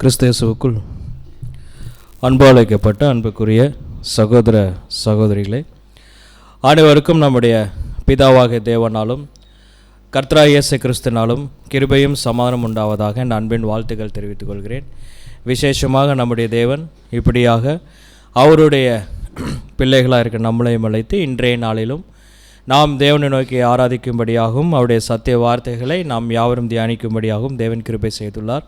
கிறிஸ்து இயேசுவுக்குள் அன்பு அழைக்கப்பட்ட அன்புக்குரிய சகோதர சகோதரிகளே, அனைவருக்கும் நம்முடைய பிதாவாகிய தேவனாலும் கர்த்தராகிய இயேசு கிறிஸ்துவினாலும் கிருபையும் சமாதானம் உண்டாவதாக என் அன்பின் வாழ்த்துக்கள் தெரிவித்துக் கொள்கிறேன். விசேஷமாக நம்முடைய தேவன் இப்படியாக அவருடைய பிள்ளைகளாக இருக்க நம்மளையும் அழைத்து இன்றைய நாளிலும் நாம் தேவனை நோக்கி ஆராதிக்கும்படியாகவும் அவருடைய சத்திய வார்த்தைகளை நாம் யாவரும் தியானிக்கும்படியாகவும் தேவன் கிருபை செய்துள்ளார்.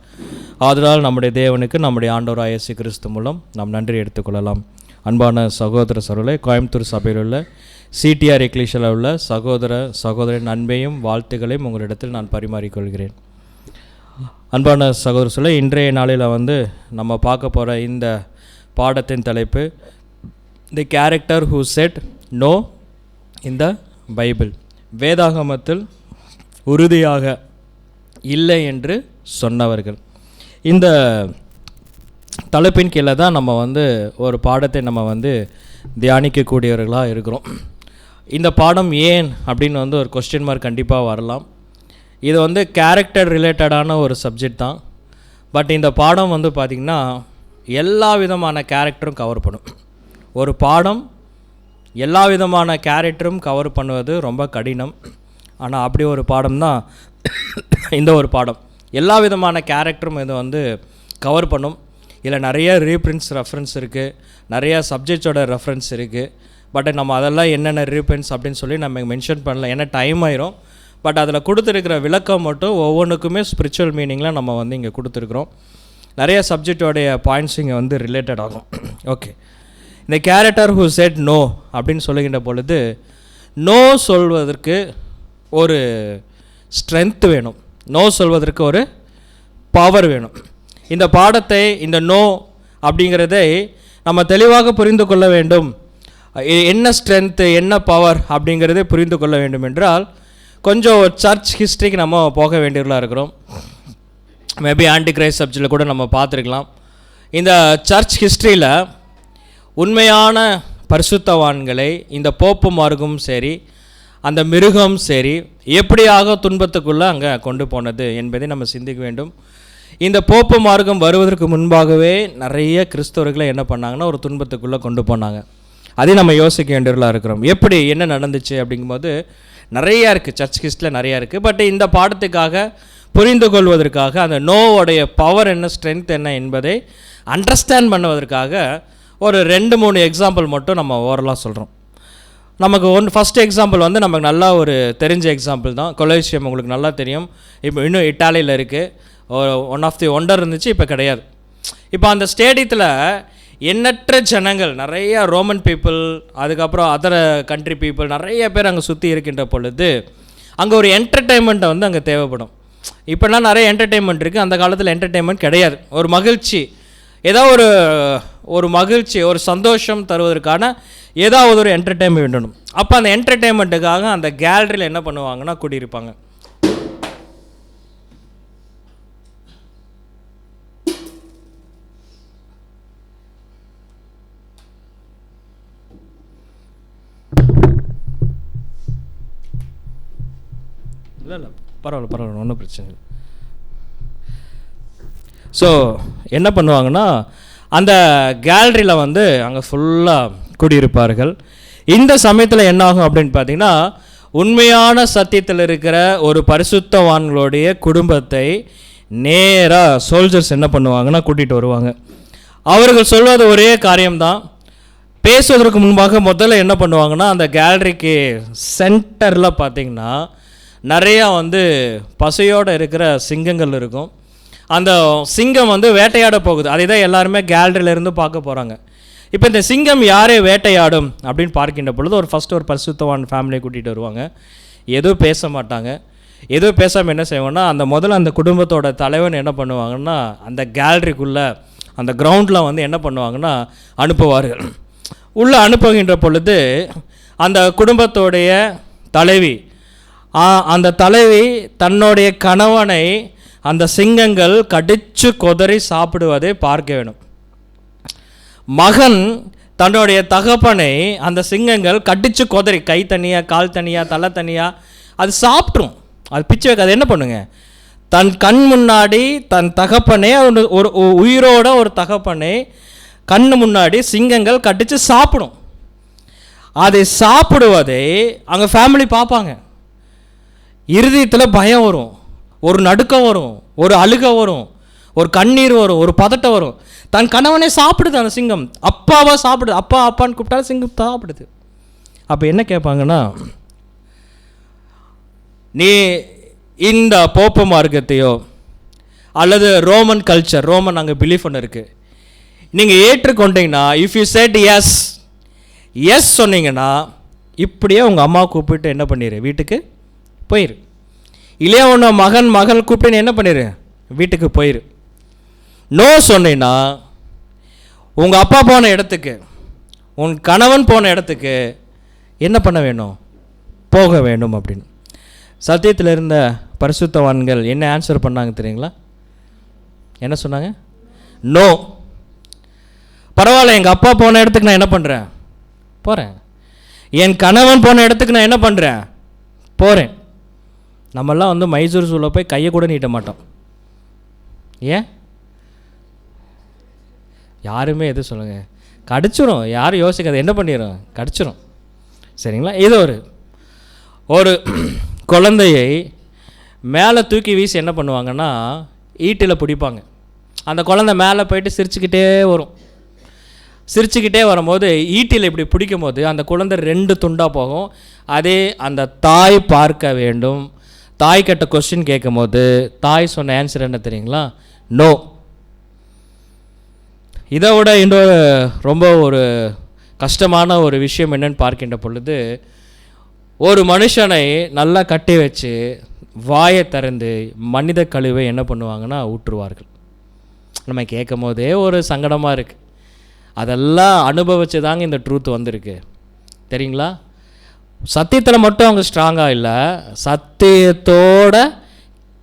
ஆதலால் நம்முடைய தேவனுக்கு நம்முடைய ஆண்டவராகிய இயேசு கிறிஸ்து மூலம் நாம் நன்றி எடுத்துக்கொள்ளலாம். அன்பான சகோதர சகோதரர்களே, கோயம்புத்தூர் சபையில் உள்ள சிடிஆர் எக்லீஷியில் உள்ள சகோதர சகோதரின் அன்பையும் வாழ்த்துக்களையும் உங்களிடத்தில் நான் பரிமாறிக்கொள்கிறேன். அன்பான சகோதர சகோதரர்களே, இன்றைய நாளில் நம்ம பார்க்க போகிற இந்த பாடத்தின் தலைப்பு the character who said no இந்த பைபிள். வேதாகமத்தில் உறுதியாக இல்லை என்று சொன்னவர்கள். இந்த தலைப்பின் கீழே தான் நம்ம ஒரு பாடத்தை நம்ம தியானிக்கக்கூடியவர்களாக இருக்கிறோம். இந்த பாடம் ஏன் அப்படின்னு ஒரு கொஸ்டின் மார்க் கண்டிப்பாக வரலாம். இது கேரக்டர் ரிலேட்டடான ஒரு சப்ஜெக்ட் தான். பட் இந்த பாடம் பார்த்திங்கன்னா எல்லா விதமான கேரக்டரும் கவர் பண்ணும். ஒரு பாடம் எல்லா விதமான கேரக்டரும் கவர் பண்ணுவது ரொம்ப கடினம். ஆனால் அப்படி ஒரு பாடம் தான் இந்த ஒரு பாடம். எல்லா விதமான கேரக்டரும் இது கவர் பண்ணும். இதில் நிறைய ரீப்ரின்ஸ் ரெஃபரன்ஸ் இருக்குது, நிறையா சப்ஜெக்ட்ஸோட ரெஃபரன்ஸ் இருக்குது. பட் நம்ம அதெல்லாம் என்னென்ன ரீப்ரின்ஸ் அப்படின்னு சொல்லி நம்ம மென்ஷன் பண்ணல, ஏன்னா டைம் ஆயிரும். பட் அதில் கொடுத்துருக்கிற விளக்கம் மட்டும் ஒவ்வொன்றுக்குமே ஸ்பிரிச்சுவல் மீனிங்கில் நம்ம இங்கே கொடுத்துருக்குறோம். நிறைய சப்ஜெக்டோடைய பாயிண்ட்ஸ் இங்கே ரிலேட்டட் ஆகும். ஓகே, இந்த கேரக்டர் ஹூ செட் நோ அப்படின்னு சொல்லுகின்ற பொழுது, நோ சொல்வதற்கு ஒரு ஸ்ட்ரென்த் வேணும், நோ சொல்வதற்கு ஒரு பவர் வேணும். இந்த பாடத்தை, இந்த நோ அப்படிங்கிறதை நம்ம தெளிவாக புரிந்து கொள்ள வேண்டும். என்ன ஸ்ட்ரென்த்து, என்ன பவர் அப்படிங்கிறதை புரிந்து கொள்ள வேண்டும் என்றால் கொஞ்சம் சர்ச் ஹிஸ்ட்ரிக்கு நம்ம போக வேண்டியவர்களாக இருக்கிறோம். மேபி ஆன்டி கிரைஸ்ட் சப்ஜெக்டில் கூட நம்ம பார்த்துருக்கலாம். இந்த சர்ச் ஹிஸ்ட்ரியில் உண்மையான பரிசுத்தவான்களை இந்த போப்பு மார்க்கும் சரி, அந்த மிருகம் சரி, எப்படியாக துன்பத்துக்குள்ளே அங்கே கொண்டு போனது என்பதை நம்ம சிந்திக்க வேண்டும். இந்த போப்பு மார்க்கம் வருவதற்கு முன்பாகவே நிறைய கிறிஸ்தவர்களை என்ன பண்ணாங்கன்னா ஒரு துன்பத்துக்குள்ளே கொண்டு போனாங்க. அதையும் நம்ம யோசிக்க வேண்டியவர்களாக இருக்கிறோம். எப்படி என்ன நடந்துச்சு அப்படிங்கும்போது நிறையா இருக்குது, சர்ச் ஹிஸ்ட்ரியில் நிறையா இருக்குது. பட் இந்த பாடத்துக்காக புரிந்து கொள்வதற்காக அந்த நோவோடைய பவர் என்ன, ஸ்ட்ரென்த் என்ன என்பதை அண்டர்ஸ்டாண்ட் பண்ணுவதற்காக ஒரு 2-3 எக்ஸாம்பிள் மட்டும் நம்ம ஓரலாக சொல்கிறோம். நமக்கு ஃபஸ்ட் எக்ஸாம்பிள் நமக்கு நல்லா ஒரு தெரிஞ்ச எக்ஸாம்பிள் தான். கொலோசியம் உங்களுக்கு நல்லா தெரியும். இப்போ இன்னும் இட்டாலியில் இருக்குது. ஒன் ஆஃப் தி ஒண்டர் இருந்துச்சு, இப்போ கிடையாது. இப்போ அந்த ஸ்டேடியத்தில் எண்ணற்ற ஜனங்கள், நிறைய ரோமன் பீப்புள், அதுக்கப்புறம் அதர் கண்ட்ரி பீப்புள், நிறைய பேர் அங்கே சுற்றி இருக்கின்ற பொழுது அங்கே ஒரு என்டர்டெயின்மெண்ட்டை அங்கே தேவைப்படும். இப்போலாம் நிறைய என்டர்டெயின்மெண்ட் இருக்குது, அந்த காலத்தில் என்டர்டெயின்மெண்ட் கிடையாது. ஒரு மகிழ்ச்சி, ஏதாவது ஒரு மகிழ்ச்சி, ஒரு சந்தோஷம் தருவதற்கான ஏதாவது ஒரு என்டர்டெயின்மெண்ட் வேணும். அப்போ அந்த என்டர்டெயின்மெண்ட்டுக்காக அந்த கேலரியில் என்ன பண்ணுவாங்கன்னா கூட்டியிருப்பாங்க. இல்லை பரவாயில்ல, ஒன்றும் பிரச்சனை இல்லை. ஸோ என்ன பண்ணுவாங்கன்னா அந்த கேலரியில் அங்கே ஃபுல்லாக குடியிருப்பார்கள். இந்த சமயத்தில் என்ன ஆகும் அப்படின்னு பார்த்தீங்கன்னா, உண்மையான சத்தியத்தில் இருக்கிற ஒரு பரிசுத்தவான்களுடைய குடும்பத்தை நேராக சோல்ஜர்ஸ் என்ன பண்ணுவாங்கன்னா கூட்டிகிட்டு வருவாங்க. அவர்கள் சொல்வது ஒரே காரியம்தான். பேசுவதற்கு முன்பாக முதல்ல என்ன பண்ணுவாங்கன்னா, அந்த கேலரிக்கு சென்டரில் பார்த்திங்கன்னா நிறையா பசையோடு இருக்கிற சிங்கங்கள் இருக்கும். அந்த சிங்கம் வேட்டையாட போகுது. அதை தான் எல்லாருமே கேலரியிலேருந்து பார்க்க போகிறாங்க. இப்போ இந்த சிங்கம் யாரே வேட்டையாடும் அப்படின்னு பார்க்கின்ற பொழுது ஒரு பரிசுத்தவான் ஃபேமிலியை கூட்டிகிட்டு வருவாங்க. எதுவும் பேச மாட்டாங்க. எதுவும் பேசாமல் என்ன செய்வாங்கன்னா, அந்த குடும்பத்தோட தலைவன் என்ன பண்ணுவாங்கன்னா அந்த கேலரிக்குள்ளே, அந்த கிரவுண்டில் என்ன பண்ணுவாங்கன்னா அனுப்புவார்கள். உள்ளே அனுப்புகின்ற பொழுது அந்த குடும்பத்தோடைய தலைவி, அந்த தலைவி தன்னுடைய கணவனை அந்த சிங்கங்கள் கடிச்சு கொதறி சாப்பிடுவதை பார்க்க வேணும். மகன் தன்னுடைய தகப்பனை அந்த சிங்கங்கள் கடிச்சு கொதறி, கை தனியாக, கால் தனியாக, தலை தனியாக அது சாப்பிட்ரும். அது பிச்சு வைக்க அது என்ன பண்ணுங்க, தன் கண் முன்னாடி தன் தகப்பனே, ஒரு உயிரோட ஒரு தகப்பனே கண்ணு முன்னாடி சிங்கங்கள் கட்டிச்சு சாப்பிடும். அதை சாப்பிடுவதை அங்கே ஃபேமிலி பார்ப்பாங்க. இருதயத்தில் பயம் வரும், ஒரு நடுக்கம் வரும், ஒரு அழுகை வரும், ஒரு கண்ணீர் வரும், ஒரு பதட்டம் வரும். தன் கணவனே சாப்பிடுது அந்த சிங்கம், அப்பாவா சாப்பிடுது. அப்பா அப்பான்னு கூப்பிட்டாலும் சிங்கம் சாப்பிடுது. அப்போ என்ன கேட்பாங்கன்னா, நீ இந்த போப்பு மார்க்கத்தையோ அல்லது ரோமன் கல்ச்சர், ரோமன் அங்கே பிலீஃப் ஒன்று இருக்குது, நீங்கள் ஏற்றுக்கொண்டீங்கன்னா, if you said yes yes சொன்னீங்கன்னா, இப்படியே உங்கள் அம்மா கூப்பிட்டு என்ன பண்ணிடு, வீட்டுக்கு போயிரு. இல்லையா உன்னை மகள் கூப்பிட்டு என்ன பண்ணிடு, வீட்டுக்கு போயிரு. நோ சொன்னீங்கன்னா, உங்கள் அப்பா போன இடத்துக்கு, உன் கணவன் போன இடத்துக்கு என்ன பண்ண வேணும், போக வேண்டும் அப்படின்னு. சத்தியத்தில் இருந்த பரிசுத்தவான்கள் என்ன ஆன்சர் பண்ணாங்க தெரியுங்களா? என்ன சொன்னாங்க? நோ. பரவாயில்ல, எங்கள் அப்பா போன இடத்துக்கு நான் என்ன பண்ணுறேன், போகிறேன். என் கணவன் போன இடத்துக்கு நான் என்ன பண்ணுறேன், போகிறேன். நம்மெல்லாம் வந்து மைசூர் சூளை போய் கையை கூட நீட்ட மாட்டோம். ஏன்? யாருமே எது சொல்லுங்கள், கடிச்சிடும். யாரும் யோசிக்காது, என்ன பண்ணிடும், கடிச்சிடும். சரிங்களா? இது ஒரு குழந்தையை மேலே தூக்கி வீசி என்ன பண்ணுவாங்கன்னா, ஈட்டில் பிடிப்பாங்க. அந்த குழந்தை மேலே போயிட்டு சிரிச்சுக்கிட்டே வரும். சிரிச்சுக்கிட்டே வரும்போது ஈட்டில் இப்படி பிடிக்கும் போது அந்த குழந்தை 2 துண்டாக போகும். அதே அந்த தாய் பார்க்க வேண்டும். தாய் கிட்ட கொஸ்டின் கேட்கும் போது தாய் சொன்ன ஆன்சர் என்ன தெரியுங்களா? நோ. இதை விட இன்னொரு ரொம்ப ஒரு கஷ்டமான ஒரு விஷயம் என்னன்னு பார்க்கின்ற பொழுது, ஒரு மனுஷனை நல்லா கட்டி வச்சு வாயை திறந்து மனித கழிவை என்ன பண்ணுவாங்கன்னா ஊற்றுவார்கள். நம்ம கேட்கும் போதே ஒரு சங்கடமாக இருக்குது. அதெல்லாம் அனுபவிச்சு தாங்க இந்த ட்ரூத் வந்திருக்கு, தெரியுங்களா? சத்தியத்தில் மட்டும் அவங்க ஸ்ட்ராங்காக இல்லை, சத்தியத்தோட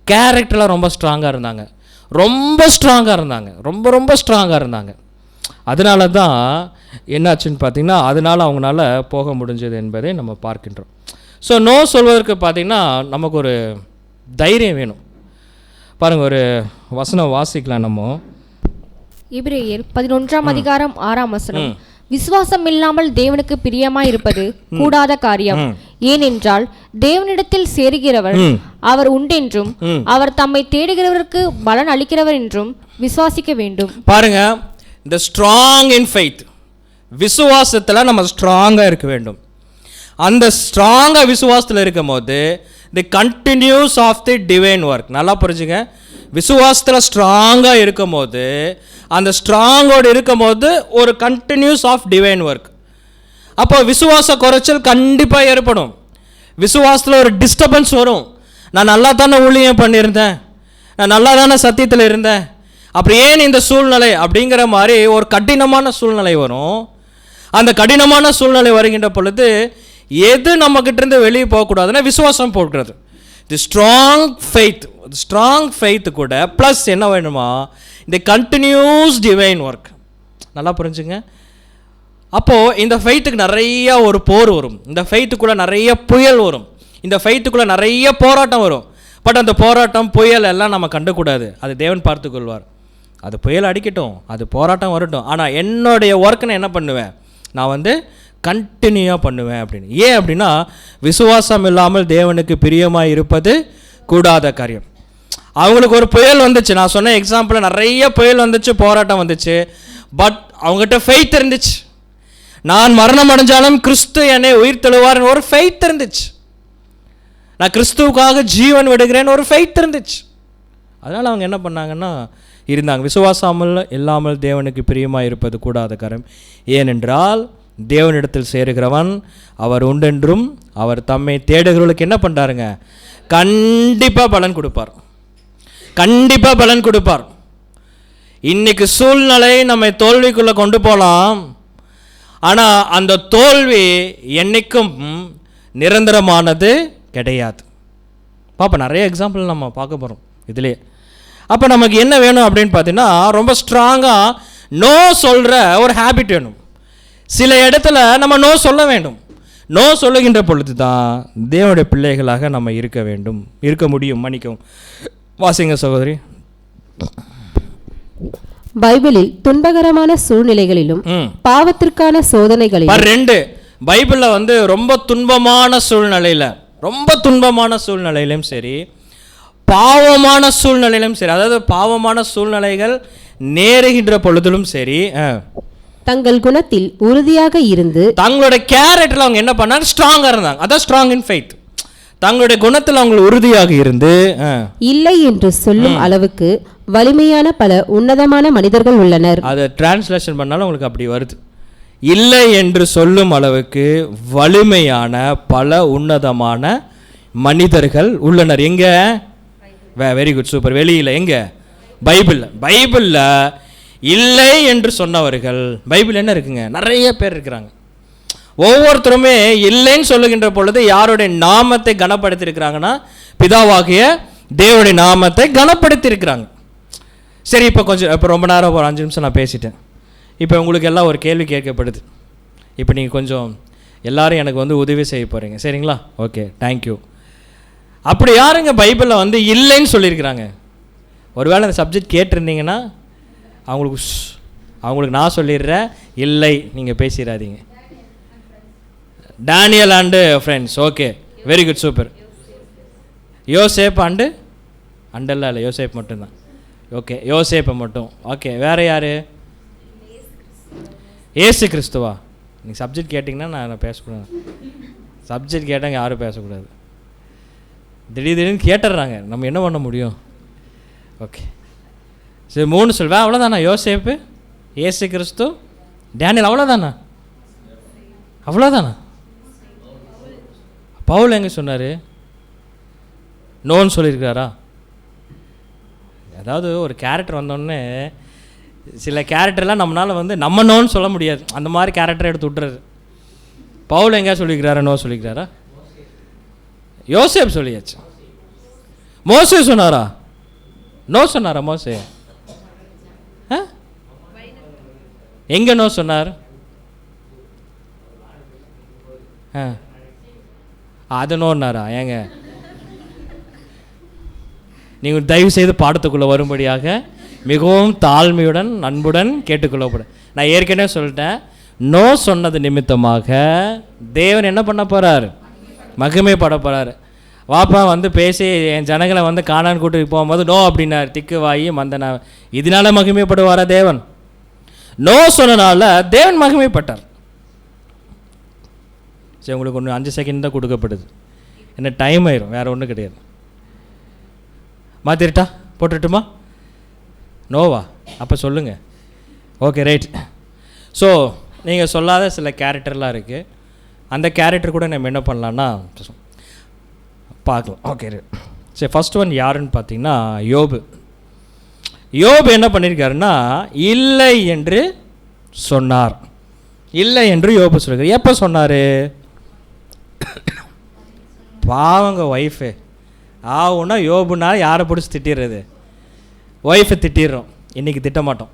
கேரக்டரில் ரொம்ப ஸ்ட்ராங்காக இருந்தாங்க, ரொம்ப ஸ்ட்ராங்காக இருந்தாங்க, ரொம்ப ரொம்ப ஸ்ட்ராங்காக இருந்தாங்க. அதனால தான் என்னாச்சுன்னு பார்த்தீங்கன்னா, அதனால் அவங்களால போக முடிஞ்சது என்பதை நம்ம பார்க்கின்றோம். ஸோ நோ சொல்வதற்கு பார்த்திங்கன்னா நமக்கு ஒரு தைரியம் வேணும். பாருங்கள், ஒரு வசனம் வாசிக்கலாம். நம்ம எபிரேயர் 11ஆம் அதிகாரம் 6ஆம் வசனம், விசுவாசம் இல்லாமல் தேவனுக்கு பிரியமாய் இருப்பது கூடாத காரியம். ஏனென்றால் தேவனிடத்தில் சேருகிறவர் அவர் உண்டென்றும் அவர் தம்மை தேடுகிறவருக்கு பலன் அளிக்கிறவர் என்றும் விசுவாசிக்க வேண்டும். பாருங்க, இந்த ஸ்ட்ராங் இன் ஃபெய்த், விசுவாசத்தில் நம்ம ஸ்ட்ராங்காக இருக்க வேண்டும். அந்த ஸ்ட்ராங்காக விசுவாசத்தில் இருக்கும் போது the continues of the divine work. நல்லா புரிஞ்சுங்க, விசுவாசத்தில் ஸ்ட்ராங்காக இருக்கும் போது, அந்த ஸ்ட்ராங்கோடு இருக்கும் போது ஒரு கண்டினியூஸ் ஆஃப் டிவைன் ஒர்க். அப்போ விசுவாச குறைச்சல் கண்டிப்பாக ஏற்படும். விசுவாசத்தில் ஒரு டிஸ்டர்பன்ஸ் வரும். நான் நல்லா தானே ஊழியம் பண்ணியிருந்தேன், நான் நல்லா தானே சத்தியத்தில் இருந்தேன், அப்படி ஏன் இந்த சூழ்நிலை அப்படிங்கிற மாதிரி ஒரு கடினமான சூழ்நிலை வரும். அந்த கடினமான சூழ்நிலை வருகின்ற பொழுது எது நம்மக்கிட்டேருந்து வெளியே போகக்கூடாதுன்னா விசுவாசம் போடுறது. தி ஸ்ட்ராங் ஃபெய்த் கூட ப்ளஸ் என்ன வேணுமா, இந்த கண்டினியூஸ் டிவைன் ஒர்க். நல்லா புரிஞ்சுங்க. அப்போது இந்த ஃபெய்த்துக்கு நிறைய ஒரு போர் வரும், இந்த ஃபெய்த்துக்குள்ளே நிறைய புயல் வரும், இந்த ஃபெய்த்துக்குள்ளே நிறைய போராட்டம் வரும். பட் அந்த போராட்டம் புயல் எல்லாம் நம்ம கண்டுக்கூடாது, அது தேவன் பார்த்துக்கொள்வார். அது புயல் அடிக்கட்டும், அது போராட்டம் வரட்டும், ஆனால் என்னுடைய ஒர்க் நான் என்ன பண்ணுவேன், நான் வந்து கண்டினியூவாக பண்ணுவேன் அப்படின்னு. ஏன் அப்படின்னா, விசுவாசம் இல்லாமல் தேவனுக்கு பிரியமாக இருப்பது கூடாத காரியம். அவங்களுக்கு ஒரு புயல் வந்துச்சு, நான் சொன்ன எக்ஸாம்பிள் நிறைய புயல் வந்துச்சு, போராட்டம் வந்துச்சு, பட் அவங்ககிட்ட ஃபெய்த் இருந்துச்சு. நான் மரணம் அடைஞ்சாலும் கிறிஸ்து என்னை உயிர் தெழுவார்னு ஒரு ஃபெய்த் இருந்துச்சு. நான் கிறிஸ்துவுக்காக ஜீவன் விடுகிறேன்னு ஒரு ஃபெய்த் இருந்துச்சு. அதனால் அவங்க என்ன பண்ணாங்கன்னா இருந்தாங்க. விசுவாசம் இல்லாமல் தேவனுக்கு பிரியமாக இருப்பது கூடாத காரியம். ஏனென்றால் தேவனிடத்தில் சேருகிறவன் அவர் உண்டென்றும் அவர் தம்மை தேடுகிறவர்களுக்கு என்ன பண்ணுறாருங்க, கண்டிப்பாக பலன் கொடுப்பார், கண்டிப்பாக பலன் கொடுப்பார். இன்னைக்கு சூழ்நிலை நம்மை தோல்விக்குள்ளே கொண்டு போகலாம், ஆனால் அந்த தோல்வி என்றைக்கும் நிரந்தரமானது கிடையாது. பாப்பா நிறைய எக்ஸாம்பிள் நம்ம பார்க்க போகிறோம் இதிலே. அப்போ நமக்கு என்ன வேணும் அப்படின்னு பார்த்தீங்கன்னா, ரொம்ப ஸ்ட்ராங்காக நோ சொல்கிற ஒரு ஹேபிட் வேணும். சில இடத்துல நம்ம நோ சொல்ல வேண்டும். நோ சொல்லுகின்ற பொழுது தான் தேவனுடைய பிள்ளைகளாக நம்ம இருக்க முடியும். வாசிங்க சகோதரி. பைபிளில் துன்பகரமான சூழ்நிலைகளிலும் பாவத்திற்கான சோதனைகளிலும் 2 பைபிளில் வந்து ரொம்ப துன்பமான சூழ்நிலையிலும் சரி, பாவமான சூழ்நிலையிலும் சரி, அதாவது பாவமான சூழ்நிலைகள் நேருகின்ற பொழுதிலும் சரி, தங்கள் குணத்தில் உறுதியாக இருந்து தங்களுடைய கேரக்டர்ல அவங்க என்ன பண்ணாங்க, ஸ்ட்ராங்கா இருந்தாங்க. அதான் ஸ்ட்ராங் இன் ஃபெய்த். தங்களுடைய குணத்தில் அவங்க உறுதியாக இருந்து இல்லை என்று சொல்லும் அளவுக்கு வலிமையான பல உன்னதமான மனிதர்கள் உள்ளனர். அதை டிரான்ஸ்லேஷன் பண்ணாலும் உங்களுக்கு அப்படி வருது. இல்லை என்று சொல்லும் அளவுக்கு வலிமையான பல உன்னதமான மனிதர்கள் உள்ளனர். எங்க? Very good, super. வெளியில் எங்க? பைபிளில் இல்லை என்று சொன்னவர்கள் பைபிள் என்ன இருக்குங்க, நிறைய பேர் இருக்கிறாங்க. ஒவ்வொருத்தருமே இல்லைன்னு சொல்லுகின்ற பொழுது யாருடைய நாமத்தை கனப்படுத்தி இருக்கிறாங்கன்னா, பிதாவாகிய தேவனுடைய நாமத்தை கனப்படுத்தி இருக்கிறாங்க. சரி, இப்போ ரொம்ப நேரம் ஒரு 5 நிமிஷம் நான் பேசிட்டேன். இப்போ உங்களுக்கு எல்லாம் ஒரு கேள்வி கேட்கப்படுது. இப்போ நீங்கள் கொஞ்சம் எல்லாரும் எனக்கு வந்து உதவி செய்ய போகிறீங்க, சரிங்களா? Okay, thank you. அப்படி யாருங்க பைபிளில் வந்து இல்லைன்னு சொல்லியிருக்கிறாங்க? ஒருவேளை அந்த சப்ஜெக்ட் கேட்டிருந்தீங்கன்னா அவங்களுக்கு நான் சொல்லிடுறேன், இல்லை நீங்கள் பேசிடாதீங்க. Daniel and friends. Okay, very good, super. Yosep அண்டெல்லாம் இல்லை, யோசேப் மட்டும்தான். ஓகே, யோசேப்பை மட்டும். ஓகே, வேறு யார்? ஏசு கிறிஸ்துவா? நீங்கள் சப்ஜெக்ட் கேட்டிங்கன்னா நான் பேசக்கூடாது. சப்ஜெக்ட் கேட்டாங்க யாரும் பேசக்கூடாது. திடீர்னு கேட்டுடுறாங்க, நம்ம என்ன பண்ண முடியும்? ஓகே, சரி, 3 சொல்வேன். அவ்வளோதானா? யோசேப்பு, ஏசு கிறிஸ்து, டேனியல், அவ்வளோதானா? பவுல் எங்கே சொன்னார்? நோன்னு சொல்லியிருக்காரா? அதாவது ஒரு கேரக்டர் வந்தோடனே சில கேரக்டர்லாம் நம்மளால் வந்து நம்ம நோன்னு சொல்ல முடியாது. அந்த மாதிரி கேரக்டரை எடுத்து விட்டுறது. பவுல் எங்கே சொல்லிக்கிறாரா? நோ சொல்லிக்கிறாரா? யோசேப் சொல்லியாச்சு. மோசே சொன்னாரா? நோ சொன்னாரா? மோசே எங்கே நோ சொன்னார்? அது நோன்னாரா? ஏங்க, நீங்கள் தயவு செய்து பாடத்துக்குள்ளே வரும்படியாக மிகவும் தாழ்மையுடன் அன்புடன் கேட்டுக்கொள்ளப்படும். நான் ஏற்கனவே சொல்லிட்டேன், நோ சொன்னது நிமித்தமாக தேவன் என்ன பண்ண போகிறார்? மகிமைப்பட போகிறார். வாப்பா வந்து பேசி என் ஜனங்களை வந்து காணான்னு கூட்டிட்டு போகும்போது நோ அப்படின்னார். திக்கு வாயி மந்தனா. இதனால மகிமைப்படுவாரா தேவன்? நோ சொன்னனால தேவன் மகிமைப்பட்டார். சரி, உங்களுக்கு ஒன்று 5 செகண்ட் தான் கொடுக்கப்படுது. என்ன டைம் ஆயிரும், வேறு ஒன்றும் கிடையாது. மாற்றிருட்டா போட்டுட்டுமா? நோவா? அப்போ சொல்லுங்கள். Okay, right. ஸோ நீங்கள் சொல்லாத சில கேரக்டர்லாம் இருக்குது. அந்த கேரக்டர் கூட நம்ம என்ன பண்ணலான்னா பார்க்கலாம். ஓகே, சரி. ஃபஸ்ட் ஒன் யாருன்னு பார்த்தீங்கன்னா யோபு. யோபு என்ன பண்ணியிருக்காருன்னா, இல்லை என்று சொன்னார். இல்லை என்று யோபு சொல்லுகிறார். எப்போ சொன்னார்? பாவங்க ஒய்ஃபு ஆகுன்னா யோபுனா யாரை பிடிச்சி திட்டிடுறது? ஒய்ஃபை திட்டிடுறோம். இன்றைக்கி திட்டமாட்டோம்.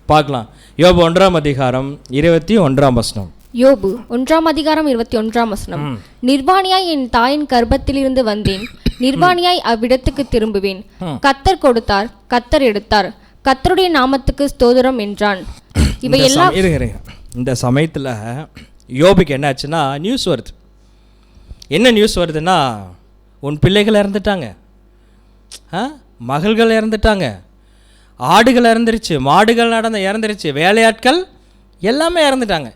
பார்க்கலாம். யோபு 1ஆம் அதிகாரம் 21ஆம் வசனம். யோபு 1ஆம் அதிகாரம் 21ஆம் வசனம். நிர்வாணியாய் என் தாயின் கர்ப்பத்திலிருந்து வந்தேன், நிர்வாணியாய் அவ்விடத்துக்கு திரும்புவேன். கர்த்தர் கொடுத்தார், கர்த்தர் எடுத்தார், கர்த்தருடைய நாமத்துக்கு ஸ்தோத்திரம் என்றான். இவையெல்லாம் இந்த சமயத்தில் யோபுக்கு என்ன ஆச்சுன்னா நியூஸ் வருது. என்ன நியூஸ் வருதுன்னா, உன் பிள்ளைகள் இறந்துட்டாங்க, மகள்கள் இறந்துட்டாங்க, ஆடுகள் இறந்துருச்சு, மாடுகள் இறந்துருச்சு, வேலையாட்கள் எல்லாமே இறந்துட்டாங்க.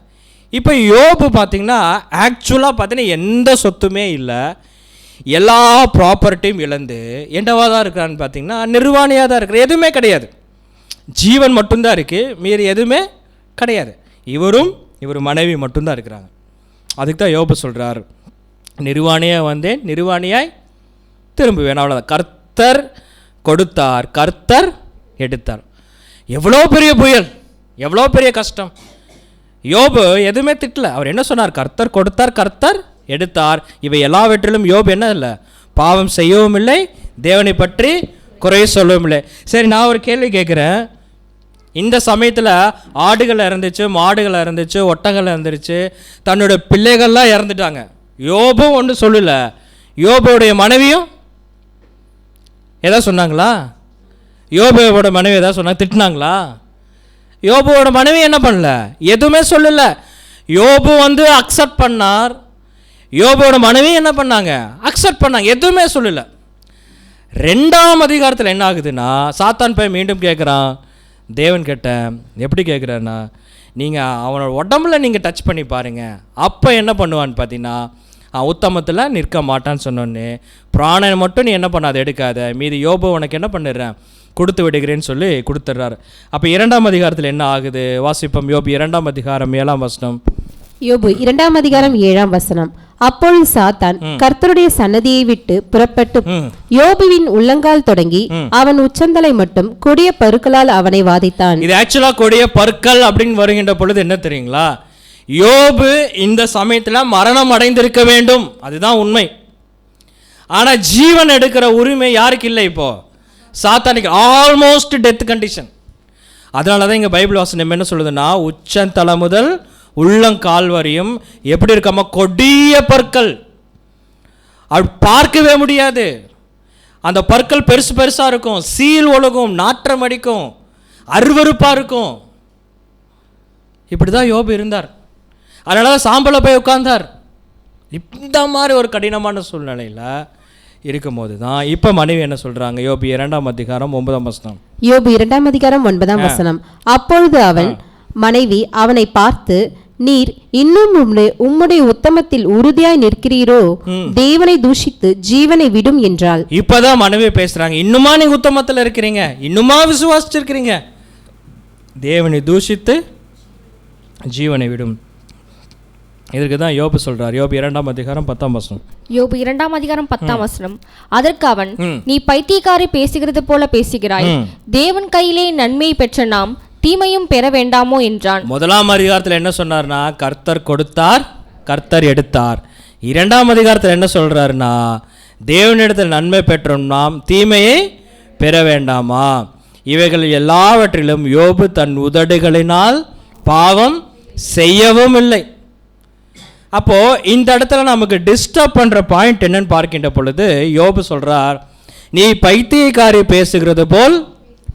இப்போ யோபு பார்த்திங்கன்னா ஆக்சுவலாக பார்த்தீங்கன்னா எந்த சொத்துமே இல்லை, எல்லா ப்ராப்பர்ட்டியும் இழந்து என்னவா தான் இருக்கிறான்னு பார்த்தீங்கன்னா நிர்வாணியாக தான் இருக்கிற. எதுவுமே கிடையாது, ஜீவன் மட்டும்தான் இருக்குது, மீறி எதுவுமே கிடையாது. இவர் மனைவி மட்டும்தான் இருக்கிறாங்க. அதுக்கு தான் யோபு சொல்கிறார், நிர்வாணியாக வந்தேன், நிர்வாணியாய் திரும்புவேன். அவ்வளோதான். கர்த்தர் கொடுத்தார், கர்த்தர் எடுத்தார். எவ்வளோ பெரிய புயல், எவ்வளோ பெரிய கஷ்டம். யோபு எதுவுமே திட்டல. அவர் என்ன சொன்னார்? கர்த்தர் கொடுத்தார், கர்த்தர் எடுத்தார். இவை எல்லாவற்றிலும் யோபு என்ன இல்லை, பாவம் செய்யவும் இல்லை, தேவனை பற்றி குறை சொல்லவும் இல்லை. சரி, நான் ஒரு கேள்வி கேட்குறேன். இந்த சமயத்தில் ஆடுகள் இறந்துச்சு, மாடுகள் இறந்துச்சு, ஒட்டங்கள் இறந்துருச்சு, தன்னோட பிள்ளைகள்லாம் இறந்துட்டாங்க. யோபும் ஒன்றும் சொல்லலை, யோபுடைய மனைவியும் எதாவது சொன்னாங்களா? யோபுவோட மனைவி எதாவது சொன்னாங்க, திட்டினாங்களா? யோபுவோட மனைவி என்ன பண்ணல, எதுவுமே சொல்லலை. யோபு வந்து அக்செப்ட் பண்ணார், யோபுவோட மனைவி என்ன பண்ணாங்க, அக்செப்ட் பண்ணாங்க, எதுவுமே சொல்லலை. 2ஆம் அதிகாரத்தில் என்ன ஆகுதுன்னா, சாத்தான் போய் மீண்டும் கேட்குறான் தேவன் கிட்ட. எப்படி கேட்குறாருன்னா, நீங்கள் அவனோட உடம்புல நீங்கள் டச் பண்ணி பாருங்கள், அப்போ என்ன பண்ணுவான்னு பார்த்தீங்கன்னா உத்தமத்தில் நிற்க மாட்டான்னு சொன்னோன்னே, பிராணனை மட்டும் நீ என்ன பண்ணாத, எடுக்காத, மீதி யோபு உனக்கு என்ன பண்ணிடுறேன், கொடுத்து விடுகிறேன்னு சொல்லி கொடுத்துட்றாரு. அப்போ 2ஆம் அதிகாரத்தில் என்ன ஆகுது வாசிப்போம். யோபு 2ஆம் அதிகாரம் 7ஆம் வசனம். யோபு 2ஆம் அதிகாரம் 7ஆம் வசனம். அப்பொழுது சாத்தான் கர்த்தருடைய சன்னதியை விட்டு புறப்பட்டு யோபுவின் உள்ளங்கால் தொடங்கி அவன் உச்சந்தலை மட்டும் கொடிய பருக்களால் அவனை வாதித்தான். இது ஆக்சுவலா கொடிய பருக்கள் அப்படின்னு வருகின்ற பொழுது என்ன தெரியுங்களா, யோபு இந்த சமயத்தில் மரணம் அடைந்திருக்க வேண்டும், அதுதான் உண்மை. ஆனால் ஜீவன் எடுக்கிற உரிமை யாருக்கு இல்லை, இப்போ சாத்தானுக்கு. Almost death condition. அதனால தான் இங்கே பைபிள் வாசனம் என்ன சொல்லுதுன்னா, உச்சந்தலை முதல் உள்ளங்கால் வரையும் எப்படி இருக்காம கொடிய பற்கள், அது பார்க்கவே முடியாது. அந்த பற்கள் பெருசு பெருசாக இருக்கும், சீல் ஒழுகும், நாற்றம் அடிக்கும், அருவருப்பாக இருக்கும். இப்படி தான் யோபு இருந்தார். அதனால தான் சாம்பலை போய் உட்கார்ந்தார். இந்த மாதிரி ஒரு கடினமான சூழ்நிலையில் இருக்கும்போது தான் இப்போ மனைவி என்ன சொல்கிறாங்க. யோபு 2ஆம் அதிகாரம் 9ஆம் வசனம். யோபு 2ஆம் அதிகாரம் 9ஆம் வசனம். அப்பொழுது அவன் மனைவி அவனை பார்த்து, நீர் இன்னும் உம்முடைய உத்தமத்தில் உறுதியாய் நிற்கிறீரோ, தேவனை தூஷித்து ஜீவனை விடும் என்றாள். இப்பதான் மனைவி பேசுறாங்க, இன்னுமா நீங்க உத்தமத்தில் இருக்கிறீங்க, இன்னுமா விசுவாசிச்சிருக்கிறீங்க, தேவனை தூஷித்து ஜீவனை விடும். இதற்கு தான் யோபு சொல்றார். யோபு 2ஆம் அதிகாரம் 10ஆம் வசனம். யோபு 2ஆம் அதிகாரம் 10ஆம் வசனம். அதற்கு அவன், நீ பைத்தியக்காரி பேசுகிறது போல பேசுகிறாய், தேவன் கையிலே நன்மையை பெற்ற நாம் தீமையும் பெற வேண்டாமோ என்றான். 1ஆம் அதிகாரத்தில் என்ன சொன்னார்னா, கர்த்தர் கொடுத்தார், கர்த்தர் எடுத்தார். 2ஆம் அதிகாரத்தில் என்ன சொல்றாருன்னா, தேவனிடத்தில் நன்மை பெற்றோம் நாம் தீமையை பெற வேண்டாமா. இவைகள் எல்லாவற்றிலும் யோபு தன் உதடுகளினால் பாவம் செய்யவும் இல்லை. அப்போ இந்த இடத்துல நமக்கு டிஸ்டர்ப் பண்ற பாயிண்ட் என்னன்னு பார்க்கின்ற பொழுது யோபு சொல்றார், நீ பைத்தியக்காரி பேசுகிறது போல்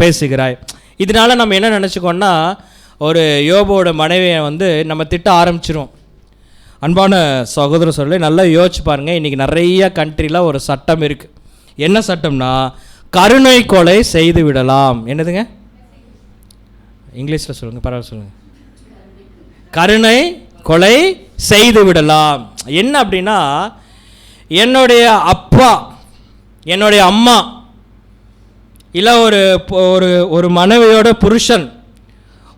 பேசுகிறாய். இதனால நம்ம என்ன நினச்சிக்கோன்னா, ஒரு யோபுவோட மனைவியை வந்து நம்ம திட்ட ஆரம்பிச்சிரும். அன்பான சகோதர சொல்லி நல்லா யோசிச்சு பாருங்கள். இன்றைக்கி நிறைய கண்ட்ரியில் ஒரு சட்டம் இருக்குது. என்ன சட்டம்னா, கருணை கொலை செய்து விடலாம். என்னதுங்க, இங்கிலீஷில் சொல்லுங்கள், பரவாயில்ல சொல்லுங்கள். கருணை கொலை செய்து விடலாம். என்ன அப்படின்னா, என்னுடைய அப்பா, என்னுடைய அம்மா, இல்லை ஒரு ஒரு மனைவியோட புருஷன்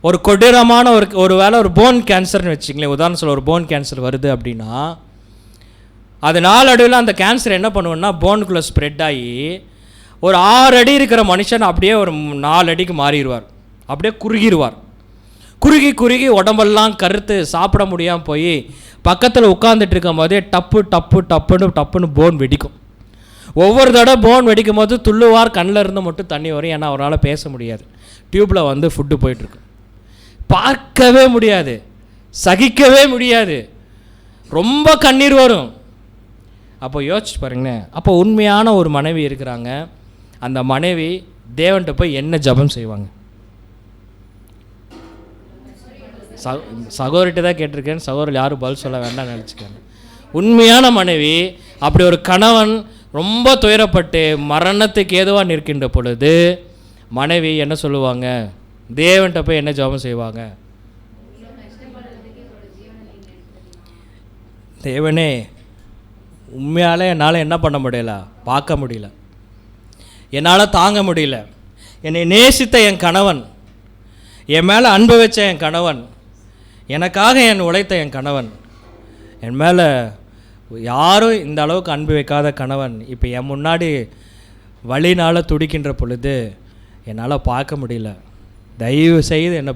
ஒரு கொடூரமான ஒரு வேளை ஒரு போன் கேன்சர்னு வச்சுங்களேன், உதாரணம் சொல்ல ஒரு போன் கேன்சர் வருது அப்படின்னா, அது நாளடைவில் அந்த கேன்சர் என்ன பண்ணுவோன்னா போனுக்குள்ளே ஸ்ப்ரெட் ஆகி ஒரு 6 அடி இருக்கிற மனுஷன் அப்படியே ஒரு 4 அடிக்கு மாறிடுவார், அப்படியே குறுகிடுவார். குறுகி உடம்பெல்லாம் கருத்து சாப்பிட முடியாமல் போய் பக்கத்தில் உட்காந்துட்டு இருக்கும் போதே டப்புன்னு போன் வெடிக்கும். ஒவ்வொரு தடவை போன் வெடிக்கும் போது துள்ளுவார், கண்ணில் இருந்து மட்டும் தண்ணி வரும். ஏன்னா அவரால் பேச முடியாது, டியூப்பில் வந்து ஃபுட்டு போயிட்டுருக்கு. பார்க்கவே முடியாது, சகிக்கவே முடியாது, ரொம்ப கண்ணீர் வரும். அப்போ யோசிச்சு பாருங்களேன். அப்போ உண்மையான ஒரு மனைவி இருக்கிறாங்க, அந்த மனைவி தேவன்கிட்ட போய் என்ன ஜெபம் செய்வாங்க? சகோதரிட்ட தான் கேட்டிருக்கேன், சகோதரர் யாரும் பதில் சொல்ல வேண்டாம்னு நினச்சிக்கேன். உண்மையான மனைவி அப்படி ஒரு கணவன் ரொம்ப துயரப்பட்டு மரணத்துக்கு ஏதுவாக நிற்கின்ற பொழுது மனைவி என்ன சொல்லுவாங்க? தேவன்கிட்ட போய் என்ன ஜெபம் செய்வாங்க? தேவனே, உண்மையாலே என்னால் என்ன பண்ண முடியல, பார்க்க முடியல, என்னால் தாங்க முடியல. என்னை நேசித்த என் கணவன், என் மேலே அன்பு வச்ச என் கணவன், எனக்காக என் உழைத்த என் கணவன், என் மேலே யாரும் இந்த அளவுக்கு அன்பு வைக்காத கணவன் இப்போ என் முன்னாடி வழினால் துடிக்கின்ற பொழுது என்னால் பார்க்க முடியல. தயவு செய்து என்ன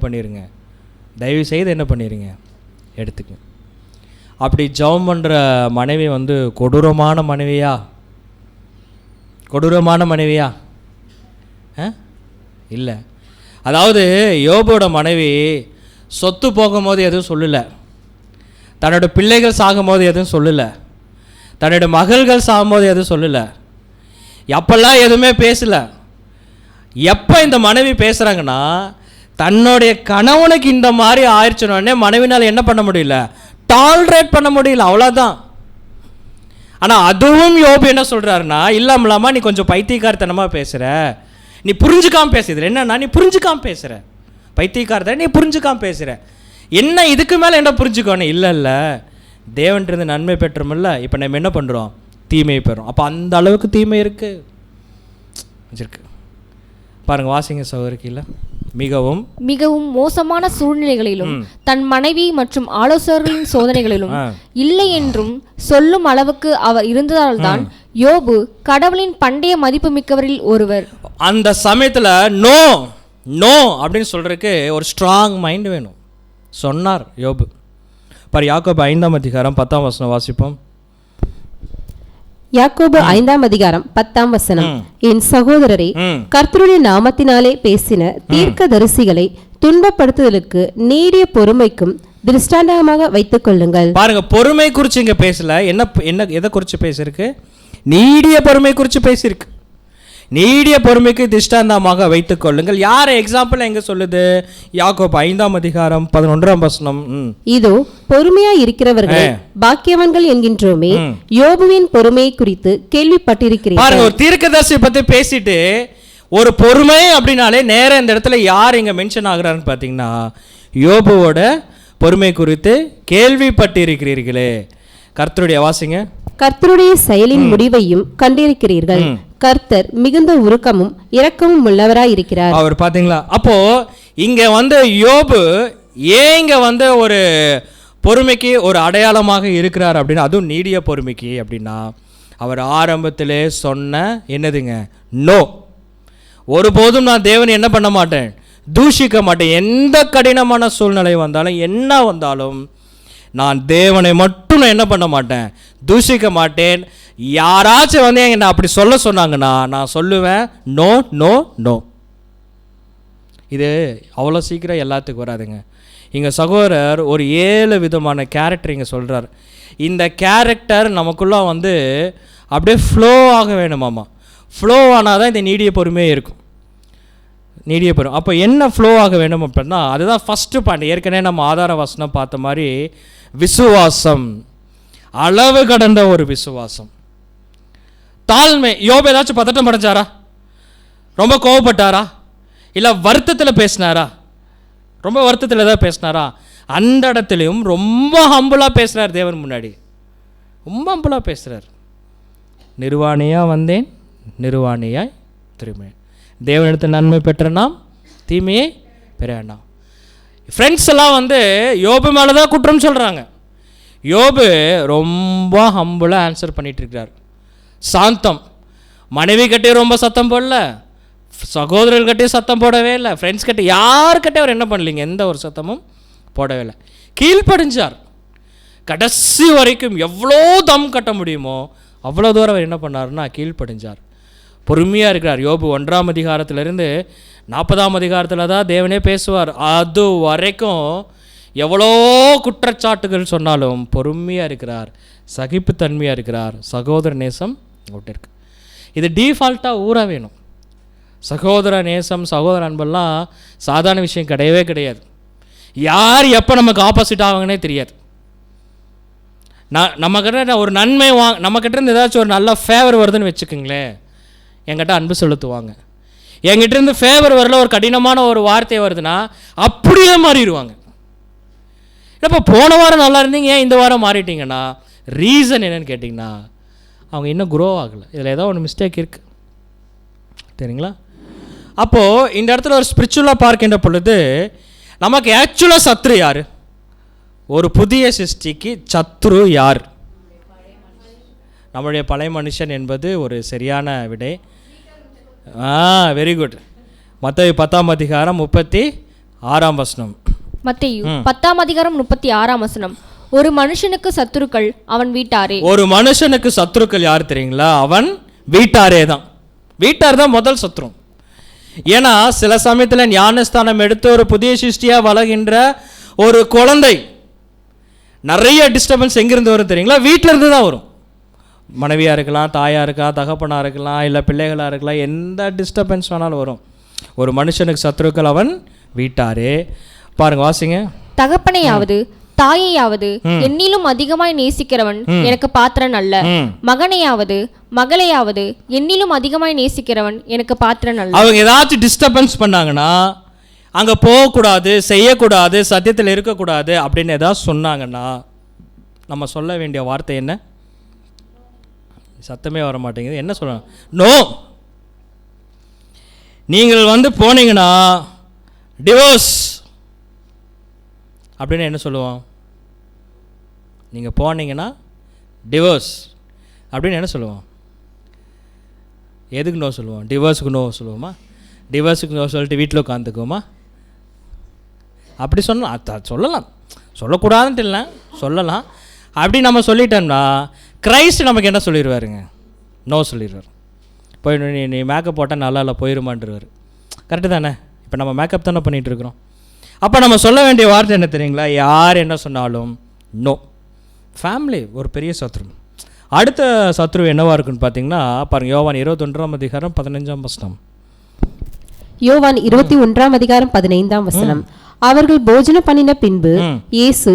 பண்ணிடுங்க, எடுத்துக்க. அப்படி ஜெபம் பண்ணுற மனைவி வந்து கொடூரமான மனைவியா இல்லை. அதாவது யோபோட மனைவி சொத்து போகும்போது எதுவும் சொல்லலை, தன்னோட பிள்ளைகள் சாகும்போது எதுவும் சொல்லலை, தன்னோட மகள்கள் சாகும்போது எதுவும் சொல்லலை. எப்பெல்லாம் எதுவுமே பேசல. எப்போ இந்த மனைவி பேசுகிறாங்கன்னா, தன்னுடைய கணவனுக்கு இந்த மாதிரி ஆயிடுச்சுனோடனே மனைவினால் என்ன பண்ண முடியல, டாலரேட் பண்ண முடியல, அவ்வளோதான். ஆனால் அதுவும் யோபு என்ன சொல்கிறாருன்னா, இல்லாமலாமா நீ கொஞ்சம் பைத்தியக்காரத்தனமாக பேசுகிற, நீ புரிஞ்சுக்காம பேசுகிற. என்னன்னா நீ புரிஞ்சுக்காம பேசுகிற, பைத்தியக்காரத்தை நீ புரிஞ்சுக்காம பேசுகிற. என்ன இதுக்கு மேலே என்ன புரிஞ்சுக்கணும்? இல்லை தேவன்கிட்ட நன்மை பெற்றோமில்ல, இப்போ நம்ம என்ன பண்ணுறோம், தீமையை பெறுறோம். அப்போ அந்த அளவுக்கு தீமை இருக்குது வச்சிருக்கு பாருங்க. வாசிங்க சகோதரிக்கீழ. மிகவும் மிகவும் மோசமான சூழ்நிலைகளிலும் தன் மனைவி மற்றும் ஆலோசகர்களின் சோதனைகளிலும் இல்லை என்றும் சொல்லும் அளவுக்கு அவர் இருந்ததால்தான் யோபு கடவுளின் பண்டைய மதிப்பு மிக்கவரில் ஒருவர். அந்த சமயத்தில் நோ நோ அப்படின்னு சொல்றதுக்கு ஒரு ஸ்ட்ராங் மைண்ட் வேணும். சொன்னார் யோபு. பாரு, யாக்கோபு 5ஆம் அதிகாரம் 10ஆம் வசனம் வாசிப்போம். யாக்கோபு 5ஆம் அதிகாரம் 10ஆம் வசனம். என் சகோதரரே, கர்த்தருடைய நாமத்தினாலே பேசின தீர்க்கதரிசிகளை துன்பப்படுத்துதலுக்கு நீடிய பொறுமைக்கும் திருஷ்டாந்தமாக வைத்துக் கொள்ளுங்கள். பாருங்க, பொறுமை குறித்து இங்க பேசல. என்ன எதை குறித்து பேசிருக்கு? நீடிய பொறுமை குறித்து பேசியிருக்கு. நீடிய பொறுமைக்கு திஷ்டாந்தமாக வைத்துக் கொள்ளுங்கள். யார் எக்ஸாம்பிள் எங்க சொல்லுது? யாக்கோபு 5ஆம் அதிகாரம் 11ஆம் வசனம். இதோ பொறுமையா இருக்கிறவர்கள் பாக்கியவான்கள் என்கின்றோமே, யோபுவின் பொறுமையை குறித்து கேள்விப்பட்டிருக்கிறீர்கள். பாருங்க, ஒரு தீர்க்கதரிசி பத்தி பேசிட்டு ஒரு பொறுமை அப்படின்னாலே நேரம் இந்த இடத்துல யார் இங்க மென்ஷன் ஆகுறாருன்னு பாத்தீங்கன்னா, யோபுவோட பொறுமை குறித்து கேள்விப்பட்டிருக்கிறீர்களே. கர்த்தருடைய வாசிங்க. கர்த்தருடைய செயலின் முடிவையும் கண்டிருக்கிறீர்கள். கர்த்தர் மிகுந்த உருக்கமும் இரக்கமும் உள்ளவராய் இருக்கிறார். அவர் பாத்தீங்களா? அப்போ இங்க யோபு ஏன் இங்க ஒரு பொறுமைக்கு ஒரு அடையாளமாக இருக்கிறார் அப்படின்னா, அதுவும் நீடிய பொறுமைக்கு அப்படின்னா, அவர் ஆரம்பத்திலே சொன்ன என்னதுங்க, நோ. ஒருபோதும் நான் தேவனை என்ன பண்ண மாட்டேன், தூஷிக்க மாட்டேன். எந்த கடினமான சூழ்நிலை வந்தாலும் என்ன வந்தாலும் நான் தேவனை மட்டும் நான் என்ன பண்ண மாட்டேன், தூஷிக்க மாட்டேன். யாராச்சும் என்ன அப்படி சொல்ல சொன்னாங்கன்னா நான் சொல்லுவேன் நோ நோ நோ. இது அவ்வளோ சீக்கிரம் எல்லாத்துக்கும் வராதுங்க. இங்கே சகோதரர் ஒரு 7 விதமான கேரக்டர் இங்கே சொல்கிறார். இந்த கேரக்டர் நமக்குள்ளே அப்படியே ஃப்ளோ ஆக வேணுமாம்மா. ஃப்ளோ ஆனால் தான் இந்த நீடிய பொறுமையே இருக்கும். நீடிய பொறுமை அப்போ என்ன ஃப்ளோ ஆக வேணும் அப்படின்னா, அதுதான் ஃபஸ்ட்டு பாயிண்ட். ஏற்கனவே நம்ம ஆதார வசனம் பார்த்த மாதிரி விசுவாசம், அளவு கடந்த ஒரு விசுவாசம், தாழ்மை. யோபு ஏதாச்சும் பதட்டம் அடைஞ்சாரா? ரொம்ப கோவப்பட்டாரா? இல்லை வருத்தத்தில் பேசினாரா? ரொம்ப வருத்தத்தில் ஏதாவது பேசினாரா? அந்த இடத்துலையும் ரொம்ப ஹம்புளாக பேசுகிறார் தேவன் முன்னாடி. ரொம்ப ஹம்புளாக பேசுகிறார். நிர்வாணியாக வந்தேன், நிர்வாணியாய் திரும்பினேன். தேவனிடத்தில் நன்மை பெற்ற நாம் தீமையை பெற வேண்டாம். ஃப்ரெண்ட்ஸ் எல்லாம் யோபு மேலே தான் குற்றம் சொல்கிறாங்க. யோபு ரொம்ப ஹம்புளாக ஆன்சர் பண்ணிட்டு இருக்கிறார். சாந்தம். மனைவி கட்டே ரொம்ப சத்தம் போடல, சகோதரர்கள் கட்டே சத்தம் போடவே இல்லை, ஃப்ரெண்ட்ஸ் கட்டே யாருக்கிட்டே அவர் என்ன பண்ணலிங்க, எந்த ஒரு சத்தமும் போடவே இல்லை. கீழ்ப்படிஞ்சார். கடைசி வரைக்கும் எவ்வளோ தம் கட்ட முடியுமோ அவ்வளோ தூரம் அவர் என்ன பண்ணார்னா கீழ்ப்படிஞ்சார். பொறுமையாக இருக்கிறார். யோபு 1ஆம் அதிகாரத்திலிருந்து 40ஆம் அதிகாரத்தில் தான் தேவனே பேசுவார். அது வரைக்கும் எவ்வளோ குற்றச்சாட்டுகள் சொன்னாலும் பொறுமையாக இருக்கிறார், சகிப்புத்தன்மையாக இருக்கிறார், சகோதர நேசம் இருக்கு. இது டீஃபால்ட்டாக ஊற வேணும். சகோதர நேசம், சகோதர அன்பெல்லாம் சாதாரண விஷயம் கிடையவே கிடையாது. யார் எப்போ நமக்கு ஆப்போசிட் ஆவாங்கன்னே தெரியாது. நம்மக்கிட்ட ஒரு நன்மை நம்மக்கிட்ட இருந்து ஏதாச்சும் ஒரு நல்ல ஃபேவர் வருதுன்னு வச்சுக்கோங்களேன், என்கிட்ட அன்பு செலுத்துவாங்க. என்கிட்ட இருந்து ஃபேவர் வரல, ஒரு கடினமான ஒரு வார்த்தை வருதுன்னா அப்படியே மாறிடுவாங்க. இப்போ போன வாரம் நல்லா இருந்தீங்க, ஏன் இந்த வாரம் மாறிட்டீங்கன்னா ரீசன் என்னன்னு கேட்டிங்கன்னா, அவங்க இன்னும் க்ரோ ஆகலை. இதில் ஏதோ ஒரு மிஸ்டேக் இருக்குது, சரிங்களா? அப்போது இந்த இடத்துல ஒரு ஸ்பிரிச்சுவலாக பார்க்கின்ற பொழுது நமக்கு ஆக்சுவலாக சத்ரு யார்? ஒரு புதிய சிருஷ்டிக்கு சத்ரு யார்? நம்முடைய பழைய மனுஷன் என்பது ஒரு சரியான விடை. Very good. மத்தேயு 10ஆம் அதிகாரம் 36ஆம் வசனம். மத்தேயு 10ஆம் அதிகாரம் 36ஆம் வசனம். ஒரு மனுஷனுக்கு சத்துருக்கள் அவன் வீட்டாரே. ஒரு மனுஷனுக்கு சத்துருக்கள் யார் தெரியுங்களா? அவன் வீட்டாரே தான். வீட்டார் தான் முதல் சத்ரு. ஏன்னா சில சமயத்தில் ஞானஸ்தானம் எடுத்து ஒரு புதிய சிருஷ்டியாக வளர்கின்ற ஒரு குழந்தை நிறைய டிஸ்டர்பன்ஸ் எங்கிருந்து வரும் தெரியுங்களா? வீட்டில் இருந்து தான் வரும். மனைவியாக இருக்கலாம், தாயாக இருக்கலாம், தகப்பனாக இருக்கலாம், இல்லை பிள்ளைகளாக இருக்கலாம், எந்த டிஸ்டர்பன்ஸ் வேணாலும் வரும். ஒரு மனுஷனுக்கு சத்துருக்கள் அவன் வீட்டாரே. பாருங்க, வாசிங்க. தகப்பனையாவது தாயையாவது என்னிலும் அதிகமாய் நேசிக்கிறவன் எனக்கு பாத்திரன் அல்ல. மகனையாவது மகளையாவது என்னிலும் அதிகமாய் நேசிக்கிறவன் எனக்கு பாத்திரன் அல்ல. அவங்க ஏதாச்சும் டிஸ்டர்பன்ஸ் பண்ணாங்கன்னா, அங்கே போகக்கூடாது, செய்யக்கூடாது, சத்தியத்தில் இருக்கக்கூடாது அப்படின்னு ஏதாவது சொன்னாங்கன்னா நம்ம சொல்ல வேண்டிய வார்த்தை என்ன? சத்தமே வர மாட்டேங்குது. என்ன சொல்லணும்? நோ. நீங்கள் போனீங்கன்னா டிவோர்ஸ் அப்படின்னு என்ன சொல்லுவோம்? நீங்கள் போனீங்கன்னா டிவோர்ஸ் அப்படின்னு என்ன சொல்லுவோம்? எதுக்கு நோ சொல்லுவோம்? டிவோர்ஸுக்கு நோ சொல்லுவோமா? டிவோர்ஸுக்கு நோ சொல்லிட்டு வீட்டில் உட்காந்துக்குவோமா? அப்படி சொல்லலாம், சொல்லக்கூடாதுன்ட்டு இல்லை, சொல்லலாம். அப்படி நம்ம சொல்லிட்டோம்னா கிரைஸ்ட் நமக்கு என்ன சொல்லிடுவாருங்க? நோ சொல்லிடுவார். போய் நீ மேக்கப் போட்டால் நல்லா இல்லை, போயிருமான்றவர். கரெக்டு தானே? இப்போ நம்ம மேக்கப் தானே பண்ணிகிட்ருக்குறோம். அப்போ நம்ம சொல்ல வேண்டிய வார்த்தை என்ன தெரியுங்களா? யார் என்ன சொன்னாலும் நோ. ஃபேமிலி ஒரு பெரிய சத்ரு. அடுத்த சத்ரு என்னவாக இருக்குன்னு பார்த்தீங்கன்னா, பாருங்கள், யோவான் 21:15. யோவான் 21:15. அவர்கள் போஜனம் பண்ணின பின்பு இயேசு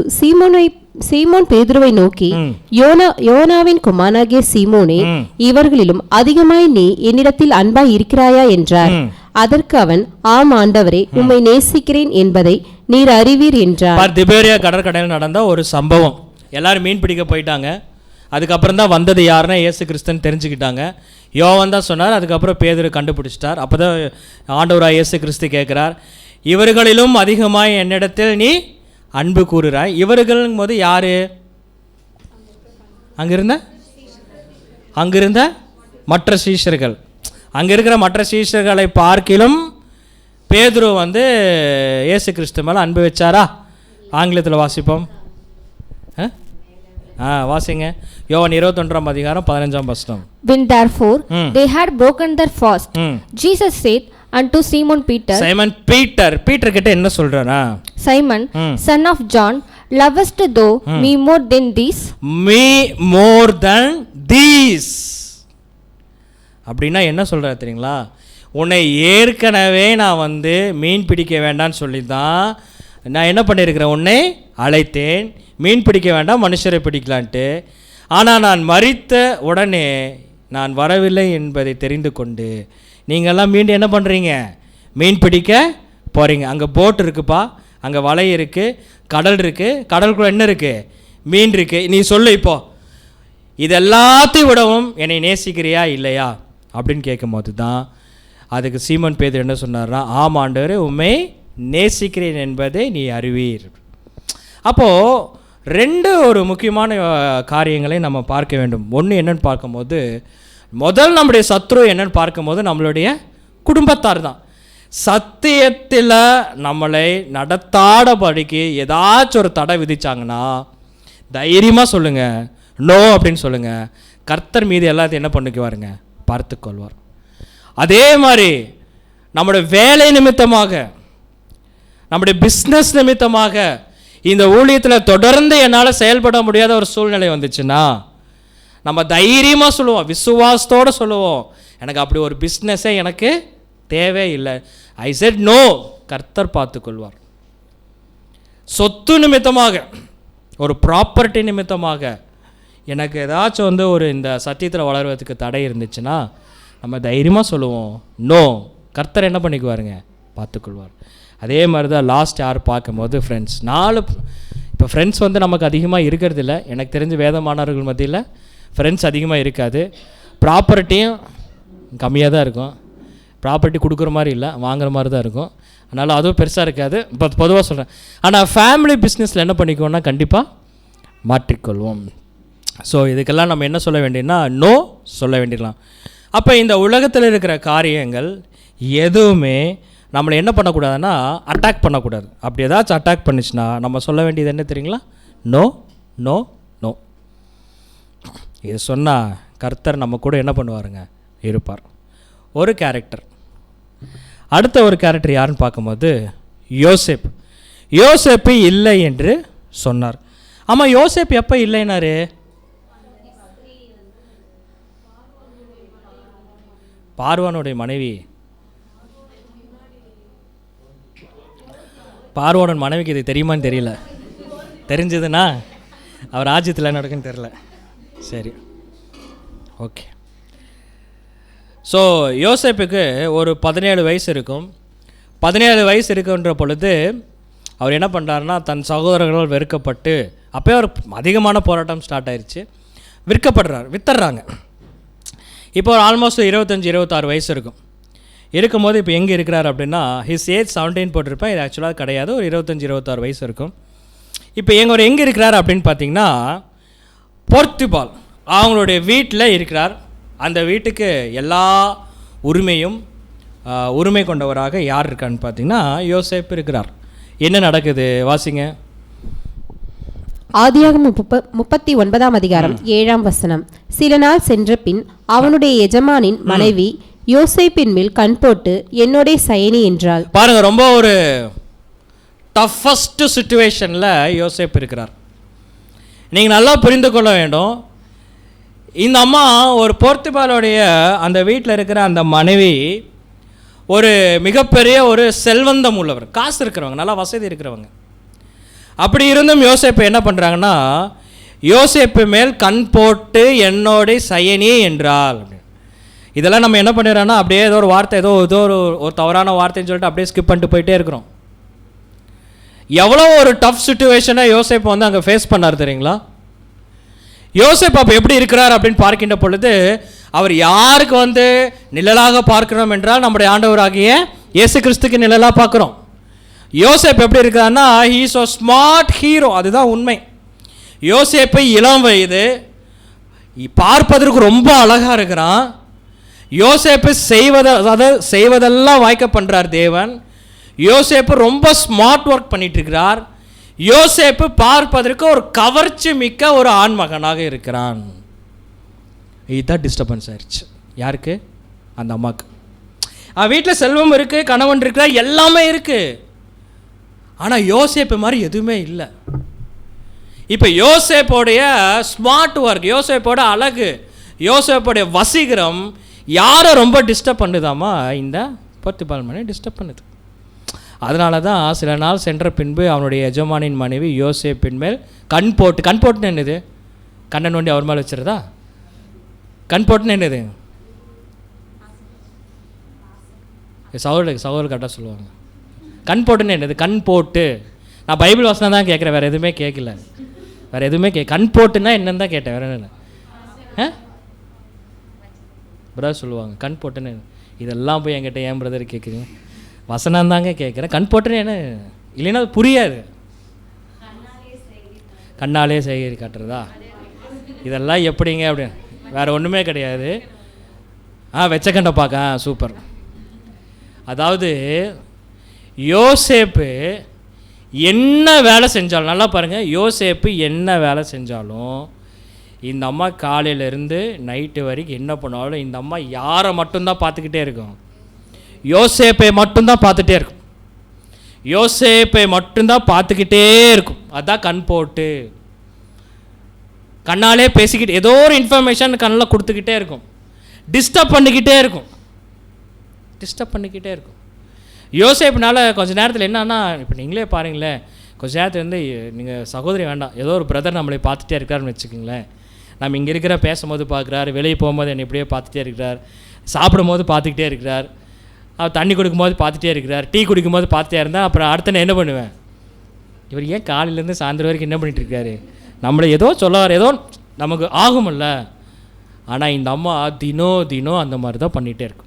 சீமோன் பேதுருவை நோக்கி, யோனாவின் குமாரனாகிய சீமோனே, இவர்களிலும் அதிகமாய் நீ என்னிடத்தில் அன்பாய் இருக்கிறாயா என்றார். அதற்கு அவன், ஆம் ஆண்டவரே, உம்மை நேசிக்கிறேன் என்பதை நீர் அறிவீர் என்றார். திபேரியா கடற்கரையில் நடந்த ஒரு சம்பவம். எல்லாரும் மீன் பிடிக்க போயிட்டாங்க. அதுக்கப்புறம் தான் வந்தது யாருன்னா இயேசு கிறிஸ்துன்னு தெரிஞ்சுக்கிட்டாங்க. யோவான் தான் சொன்னார். அதுக்கப்புறம் பேதுரு கண்டுபிடிச்சிட்டார். அப்போ தான் ஆண்டவராக இயேசு கிறிஸ்து கேட்குறார், இவர்களிலும் அதிகமாய் என்னிடத்தில் நீ அன்பு கூறுறாய். இவர்களும் போது யாரு? அங்கிருந்த மற்ற சீஷர்கள். அங்கே இருக்கிற மற்ற சீஷர்களை பார்க்கிலும் பேதுரு இயேசு கிறிஸ்து மேலே அன்பு வச்சாரா? ஆங்கிலத்தில் வாசிப்போம். வாசிங்க. யோவான் 21:15. When therefore they had broken their fast, Jesus said unto Simon Peter, Peter கிட்ட என்ன சொல்றாரா? Simon, son of John, lovest thou me more than these? Me more than these. அப்படின்னா என்ன சொல்கிற தெரியுங்களா? உன்னை ஏற்கனவே நான் மீன் பிடிக்க வேண்டான்னு சொல்லி தான் நான் என்ன பண்ணியிருக்கிறேன், உன்னை அழைத்தேன். மீன் பிடிக்க வேண்டாம், மனுஷரை பிடிக்கலான்ட்டு. ஆனால் நான் மரித்த உடனே நான் வரவில்லை என்பதை தெரிந்து கொண்டு நீங்கள்லாம் மீண்டும் என்ன பண்ணுறீங்க? மீன் பிடிக்க போகிறீங்க. அங்கே போட் இருக்குப்பா, அங்கே வலை இருக்குது, கடல் இருக்குது, கடலுக்குள்ள என்ன இருக்குது? மீன் இருக்குது. நீ சொல்லு, இப்போ இது எல்லாத்தையும் விடவும் என்னை நேசிக்கிறியா இல்லையா அப்படின்னு கேட்கும்போது தான் அதுக்கு சீமோன் பேதுரு என்ன சொன்னார்னா, ஆம் ஆண்டவரே, உம்மை நேசிக்கிறேன் என்பதை நீ அறிவீர். அப்போது ஒரு முக்கியமான காரியங்களை நம்ம பார்க்க வேண்டும். ஒன்று என்னென்னு பார்க்கும்போது, முதல் நம்முடைய சத்ரு என்னென்னு பார்க்கும்போது நம்மளுடைய குடும்பத்தார் தான். சத்தியத்தில் நம்மளை நடத்தாடபடிக்கு ஏதாச்சும் ஒரு தடை விதிச்சாங்கன்னா தைரியமாக சொல்லுங்கள், நோ அப்படின்னு சொல்லுங்கள். கர்த்தர் மீது எல்லாத்தையும் என்ன பண்ணிக்குவாருங்க? பார்த்து கொள்வார். அதே மாதிரி நம்முடைய வேலை நிமித்தமாக, நம்முடைய பிஸ்னஸ் நிமித்தமாக இந்த ஊழியத்தில் தொடர்ந்து என்னால் செயல்பட முடியாத ஒரு சூழ்நிலை வந்துச்சுன்னா நம்ம தைரியமாக சொல்லுவோம், விசுவாசத்தோடு சொல்லுவோம், எனக்கு அப்படி ஒரு பிஸ்னஸே எனக்கு தேவையில்லை. I said no. கர்த்தர் பார்த்துக்கொள்வார். சொத்து நிமித்தமாக, ஒரு ப்ராப்பர்ட்டி நிமித்தமாக எனக்கு ஏதாச்சும் ஒரு இந்த சத்தியத்தில் வளர்வதற்கு தடை இருந்துச்சுன்னா நம்ம தைரியமாக சொல்லுவோம், நோ. கர்த்தர் என்ன பண்ணிக்குவாருங்க? பார்த்துக்கொள்வார். அதே மாதிரி தான் லாஸ்ட் யார் பார்க்கும்போது ஃப்ரெண்ட்ஸ். இப்போ ஃப்ரெண்ட்ஸ் நமக்கு அதிகமாக இருக்கிறது இல்லை. எனக்கு தெரிஞ்ச வேதமானவர்கள் மத்தியில் ஃப்ரெண்ட்ஸ் அதிகமாக இருக்காது. ப்ராப்பர்ட்டியும் கம்மியாக தான் இருக்கும். ப்ராப்பர்ட்டி கொடுக்குற மாதிரி இல்லை, வாங்குற மாதிரி தான் இருக்கும். அதனால் அதுவும் பெருசாக இருக்காது. இப்போ பொதுவாக சொல்கிறேன். ஆனால் ஃபேமிலி பிஸ்னஸில் என்ன பண்ணிக்குவோன்னா கண்டிப்பாக மாற்றிக்கொள்வோம். ஸோ இதுக்கெல்லாம் நம்ம என்ன சொல்ல வேண்டியதுன்னா நோ சொல்ல வேண்டிடலாம். அப்போ இந்த உலகத்தில் இருக்கிற காரியங்கள் எதுவுமே நம்மளை என்ன பண்ணக்கூடாதுன்னா அட்டாக் பண்ணக்கூடாது. அப்படி ஏதாச்சும் அட்டாக் பண்ணிச்சுன்னா நம்ம சொல்ல வேண்டியது என்ன தெரியுங்களா? No no no. இது சொன்னால் கர்த்தர் நம்ம கூட என்ன பண்ணுவாருங்க? இருப்பார். ஒரு கேரக்டர். அடுத்த ஒரு கேரக்டர் யாருன்னு பார்க்கும்போது யோசேப்பு இல்லை என்று சொன்னார். ஆமாம், யோசேப்பு எப்போ இல்லைனாரு? பார்வோனுடைய மனைவி, பார்வோனன் மனைவிக்கு இது தெரியுமான்னு தெரியல. தெரிஞ்சதுன்னா அவர் ராஜ்யத்தில் நடக்குன்னு தெரில. சரி, ஓகே. ஸோ யோசேப்புக்கு ஒரு 17 வயசு இருக்கும். 17 வயசு இருக்குன்ற பொழுது அவர் என்ன பண்ணுறாருன்னா, தன் சகோதரர்களால் வெறுக்கப்பட்டு, அப்போயே ஒரு அதிகமான போராட்டம் ஸ்டார்ட் ஆயிடுச்சு. வித்துடுறாங்க. இப்போ ஒரு ஆல்மோஸ்ட் 25-26 வயசு இருக்கும்போது இப்போ எங்கே இருக்கிறார் அப்படின்னா, ஹிஸ் ஏஜ் 17 போட்டிருப்பேன். இது ஆக்சுவலாக கிடையாது, ஒரு 25-26 வயசு இருக்கும். இப்போ எங்கே இருக்கிறார் அப்படின்னு பார்த்தீங்கன்னா, போர்த்துபால் அவங்களுடைய வீட்டில் இருக்கிறார். அந்த வீட்டுக்கு எல்லா உரிமை கொண்டவராக யார் இருக்கான்னு பார்த்தீங்கன்னா யோசேப்பு இருக்கிறார். என்ன நடக்குது வாசிங்க. ஆதியாகமம் 39 அதிகாரம் 7ஆம் வசனம். சில நாள் சென்ற பின் அவனுடைய எஜமானின் மனைவி யோசேப்பின் மேல் கண் போட்டு என்னோட சயனி என்றாள். பாருங்க, ரொம்ப ஒரு டஃபஸ்ட் சிச்சுவேஷனில் யோசேப்பு இருக்கிறார். நீங்கள் நல்லா புரிந்து கொள்ள வேண்டும். இந்த அம்மா ஒரு போர்த்துபாலுடைய அந்த வீட்டில் இருக்கிற அந்த மனைவி ஒரு மிகப்பெரிய ஒரு செல்வந்தம் உள்ளவர், காசு இருக்கிறவங்க, நல்லா வசதி இருக்கிறவங்க. அப்படி இருந்தும் யோசேப்பு என்ன பண்ணுறாங்கன்னா, யோசேப்பு மேல் கண் போட்டு என்னோட சயனி என்றாள். இதெல்லாம் நம்ம என்ன பண்ணிடுறோன்னா, அப்படியே ஏதோ ஒரு வார்த்தை, ஏதோ ஒரு தவறான வார்த்தைன்னு சொல்லிட்டு அப்படியே ஸ்கிப் பண்ணிட்டு போயிட்டே இருக்கிறோம். எவ்வளோ ஒரு டஃப் சிச்சுவேஷனை யோசேப்பு வந்து அங்கே ஃபேஸ் பண்ணார் தெரியுங்களா? யோசேப்பு அப்போ எப்படி இருக்கிறார் அப்படின்னு பார்க்கின்ற பொழுது, அவர் யாருக்கு வந்து நிழலாக பார்க்கிறோம் என்றால் நம்முடைய ஆண்டவராகிய இயேசு கிறிஸ்துக்கு நிழலாக பார்க்குறோம். யோசேப்பு எப்படி இருக்கிறான்னா, he is a smart hero. அதுதான் உண்மை. யோசேப்பு இளம் வயது, பார்ப்பதற்கு ரொம்ப அழகாக இருக்கிறான். யோசேப்பு செய்வதெல்லாம் வாய்க்க பண்ணுறார் தேவன். யோசேப்பு ரொம்ப ஸ்மார்ட் ஒர்க் பண்ணிட்டு இருக்கிறார். யோசேப்பு பார்ப்பதற்கு ஒரு கவர்ச்சி மிக்க ஒரு ஆண்மகனாக இருக்கிறான். இதுதான் டிஸ்டர்பன்ஸ் ஆயிடுச்சு. யாருக்கு? அந்த அம்மாவுக்கு. வீட்டில் செல்வம் இருக்குது, கணவன் இருக்கிறார், எல்லாமே இருக்குது. ஆனால் யோசேப்பு மாதிரி எதுவுமே இல்லை. இப்போ யோசேப்போடைய ஸ்மார்ட் ஒர்க், யோசேப்போட அழகு, யோசேப்போடைய வசீகரம் யாரை ரொம்ப டிஸ்டர்ப் பண்ணுதாமா? இந்த போர்த்துபால் மனைவி டிஸ்டர்ப் பண்ணுது. அதனால தான் சில நாள் சென்ற பின்பு அவனுடைய எஜமானின் மனைவி யோசேப்பின் மேல் கண் போட்டுன்னு என்னது? கண்ணன் நோண்டி அவர் மேலே வச்சுருதா? கண் போட்டுன்னு என்னது? சகோதரர் கரெக்டாக சொல்லுவாங்க. கண் போட்டுன்னு என்னது? கண் போட்டு. நான் பைபிள் வசனம் தான் கேட்குறேன், வேறு எதுவுமே கேட்கல. கண் போட்டுன்னா என்னன்னு தான் கேட்டேன், வேறு என்ன பிரதர் சொல்லுவாங்க. கண் போட்டுன்னு இதெல்லாம் போய் என்கிட்ட ஏன் பிரதர் கேட்குறீங்க? வசனம் தாங்க கேட்குறேன். கண் போட்டுன்னு என்ன? இல்லைன்னா அது புரியாது. கண்ணாலே செய்கை காட்டுறதா? இதெல்லாம் எப்படிங்க அப்படின்னு வேறு ஒன்றுமே கிடையாது. வெச்சக்கண்டை பார்க்க சூப்பர். அதாவது யோசேப்பு என்ன வேலை செஞ்சாலும், நல்லா பாருங்கள், யோசேப்பு என்ன வேலை செஞ்சாலும் இந்த அம்மா காலையிலேருந்து நைட்டு வரைக்கும் என்ன பண்ணாலும் இந்த அம்மா யாரை மட்டும்தான் பார்த்துக்கிட்டே இருக்கும்? யோசேப்பை மட்டும்தான் பார்த்துட்டே இருக்கும். யோசேப்பை மட்டும்தான் பார்த்துக்கிட்டே இருக்கும். அதான் கண் போட்டு. கண்ணாலே பேசிக்கிட்டு ஏதோ ஒரு இன்ஃபர்மேஷன் கண்ணில் கொடுத்துக்கிட்டே இருக்கும். டிஸ்டர்ப் பண்ணிக்கிட்டே இருக்கும். யோசேப்புனால கொஞ்சம் நேரத்தில் என்னன்னா, இப்போ நீங்களே பாருங்களேன், கொஞ்சம் நேரத்தில் வந்து நீங்கள் சகோதரி வேண்டாம், ஏதோ ஒரு பிரதர் நம்மளை பார்த்துட்டே இருக்காருன்னு வச்சுக்கோங்களேன். நம்ம இங்கே இருக்கிற பேசும்போது பார்க்குறாரு, வெளியே போகும்போது என்னை இப்படியே பார்த்துட்டே இருக்கிறார், சாப்பிடும்போது பார்த்துக்கிட்டே இருக்கிறார், தண்ணி குடிக்கும்போது பார்த்துட்டே இருக்கிறார், டீ குடிக்கும்போது பார்த்துட்டே இருந்தால் அப்புறம் அடுத்த நான் என்ன பண்ணுவேன்? இவர் ஏன் காலையிலேருந்து சாயந்தரம் வரைக்கும் என்ன பண்ணிகிட்டு இருக்காரு? நம்மளை ஏதோ சொல்லுவார், ஏதோ நமக்கு ஆகும்ல. ஆனால் இந்த அம்மா தினம் அந்த மாதிரி தான் பண்ணிகிட்டே இருக்கும்.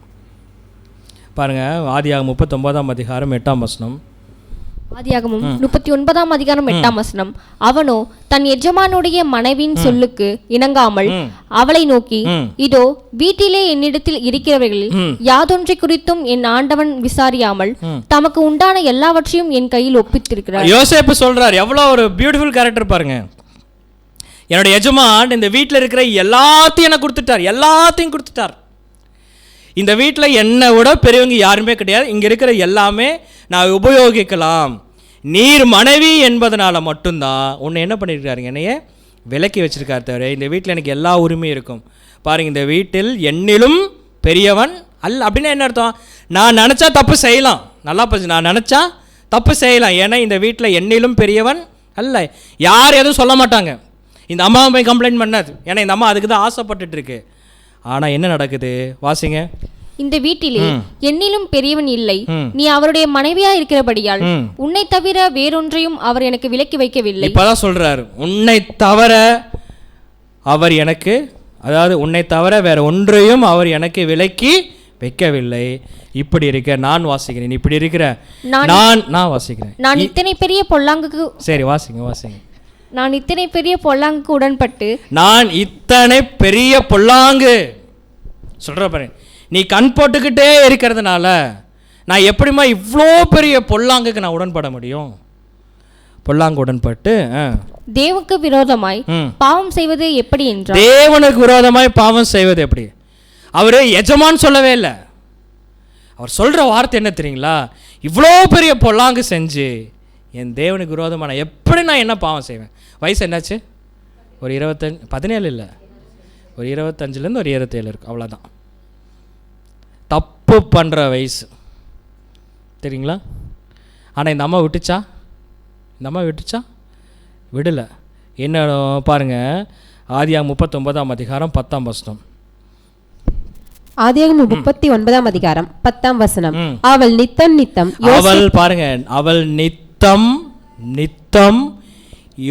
பாருங்கள், ஆதியாகமம் 39 அதிகாரம் 8ஆம் வசனம். ஆதியாகமம் 39 அதிகாரம் 8ஆம் வசனம். அவனோ தன் எஜமானுடைய மனைவியின் சொல்லுக்கு இணங்காமல் அவளை நோக்கி, இதோ வீட்டிலே என்னிடத்தில் இருக்கிறவர்களில் யாதொன்றை குறித்தும் என் ஆண்டவன் விசாரியாமல் தமக்கு உண்டான எல்லாவற்றையும் என் கையில் ஒப்பித்திருக்கிறார். யோசேப்பு சொல்றார், எவ்வளோ ஒரு பியூட்டிஃபுல் கேரக்டர் பாருங்க. என்னுடைய எஜமான் இந்த வீட்டில் இருக்கிற எல்லாத்தையும் எனக்கு கொடுத்துட்டார். இந்த வீட்டில் என்னை விட பெரியவங்க யாருமே கிடையாது. இங்கே இருக்கிற எல்லாமே நான் உபயோகிக்கலாம். நீர் மனைவி என்பதனால மட்டும்தான் உன்னை என்ன பண்ணியிருக்காருங்க, என்னையே விலக்கி வச்சிருக்கார். தவிர இந்த வீட்டில் எனக்கு எல்லா உரிமையும் இருக்கும். பாருங்கள், இந்த வீட்டில் என்னிலும் பெரியவன் அல்ல. அப்படின்னா என்ன அர்த்தம்? நான் நினச்சா தப்பு செய்யலாம். நல்லா போச்சு, நான் நினச்சா தப்பு செய்யலாம். ஏன்னா இந்த வீட்டில் என்னிலும் பெரியவன் அல்ல. யார் எதுவும் சொல்ல மாட்டாங்க. இந்த அம்மாவை போய் கம்ப்ளைண்ட் பண்ணாது. ஏன்னா இந்த அம்மா அதுக்கு தான் ஆசைப்பட்டுட்டு இருக்கு. ஆனால் என்ன நடக்குது வாசிங்க. இந்த வீட்டிலே என்னிலும் பெரியவன் இல்லை, நீ அவருடைய மனைவியா இருக்கிறபடியால் உன்னை தவிர வேறொன்றையும் அவர் எனக்கு விலக்கி வைக்கவில்லை. இப்பதான் சொல்றாரு, உன்னை தவிர அவர் எனக்கு, அதாவது உன்னை தவிர வேற ஒன்றையும் அவர் எனக்கு விலக்கி வைக்கவில்லை. இப்படி இருக்க நான் வாசிக்கிறேன், இப்படி இருக்கிற நான் வாசிக்கிறேன். நான் இத்தனை பெரிய பொல்லாங்குக்கு, சரி வாசிங்க. நான் இத்தனை பெரிய பொல்லாங்குக்கு உடன்பட்டு, நான் இத்தனை பெரிய பொல்லாங்கு சொல்ற பாரு, நீ கண் போட்டுக்கிட்டே இருக்கிறதுனால நான் எப்படிமா இவ்வளோ பெரிய பொல்லாங்குக்கு நான் உடன்பட முடியும்? பொல்லாங்கு உடன்பட்டு தேவனுக்கு விரோதமாய் பாவம் செய்வது எப்படி என்றால், தேவனுக்கு விரோதமாய் பாவம் செய்வது எப்படி? அவரு எஜமான் சொல்லவே இல்லை. அவர் சொல்ற வார்த்தை என்ன தெரியுங்களா? இவ்வளோ பெரிய பொல்லாங்கு செஞ்சு என் தேவனுக்கு விரோதமான எப்படி நான் என்ன பாவம் செய்வேன்? வயசு என்னாச்சு? ஒரு 17 இல்லை, ஒரு 25லேருந்து ஒரு 27 இருக்கு, அவ்வளோதான். தப்பு பண்ணுற வயசு தெரியுங்களா? ஆனால் இந்த அம்மா விட்டுச்சா? விடலை. என்ன பாருங்க, ஆதியாகமம் 39ஆம் அதிகாரம் 10ஆம் வசனம். ஆதியாகமம் 39ஆம் அதிகாரம் 10ஆம் வசனம். அவள் பாருங்க, அவள் நித்தம்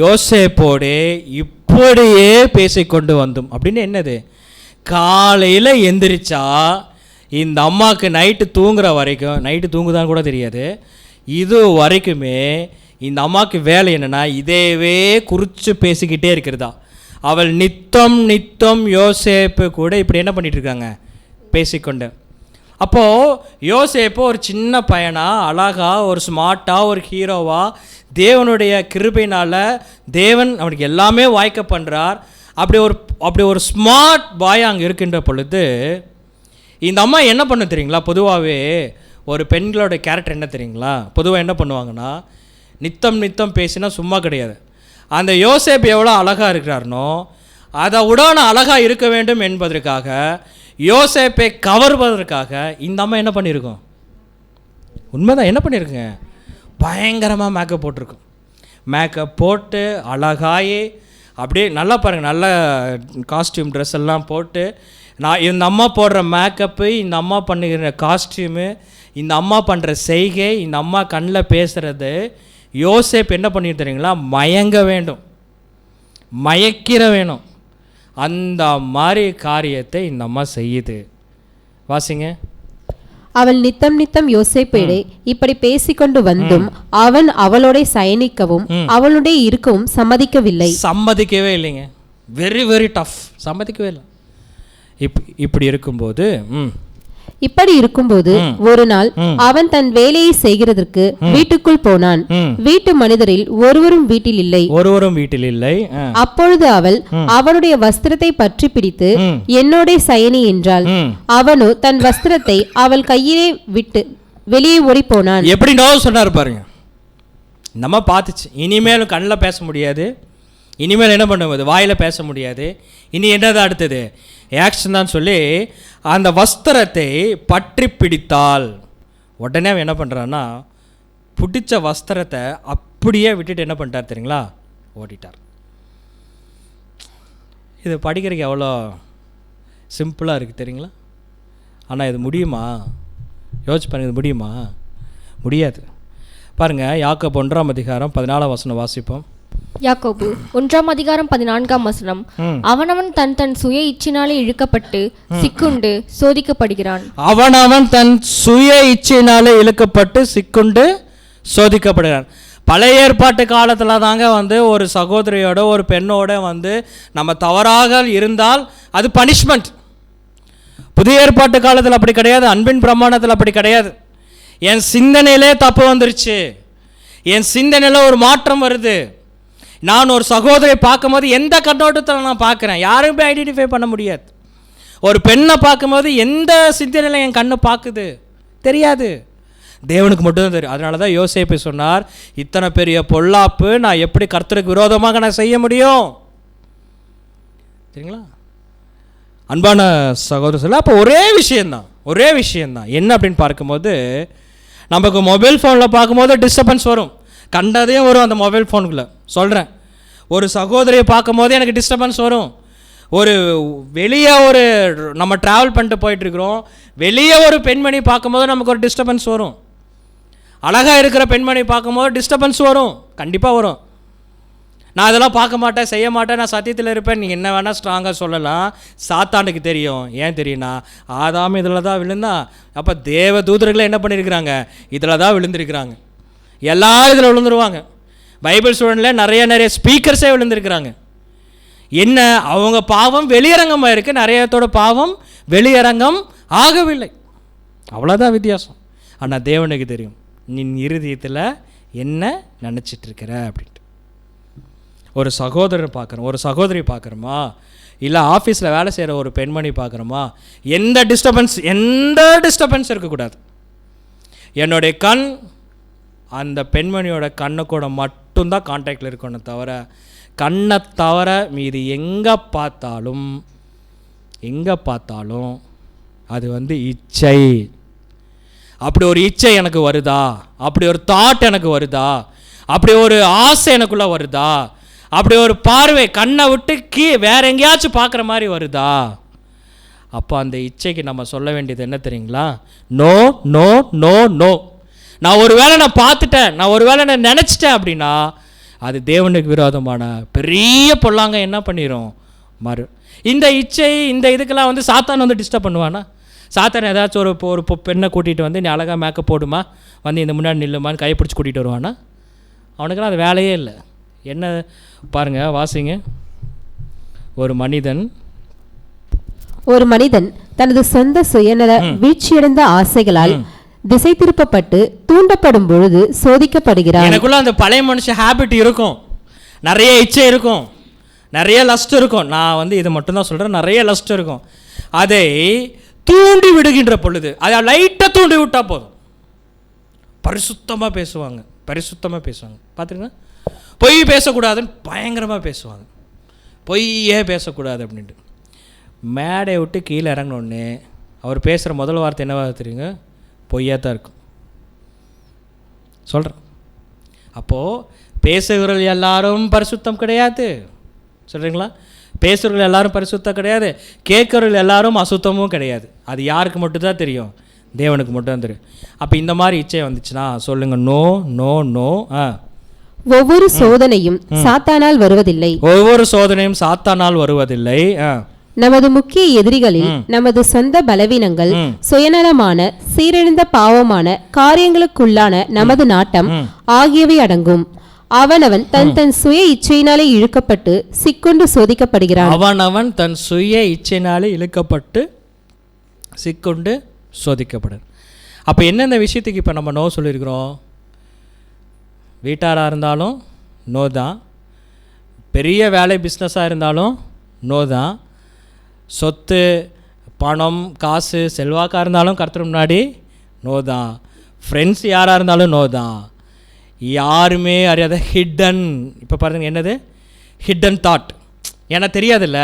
யோசேப்போடே இப்படியே பேசிக்கொண்டு வந்தோம். அப்படின்னு என்னது? காலையில் எந்திரிச்சா இந்த அம்மாவுக்கு நைட்டு தூங்குற வரைக்கும், நைட்டு தூங்குதான்னு கூட தெரியாது, இது வரைக்குமே இந்த அம்மாவுக்கு வேலை என்னென்னா இதேவே குறித்து பேசிக்கிட்டே இருக்கிறதா. அவள் நித்தம் யோசேப்பு கூட இப்படி என்ன பண்ணிட்டு இருக்காங்க? பேசிக்கொண்டு. அப்போது யோசேப்பு ஒரு சின்ன பையனா, அழகா, ஒரு ஸ்மார்ட்டாக, ஒரு ஹீரோவா, தேவனுடைய கிருபையினால் தேவன் அவனுக்கு எல்லாமே வாய்க்க பண்ணுறார். அப்படி ஒரு ஸ்மார்ட் பாய் அங்கே இருக்கின்ற பொழுது இந்த அம்மா என்ன பண்ண தெரியுங்களா? பொதுவாகவே ஒரு பெண்களோட கேரக்டர் என்ன தெரியுங்களா? பொதுவாக என்ன பண்ணுவாங்கன்னா, நித்தம் பேசினா சும்மா கிடையாது. அந்த யோசேப்பு எவ்வளோ அழகாக இருக்கிறாருனோ அதை உடான அழகாக இருக்க வேண்டும் என்பதற்காக, யோசேப்பை கவர்வதற்காக இந்த அம்மா என்ன பண்ணியிருக்கோம்? உண்மைதான், என்ன பண்ணியிருக்குங்க? பயங்கரமாக மேக்கப் போட்டிருக்கும். மேக்கப் போட்டு அழகாயே அப்படியே நல்லா பாருங்கள், நல்ல காஸ்டியூம் ட்ரெஸ் எல்லாம் போட்டு, நான் இந்த அம்மா போடுற மேக்கப்பு, இந்த அம்மா பண்ணுகிற காஸ்டியூமு, இந்த அம்மா பண்ணுற செய்கை, இந்த அம்மா கண்ணில் பேசுகிறது, யோசேப்பு என்ன பண்ணிட்டு தெரியுங்களா? மயக்கிற வேணும். அந்த மாதிரி காரியத்தை இந்த அம்மா செய்யுது. வாசிங்க. அவள் நித்தம் யோசேப்பிடே இப்படி பேசிக்கொண்டு வந்தும் அவன் அவளோட சயனிக்கவும் அவளுடைய இருக்கவும் சம்மதிக்கவே இல்லைங்க. Very very tough. சம்மதிக்கவே இல்லை. இப்படி இருக்கும்போது ஒரு நாள் அவன் தன் வேலையை செய்கிறதற்கு வீட்டுக்குள் போனான். வீட்டு மனிதரில் ஒருவரும் வீட்டில் இல்லை. அப்பொழுது அவள் அவனுடைய வஸ்திரத்தை பற்றி பிடித்து என்னோட சயனி என்றாள். அவனோ தன் வஸ்திரத்தை அவள் கையிலே விட்டு வெளியே ஓடி போனான். எப்படி சொன்னார் பாருங்க. நம்ம பார்த்துச்சு, இனிமேலும் கண்ணில் பேச முடியாது, இனிமேல் என்ன பண்ணுவது, வாயில் பேச முடியாது, இனி என்னதான் அடுத்தது ஆக்ஷன் தான் சொல்லி அந்த வஸ்திரத்தை பற்றி பிடித்தாள். உடனே அவன் என்ன பண்ணுறான்னா, பிடிச்ச வஸ்திரத்தை அப்படியே விட்டுட்டு என்ன பண்ணிட்டார் தெரியுங்களா? ஓடிட்டார். இது படிக்கிறதுக்கு எவ்வளோ சிம்பிளாக இருக்குது தெரியுங்களா? ஆனால் இது முடியுமா? யோசிச்சு பாருங்க, இது முடியுமா? முடியாது. பாருங்கள், யாக்கோபு 1ஆம் அதிகாரம் 14ஆம் வசனம் வாசிப்போம். யாக்கோபு 1ஆம் அதிகாரம் 14ஆம் வசனம். அவனவன் தன் சுய இச்சினாலே இழுக்கப்பட்டு சிக்குண்டு சோதிக்கப்படுகிறான். அவனவன் தன் சுய இச்சினாலே இழுக்கப்பட்டு சிக்குண்டு சோதிக்கப்படுகிறான். பழைய ஏற்பாட்டு காலத்தில் தாங்க ஒரு சகோதரியோட ஒரு பெண்ணோட நம்ம தவறாக இருந்தால் அது பனிஷ்மெண்ட். புதிய ஏற்பாட்டு காலத்தில் அப்படி கிடையாது. அன்பின் பிரமாணத்தில் அப்படி கிடையாது. என் சிந்தனையிலே தப்பு வந்துருச்சு, என் சிந்தனையில் ஒரு மாற்றம் வருது. நான் ஒரு சகோதரியை பார்க்கும்போது எந்த கண்ணோட்டத்தில் நான் பார்க்குறேன், யாருமே ஐடென்டிஃபை பண்ண முடியாது. ஒரு பெண்ணை பார்க்கும்போது எந்த சிந்தனையில் என் கண்ணு பார்க்குது தெரியாது, தேவனுக்கு மட்டும்தான் தெரியும். அதனால தான் யோசேப்பு சொன்னார், இத்தனை பெரிய பொல்லாப்பு நான் எப்படி கர்த்தருக்கு விரோதமாக நான் செய்ய முடியும்? சரிங்களா அன்பான சகோதரர்? அப்போ ஒரே விஷயந்தான், ஒரே விஷயந்தான். என்ன அப்படின்னு பார்க்கும்போது, நமக்கு மொபைல் ஃபோனில் பார்க்கும்போது டிஸ்டர்பன்ஸ் வரும், கண்டதையும் வரும் அந்த மொபைல் ஃபோனுக்குள்ளே. சொல்கிறேன், ஒரு சகோதரியை பார்க்கும்போது எனக்கு டிஸ்டர்பன்ஸ் வரும். ஒரு வெளியே நம்ம ட்ராவல் பண்ணிட்டு போயிட்டுருக்குறோம், வெளியே ஒரு பெண்மணி பார்க்கும்போது நமக்கு ஒரு டிஸ்டர்பன்ஸ் வரும். அழகாக இருக்கிற பெண்மணி பார்க்கும்போது டிஸ்டர்பன்ஸ் வரும், கண்டிப்பாக வரும். நான் அதெல்லாம் பார்க்க மாட்டேன், செய்ய மாட்டேன், நான் சத்தியத்தில் இருப்பேன், நீங்கள் என்ன வேணால் ஸ்ட்ராங்காக சொல்லலாம். சாத்தானுக்கு தெரியும். ஏன் தெரியும்னா, ஆதாம் இதில் தான் விழுந்தான். அப்போ தேவ தூதர்களை என்ன பண்ணியிருக்கிறாங்க, இதில் தான் விழுந்திருக்கிறாங்க. எல்லாரும் இதில் விழுந்துருவாங்க. பைபிள் ஸ்டூடெண்ட்டில் நிறைய ஸ்பீக்கர்ஸே விழுந்திருக்கிறாங்க. என்ன, அவங்க பாவம் வெளியரங்கமாக இருக்குது, நிறையத்தோட பாவம் வெளியரங்கம் ஆகவில்லை. அவ்வளோதான் வித்தியாசம். ஆனால் தேவனுக்கு தெரியும் நீ இருதயத்தில் என்ன நினச்சிட்ருக்கிற அப்படின்ட்டு. ஒரு சகோதரர் பார்க்குறோம், ஒரு சகோதரி பார்க்குறோமா, இல்லை ஆஃபீஸில் வேலை செய்கிற ஒரு பெண்மணி பார்க்குறோமா, எந்த டிஸ்டர்பன்ஸ் இருக்கக்கூடாது. என்னுடைய கண் அந்த பெண்மணியோட கண்ணை கூட மட்டும்தான் கான்டாக்டில் இருக்கணும், தவிர கண்ணை தவிர மீது எங்கே பார்த்தாலும் அது இச்சை. அப்படி ஒரு இச்சை எனக்கு வருதா, அப்படி ஒரு தாட் எனக்கு வருதா, அப்படி ஒரு ஆசை எனக்குள்ளே வருதா, அப்படி ஒரு பார்வை கண்ணை விட்டு வேற எங்கேயாச்சும் பார்க்குற மாதிரி வருதா, அப்போ அந்த இச்சைக்கு நம்ம சொல்ல வேண்டியது என்ன தெரியுங்களா? No no no no. நான் பார்த்துட்டேன், நான் நினச்சிட்டேன் அப்படின்னா அது தேவனுக்கு விரோதமான பெரிய பொல்லாங்க என்ன பண்ணிடும் இந்த இச்சை. இந்த இதுக்கெல்லாம் சாத்தான் டிஸ்டர்ப் பண்ணுவானா? சாத்தான் ஏதாச்சும் ஒரு பெண்ணை கூட்டிகிட்டு நீ அழகாக மேக்கப் போடுமா, இந்த முன்னாடி நில்லுமான்னு கைப்பிடிச்சி கூட்டிகிட்டு வருவானா? அவனுக்கெல்லாம் அது வேலையே இல்லை. என்ன பாருங்கள், வாசிங்க. ஒரு மனிதன் தனது சொந்த சுயநல வீழ்ச்சியடைந்த ஆசைகளால் திசை திருப்பப்பட்டு தூண்டப்படும் பொழுது சோதிக்கப்படுகிறார். எனக்குள்ள அந்த பழைய மனுஷ ஹேபிட் இருக்கும், நிறைய இச்சை இருக்கும், நிறைய லஸ்ட் இருக்கும். நான் இதை மட்டும்தான் சொல்கிறேன், நிறைய லஸ்ட் இருக்கும். அதை தூண்டி விடுகின்ற பொழுது, அதை லைட்டாக தூண்டி விட்டால் போதும், பரிசுத்தமாக பேசுவாங்க. பார்த்துருங்க, பொய் பேசக்கூடாதுன்னு பயங்கரமாக பேசுவாங்க. பொய்யே பேசக்கூடாது அப்படின்ட்டு மேடையை விட்டு கீழே இறங்கினோடனே அவர் பேசுகிற முதல் வார்த்தை என்னவாக தெரியுங்க? பொய்யாக தான் இருக்கும். சொல்கிறேன். அப்போது பேசுகிறவர்கள் எல்லாரும் பரிசுத்தம் கிடையாது, சொல்கிறீங்களா? பேசுகிறவர்கள் எல்லாரும் பரிசுத்தம் கிடையாது, கேட்குறவர்கள் எல்லாரும் அசுத்தமும் கிடையாது. அது யாருக்கு மட்டும்தான் தெரியும்? தேவனுக்கு மட்டும்தான் தெரியும். அப்போ இந்த மாதிரி இச்சை வந்துச்சுன்னா சொல்லுங்கள், நோ நோ நோ. ஒவ்வொரு சோதனையும் சாத்தானால் வருவதில்லை. நமது முக்கிய எதிரிகளில் நமது சொந்த பலவீனங்கள், சுயநலமான சீரழிந்த பாவமான காரியங்களுக்குள்ளான நமது நாட்டம் ஆகியவை அடங்கும். அவனவன் தன் சுய இச்சையினாலே இழுக்கப்பட்டு சிக்கொண்டு சோதிக்கப்படுகிறான். அவனவன் தன் சுய இச்சையினாலே இழுக்கப்பட்டு சிக்கொண்டு சோதிக்கப்படுறான். அப்போ என்னென்ன விஷயத்துக்கு இப்போ நம்ம நோ சொல்லியிருக்கிறோம்? வீட்டாராக இருந்தாலும் நோ தான், பெரிய வேலை பிஸ்னஸாக இருந்தாலும் நோ தான், சொத்து பணம் காசு செல்வாக்காக இருந்தாலும் கர்த்தர் முன்னாடி நோ தான், ஃப்ரெண்ட்ஸ் யாராக இருந்தாலும் நோ தான். யாருமே அறியாத ஹிட்டன், இப்போ பாருங்க என்னது ஹிட்டன் தாட், எனக்கு தெரியாதுல்ல,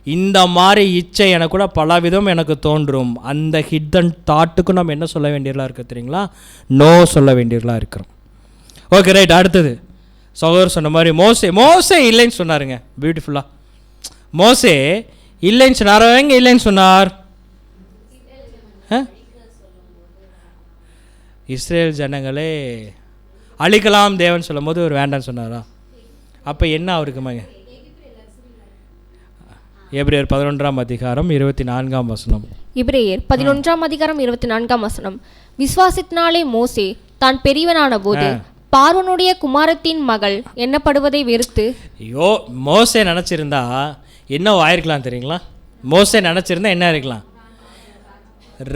இந்த மாதிரி இச்சை எனக்கு கூட பலவிதம் எனக்கு தோன்றும். அந்த ஹிட்டன் தாட்டுக்கும் நம்ம என்ன சொல்ல வேண்டியதாக இருக்குது தெரியுங்களா? நோ சொல்ல வேண்டியதாக இருக்கிறோம். Okay right. அடுத்தது சகோதரர் சொன்ன மாதிரி மோசே இல்லைன்னு சொன்னாருங்க. பியூட்டிஃபுல்லாக மோசே இல்லைன்னு சொன்னார். எங்கே இல்லைன்னு சொன்னார்? இஸ்ரேல் ஜனங்களே அழிக்கலாம் தேவன் சொல்லும் போது ஒரு வேண்டான்னு சொன்னாரா? அப்போ என்ன அவருக்கு எபிரேயர் 11ஆம் அதிகாரம் 24ஆம் வசனம். எபிரேயர் 11ஆம் அதிகாரம் 24ஆம் வசனம். விசுவாசத்தினாலே மோசே தான் பெரியவனான போது பார்வோனுடைய குமாரத்தின் மகள் எண்ணப்படுவதை வெறுத்து. ஐயோ, மோசே நினச்சிருந்தா என்ன ஆயிருக்கலாம் தெரியுங்களா? மோசே நினச்சிருந்தா என்ன இருக்கலாம்?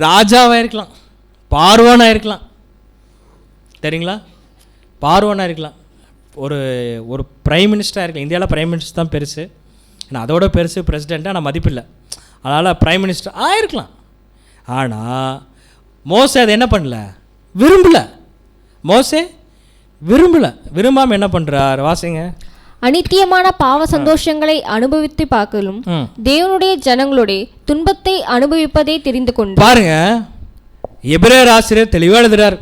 ராஜாவாக இருக்கலாம், பார்வோனாக இருக்கலாம். தெரியுங்களா? பார்வோனாக இருக்கலாம், ஒரு பிரைம் மினிஸ்டராக இருக்கலாம். இந்தியாவில் பிரைம் மினிஸ்டர் தான் பெருசு, ஆனால் அதோட பெருசு பிரசிடெண்ட்டாக நான் மதிப்பில்லை, அதனால் பிரைம் மினிஸ்டர் ஆயிருக்கலாம். ஆனால் மோசே அதை என்ன பண்ணல, விரும்பலை. மோசே விரும்பலை. விரும்பாமல் என்ன பண்ணுறார்? வாசிங்க. அநித்தியமான பாவ சந்தோஷங்களை அனுபவித்து பார்க்கலும் தேவனுடைய ஜனங்களுடைய துன்பத்தை அனுபவிப்பதை தெரிந்து கொண்டு. பாருங்க, எபிரேயர் ஆசிரியர் தெளிவாக எழுதுறார்.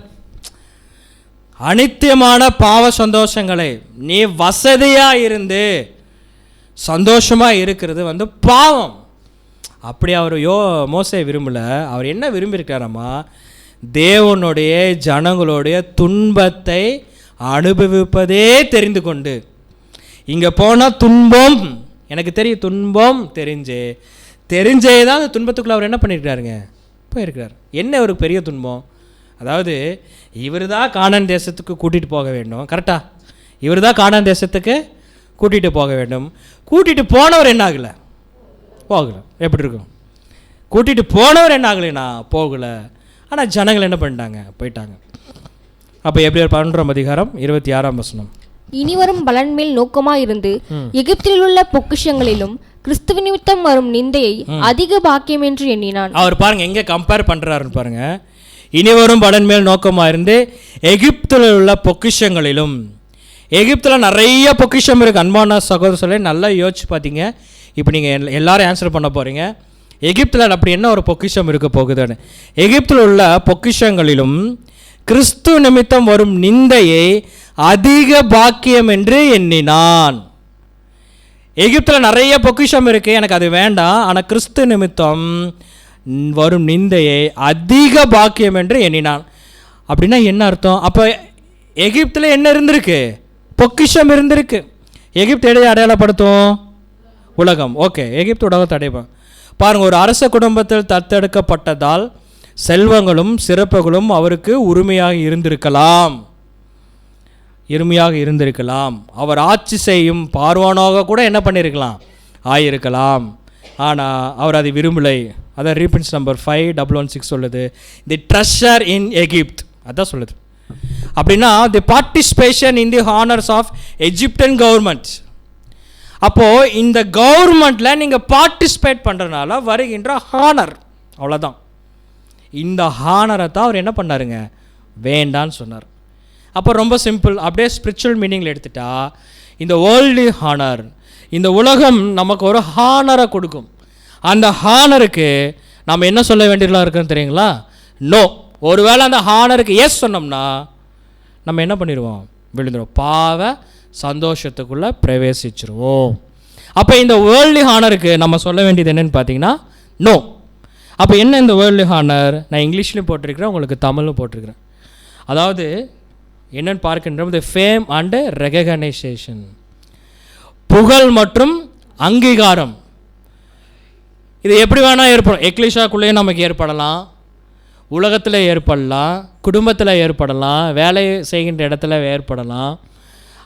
அநித்தியமான பாவ சந்தோஷங்களை, நீ வசதியா இருந்து சந்தோஷமா இருக்கிறது வந்து பாவம். அப்படி அவர் மோசே விரும்பல. அவர் என்ன விரும்பியிருக்காரம்மா, தேவனுடைய ஜனங்களுடைய துன்பத்தை அனுபவிப்பதே தெரிந்து கொண்டு. இங்கே போனால் துன்பம் எனக்கு தெரியும், துன்பம் தெரிஞ்சே தான் அந்த துன்பத்துக்குள்ளே அவர் என்ன பண்ணியிருக்காருங்க, போயிருக்கிறார். என்ன ஒரு பெரிய துன்பம், அதாவது இவர் தான் கானான் தேசத்துக்கு கூட்டிகிட்டு போக வேண்டும். கரெக்டாக, இவர் தான் கானான் தேசத்துக்கு கூட்டிகிட்டு போக வேண்டும். கூட்டிகிட்டு போனவர் என்ன ஆகலை, போகலை. எப்படி இருக்கும், கூட்டிகிட்டு போனவர் என்ன ஆகலைண்ணா, போகலை. ஆனால் ஜனங்கள் என்ன பண்ணிட்டாங்க, போயிட்டாங்க. அப்போ எபிரேயர் 11:26. இனிவரும் பலன் மேல் நோக்கமாயிருந்து எகிப்தில் உள்ள பொக்கிஷங்களிலும் கிறிஸ்துவ நிமித்தம் வரும் நிந்தையை அதிக பாக்கியம் என்று எண்ணினான். அவர் பாருங்க எங்கே கம்பேர் பண்ணுறாருன்னு பாருங்க. இனிவரும் பலன் மேல் நோக்கமாயிருந்து எகிப்தில் உள்ள பொக்கிஷங்களிலும். எகிப்தில் நிறைய பொக்கிஷம் இருக்குது. அன்பான சகோதரர் சொல்லி நல்லா யோசிச்சு பார்த்தீங்க. இப்போ நீங்கள் எல்லாரும் ஆன்சர் பண்ண போகிறீங்க. எகிப்தில் அப்படி என்ன ஒரு பொக்கிஷம் இருக்க போகுதுன்னு. எகிப்தில் உள்ள பொக்கிஷங்களிலும் கிறிஸ்து நிமித்தம் வரும் நிந்தையை அதிக பாக்கியம் என்று எண்ணினான். எகிப்தில் நிறைய பொக்கிஷம் இருக்குது, எனக்கு அது வேண்டாம், ஆனால் கிறிஸ்து நிமித்தம் வரும் நிந்தையை அதிக பாக்கியம் என்று எண்ணினான். அப்படின்னா என்ன அர்த்தம்? அப்போ எகிப்தில் என்ன இருந்திருக்கு, பொக்கிஷம் இருந்திருக்கு. எகிப்து எதை அடையாளப்படுத்தும், உலகம். ஓகே, எகிப்து உலகத்தை அடைப்போம். பாருங்கள், ஒரு அரச குடும்பத்தில் தத்தெடுக்கப்பட்டதால் செல்வங்களும் சிறப்புகளும் அவருக்கு உரிமையாக இருந்திருக்கலாம். அவர் ஆட்சி செய்யும் பார்வானாக கூட என்ன பண்ணியிருக்கலாம், ஆயிருக்கலாம். ஆனால் அவர் அதை விரும்பலை. அதான் ரீஃபரன்ஸ் நம்பர் 5116 சொல்லுது, தி ட்ரெஷர் இன் எகிப்த். அதான் சொல்லுது. அப்படின்னா the participation in the honours of Egyptian government. அப்போது இந்த கவர்மெண்ட்டில் நீங்கள் பார்ட்டிசிபேட் பண்ணுறதுனால வருகின்ற ஹானர், அவ்வளோதான். இந்த ஹானரை தான் அவர் என்ன பண்ணாருங்க, வேண்டான்னு சொன்னார். அப்போ ரொம்ப சிம்பிள். அப்படியே ஸ்பிரிச்சுவல் மீனிங்கில் எடுத்துட்டா, இந்த வேர்ல்டு ஹானர், இந்த உலகம் நமக்கு ஒரு ஹானரை கொடுக்கும். அந்த ஹானருக்கு நம்ம என்ன சொல்ல வேண்டியதாக இருக்குன்னு தெரியுங்களா, நோ. ஒருவேளை அந்த ஹானருக்கு எஸ் சொன்னோம்னா நம்ம என்ன பண்ணிடுவோம், விழுந்துடும், பாவ சந்தோஷத்துக்குள்ளே பிரவேசிச்சிருவோம். அப்போ இந்த வேர்ல்டு ஹானருக்கு நம்ம சொல்ல வேண்டியது என்னென்னு பார்த்தீங்கன்னா நோ. அப்போ என்ன இந்த வேர்ல்டு ஹானர், நான் இங்கிலீஷ்லையும் போட்டிருக்கிறேன், உங்களுக்கு தமிழும் போட்டிருக்கிறேன். அதாவது என்னென்னு பார்க்கின்றோம், தி ஃபேம் அண்ட் ரெகக்னைசேஷன், புகழ் மற்றும் அங்கீகாரம். இது எப்படி வேணால் ஏற்படும். எக்லிஷாக்குள்ளேயே நமக்கு ஏற்படலாம், உலகத்தில் ஏற்படலாம், குடும்பத்தில் ஏற்படலாம், வேலை செய்கின்ற இடத்துல ஏற்படலாம்.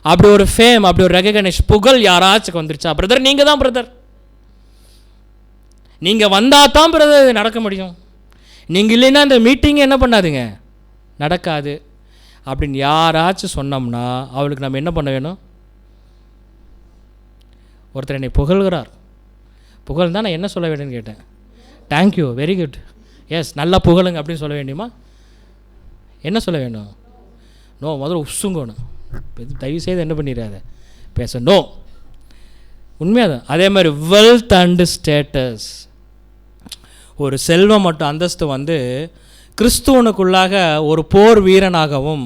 அப்படி ஒரு ஃபேம், அப்படி ஒரு ரெகக்னைசேஷன், புகழ் யாராச்சும் வந்துருச்சா, பிரதர் நீங்கள் தான் பிரதர், நீங்கள் வந்தால் தான் பிரதர் இது நடக்க முடியும், நீங்கள் இல்லைன்னா இந்த மீட்டிங் என்ன பண்ணாதுங்க, நடக்காது அப்படின்னு யாராச்சும் சொன்னோம்னா அவளுக்கு நம்ம என்ன பண்ண வேணும்? ஒருத்தர் என்னை புகழ்கிறார், புகழ்ந்தால் நான் என்ன சொல்ல வேணும்னு கேட்டேன். தேங்க்யூ, வெரி குட், எஸ், நல்லா புகழுங்க அப்படின்னு சொல்ல வேண்டியமா? என்ன சொல்ல வேணும்? நோ, முதல்ல உசுங்கணும். தயவு செய்து என்ன பண்ணிடாத பேச, நோ. உண்மையாக தான். அதே மாதிரி வெல்த் அண்டு ஸ்டேட்டஸ், ஒரு செல்வம் மற்றும் அந்தஸ்து வந்து கிறிஸ்துவனுக்குள்ளாக ஒரு போர் வீரனாகவும்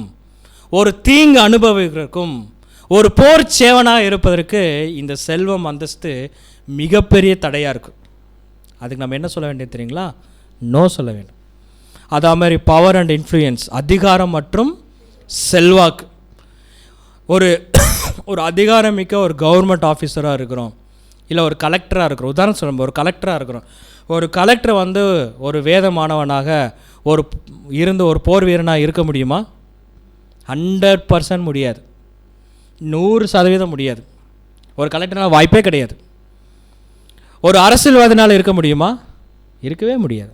ஒரு தீங்கு அனுபவிக்கிறதுக்கும் ஒரு போர் சேவனாக இருப்பதற்கு இந்த செல்வம் அந்தஸ்து மிகப்பெரிய தடையாக இருக்கும். அதுக்கு நம்ம என்ன சொல்ல வேண்டியது தெரியுங்களா? நோ சொல்ல வேண்டும். அதே மாதிரி பவர் அண்ட் இன்ஃப்ளூயன்ஸ், அதிகாரம் மற்றும் செல்வாக்கு. ஒரு அதிகாரமிக்க ஒரு கவர்மெண்ட் ஆஃபீஸராக இருக்கிறோம், இல்லை ஒரு கலெக்டராக இருக்கிறோம். உதாரணம் சொல்லும்போது ஒரு கலெக்டராக இருக்கிறோம். ஒரு கலெக்டர் வந்து ஒரு வேத மாணவனாக இருந்து ஒரு போர் வீரனாக இருக்க முடியுமா? 100% முடியாது, 100% முடியாது. ஒரு கலெக்டர்னால் வாய்ப்பே கிடையாது. ஒரு அரசியல்வாதினால் இருக்க முடியுமா? இருக்கவே முடியாது.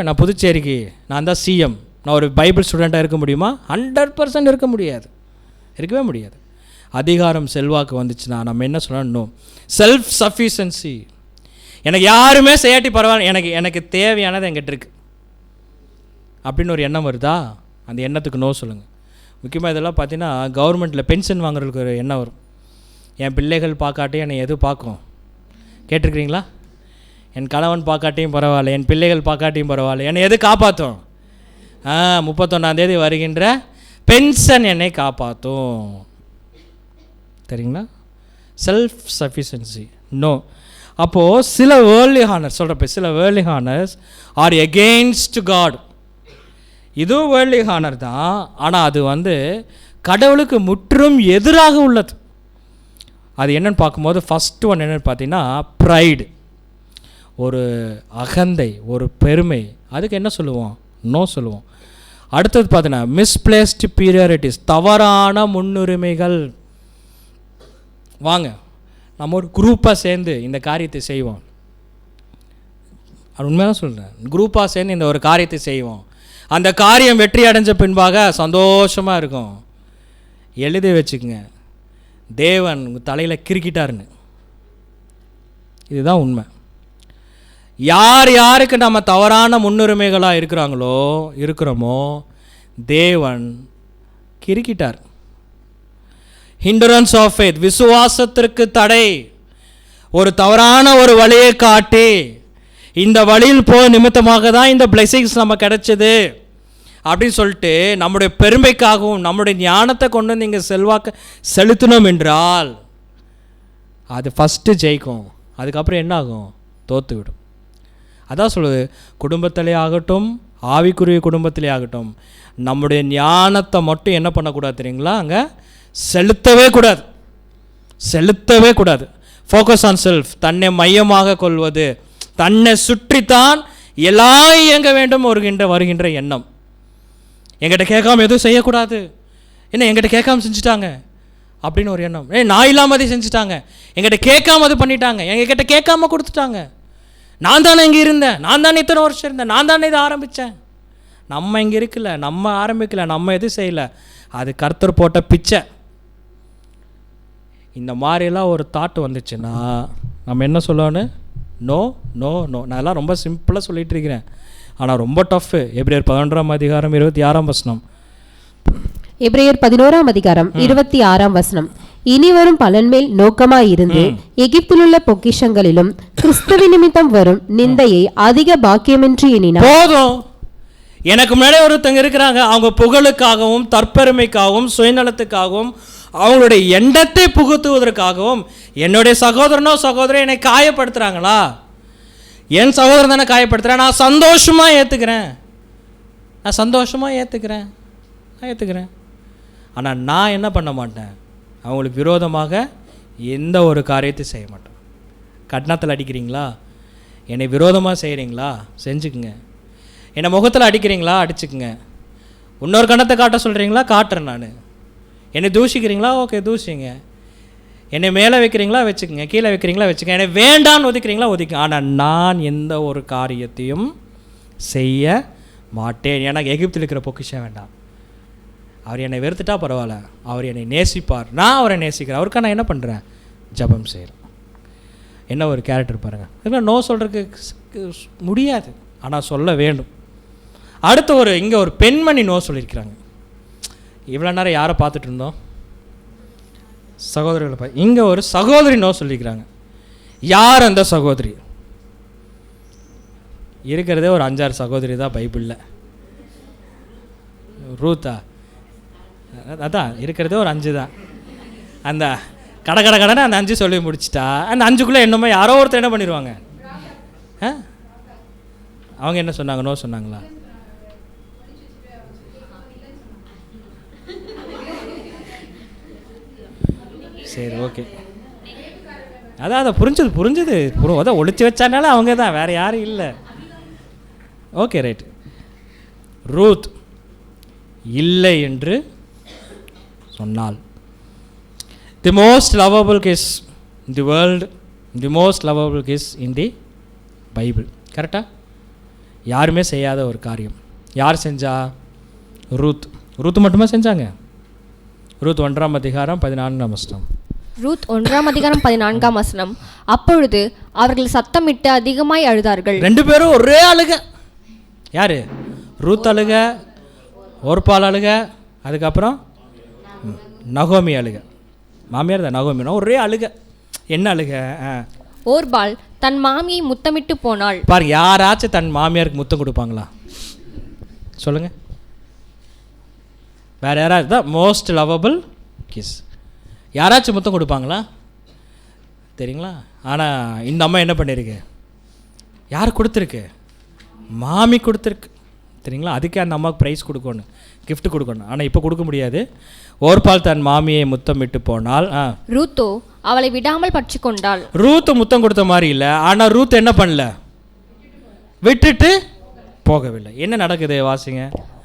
நான் புதுச்சேரிக்கு நான் தான் சிஎம், நான் ஒரு பைபிள் ஸ்டூடெண்ட்டாக இருக்க முடியுமா? 100% இருக்க முடியாது, இருக்கவே முடியாது. அதிகாரம் செல்வாக்கு வந்துச்சுன்னா நம்ம என்ன சொல்லணும்? Self sufficiency. எனக்கு யாருமே செய்யாட்டி பரவாயில்ல, எனக்கு தேவையானது என்கிட்ட இருக்குது அப்படின்னு ஒரு எண்ணம் வருதா? அந்த எண்ணத்துக்கு நோ சொல்லுங்கள். முக்கியமாக இதெல்லாம் பார்த்தீங்கன்னா கவர்மெண்ட்டில் பென்ஷன் வாங்குறதுக்கு ஒரு எண்ணம் வரும். என் பிள்ளைகள் பார்க்காட்டியும் என்னை எது பார்க்கும்? கேட்டிருக்கிறீங்களா? என் கணவன் பார்க்காட்டியும் பரவாயில்ல, என் பிள்ளைகள் பார்க்காட்டியும் பரவாயில்ல, என்னை எது காப்பாற்றும்? 31ஆம் தேதி வருகின்ற பென்ஷன் என்னை காப்பாற்றும். சரிங்களா? Self sufficiency no. அப்போது சில வேர்ல்ட்லி ஹானர்ஸ் சொல்கிறப்ப, சில worldly honours are against God. இதுவும் வேர்ல்ட்லி ஹானர் தான், ஆனால் அது கடவுளுக்கு முற்றும் எதிராக உள்ளது. அது என்னென்னு பார்க்கும்போது ஃபஸ்ட்டு ஒன்று என்னென்னு பார்த்தீங்கன்னா ப்ரைடு, ஒரு அகந்தை, ஒரு பெருமை. அதுக்கு என்ன சொல்லுவோம்? நோ சொல்லுவோம். அடுத்தது பார்த்தீங்கன்னா மிஸ்பிளேஸ்டு பீரியாரிட்டிஸ், தவறான முன்னுரிமைகள். வாங்க நம்ம ஒரு குரூப்பாக சேர்ந்து இந்த காரியத்தை செய்வோம். அது உண்மையாக சொல்கிறேன். குரூப்பாக சேர்ந்து இந்த ஒரு காரியத்தை செய்வோம். அந்த காரியம் வெற்றி அடைஞ்ச பின்பாக சந்தோஷமாக இருக்கும். எழுதி வச்சுக்கோங்க, தேவன் உங்கள் தலையில் கிறுக்கிட்டாருன்னு. இதுதான் உண்மை. யார் யாருக்கு நம்ம தவறான முன்னுரிமைகளாக இருக்கிறோமோ தேவன் கிறுக்கிட்டார். ஹிண்டரன்ஸ் ஆஃப் ஃபெய்த், விசுவாசத்திற்கு தடை. ஒரு தவறான ஒரு வழியை காட்டி, இந்த வழியில் போக நிமித்தமாக தான் இந்த பிளெஸிங்ஸ் நம்ம கிடைச்சது அப்படின்னு சொல்லிட்டு நம்முடைய பெருமைக்காகவும் நம்முடைய ஞானத்தை கொண்டு வந்து இங்கே செல்வாக்க செலுத்தணும் என்றால் அது ஃபஸ்ட்டு ஜெயிக்கும். அதுக்கப்புறம் என்ன ஆகும்? தோற்று விடும். அதான் சொல்லுது, குடும்பத்திலே ஆகட்டும், ஆவிக்குரிய குடும்பத்திலே ஆகட்டும், நம்முடைய ஞானத்தை மட்டும் என்ன பண்ணக்கூடாது தெரியுங்களா? அங்கே செலுத்தவே கூடாது. ஃபோக்கஸ் ஆன் செல்ஃப், தன்னை மையமாக கொள்வது, தன்னை சுற்றித்தான் எல்லாம் இயங்க வேண்டும் வருகின்ற எண்ணம். எங்கிட்ட கேட்காம எதுவும் செய்யக்கூடாது, என்ன எங்கிட்ட கேட்காம செஞ்சுட்டாங்க அப்படின்னு ஒரு எண்ணம். நான் இல்லாமல் அதை செஞ்சுட்டாங்க, எங்கிட்ட கேட்காம அது பண்ணிட்டாங்க, எங்ககிட்ட கேட்காம கொடுத்துட்டாங்க, நான் தானே இங்கே இருந்தேன், நான் தானே இத்தனை வருஷம் இருந்தேன், நான் தானே இதை ஆரம்பித்தேன். நம்ம இங்கே இருக்கல, நம்ம ஆரம்பிக்கல, நம்ம எதுவும் செய்யலை, அது கர்த்தர் போட்ட பிச்சை. இந்த மாதிரிலாம் ஒரு தாட் வந்துச்சுன்னா நம்ம என்ன சொல்லணும்? No no no. நான் எல்லாம் ரொம்ப சிம்பிளாக சொல்லிகிட்டு இருக்கிறேன், ஆனால் ரொம்ப டஃப்பு. எபிரேயர் 11ஆம் அதிகாரம் 26ஆம் வசனம். எபிரேயர் 11ஆம் அதிகாரம் 26ஆம் வசனம். இனி வரும் பலன்மேல் நோக்கமாயிருந்து எகிப்திலுள்ள பொக்கிஷங்களிலும் கிறிஸ்துவ நிமித்தம் வரும் நிந்தையை அதிக பாக்கியமென்று எண்ணினார். போதும், எனக்கு முன்னாடி ஒருத்தங்க இருக்கிறாங்க, அவங்க புகழுக்காகவும் தற்பெருமைக்காகவும் சுயநலத்துக்காகவும் அவங்களுடைய எண்ணத்தை புகுத்துவதற்காகவும் என்னுடைய சகோதரனோ சகோதரன் என்னை காயப்படுத்துகிறாங்களா? என் சகோதரன் தானே காயப்படுத்துகிறேன், நான் சந்தோஷமாக ஏற்றுக்கிறேன். ஆனால் நான் என்ன பண்ண மாட்டேன்? அவங்களுக்கு விரோதமாக எந்த ஒரு காரியத்தை செய்ய மாட்டேன். கட்னத்தில் அடிக்கிறீங்களா? என்னை விரோதமாக செய்கிறீங்களா? செஞ்சுக்குங்க. என்னை முகத்தில் அடிக்கிறீங்களா? அடிச்சுக்குங்க. இன்னொரு கணத்தை காட்ட சொல்கிறீங்களா? காட்டுறேன். நான் என்னை தூஷிக்கிறீங்களா? ஓகே, தூஷிங்க. என்னை மேலே வைக்கிறீங்களா? வச்சுக்கோங்க. கீழே வைக்கிறீங்களா? வச்சுக்கோங்க. என்னை வேண்டான்னு ஒதுக்கிறீங்களா? ஒதுக்குங்க. ஆனால் நான் எந்த ஒரு காரியத்தையும் செய்ய மாட்டேன். எனக்கு எகிப்தில் இருக்கிற பொக்கிஷம் வேண்டாம். அவர் என்னை வெறுத்துட்டா பரவாயில்ல, அவர் என்னை நேசிப்பார், நான் அவரை நேசிக்கிறேன். அவருக்காக நான் என்ன பண்ணுறேன்? ஜபம் செய்கிறேன். என்ன ஒரு கேரக்டர் பாருங்கள். இதெல்லாம் நோ சொல்கிறதுக்கு முடியாது, ஆனால் சொல்ல வேண்டும். அடுத்து இங்கே ஒரு பெண்மணி நோ சொல்லியிருக்கிறாங்க. இவ்வளோ நேரம் யாரை பார்த்துட்டு இருந்தோம்? சகோதரிகளை இங்கே ஒரு சகோதரி நோ சொல்லியிருக்கிறாங்க. யார் அந்த சகோதரி? இருக்கிறதே ஒரு 5-6 சகோதரி தான் பைபிளில். ரூத்தா? அதான் இருக்கிறதே ஒரு 5 தான். அந்த கடனை அந்த 5 சொல்லி முடிச்சிட்டா, அந்த 5க்குள்ளே என்னமோ யாரோ ஒருத்தர் என்ன பண்ணிடுவாங்க? அவங்க என்ன சொன்னாங்க? நோ சொன்னாங்களா? சரி, ஓகே. அதான் புரிஞ்சுது. அதான் ஒழிச்சு வச்சானால அவங்க தான், வேறு யாரும் இல்லை. Okay, right. ரூத் இல்லை என்று சொன்னால், the most lovable kiss in the world, the most lovable kiss in the Bible. கரெக்டாக? யாருமே செய்யாத ஒரு காரியம் யார் செஞ்சா? ரூத் மட்டுமே செஞ்சாங்க. ரூத் 1ஆம் அதிகாரம் 14ஆம் வசனம். ரூத் 1ஆம் அதிகாரம் 14ஆம் வசனம். அப்பொழுது அவர்கள் சத்தமிட்டு அதிகமாய் அழுதார்கள். 2 பேரும் ஒரே அழுக. யாரு? ரூத் அழுக, ஒர்பால் அழுக, அதுக்கப்புறம் நகோமி அழுக. மாமியார் தான் நகோமினா ஒரே அழுக. என்ன அழுக? ஓர்பாள் தன் மாமியை முத்தமிட்டு போனாள். பாருங்க, யாராச்சும் தன் மாமியாருக்கு முத்தம் கொடுப்பாங்களா சொல்லுங்கள்? வேறு யாராவது தான் மோஸ்ட் லவபிள் கிஸ் யாராச்சும் முத்தம் கொடுப்பாங்களா தெரியுங்களா? ஆனால் இந்த அம்மா என்ன பண்ணியிருக்கு? யார் கொடுத்துருக்கு? மாமி கொடுத்துருக்கு. சரிங்களா? அதுக்கே அந்த அம்மாவுக்கு ப்ரைஸ் கொடுக்கணும், கிஃப்ட் கொடுக்கணும். ஆனால் இப்போ கொடுக்க முடியாது. ஓர்பாள் தன் மாமியை முத்தமிட்டு போனால், ரூத்தோ அவளை விடாமல் பற்றி கொண்டாள். ரூத் முத்தம் கொடுத்த மாதிரி இல்லை, ஆனால் ரூத் என்ன பண்ணல? விட்டுட்டு போகவில்லை. என்ன நடக்குது வாசிங்க.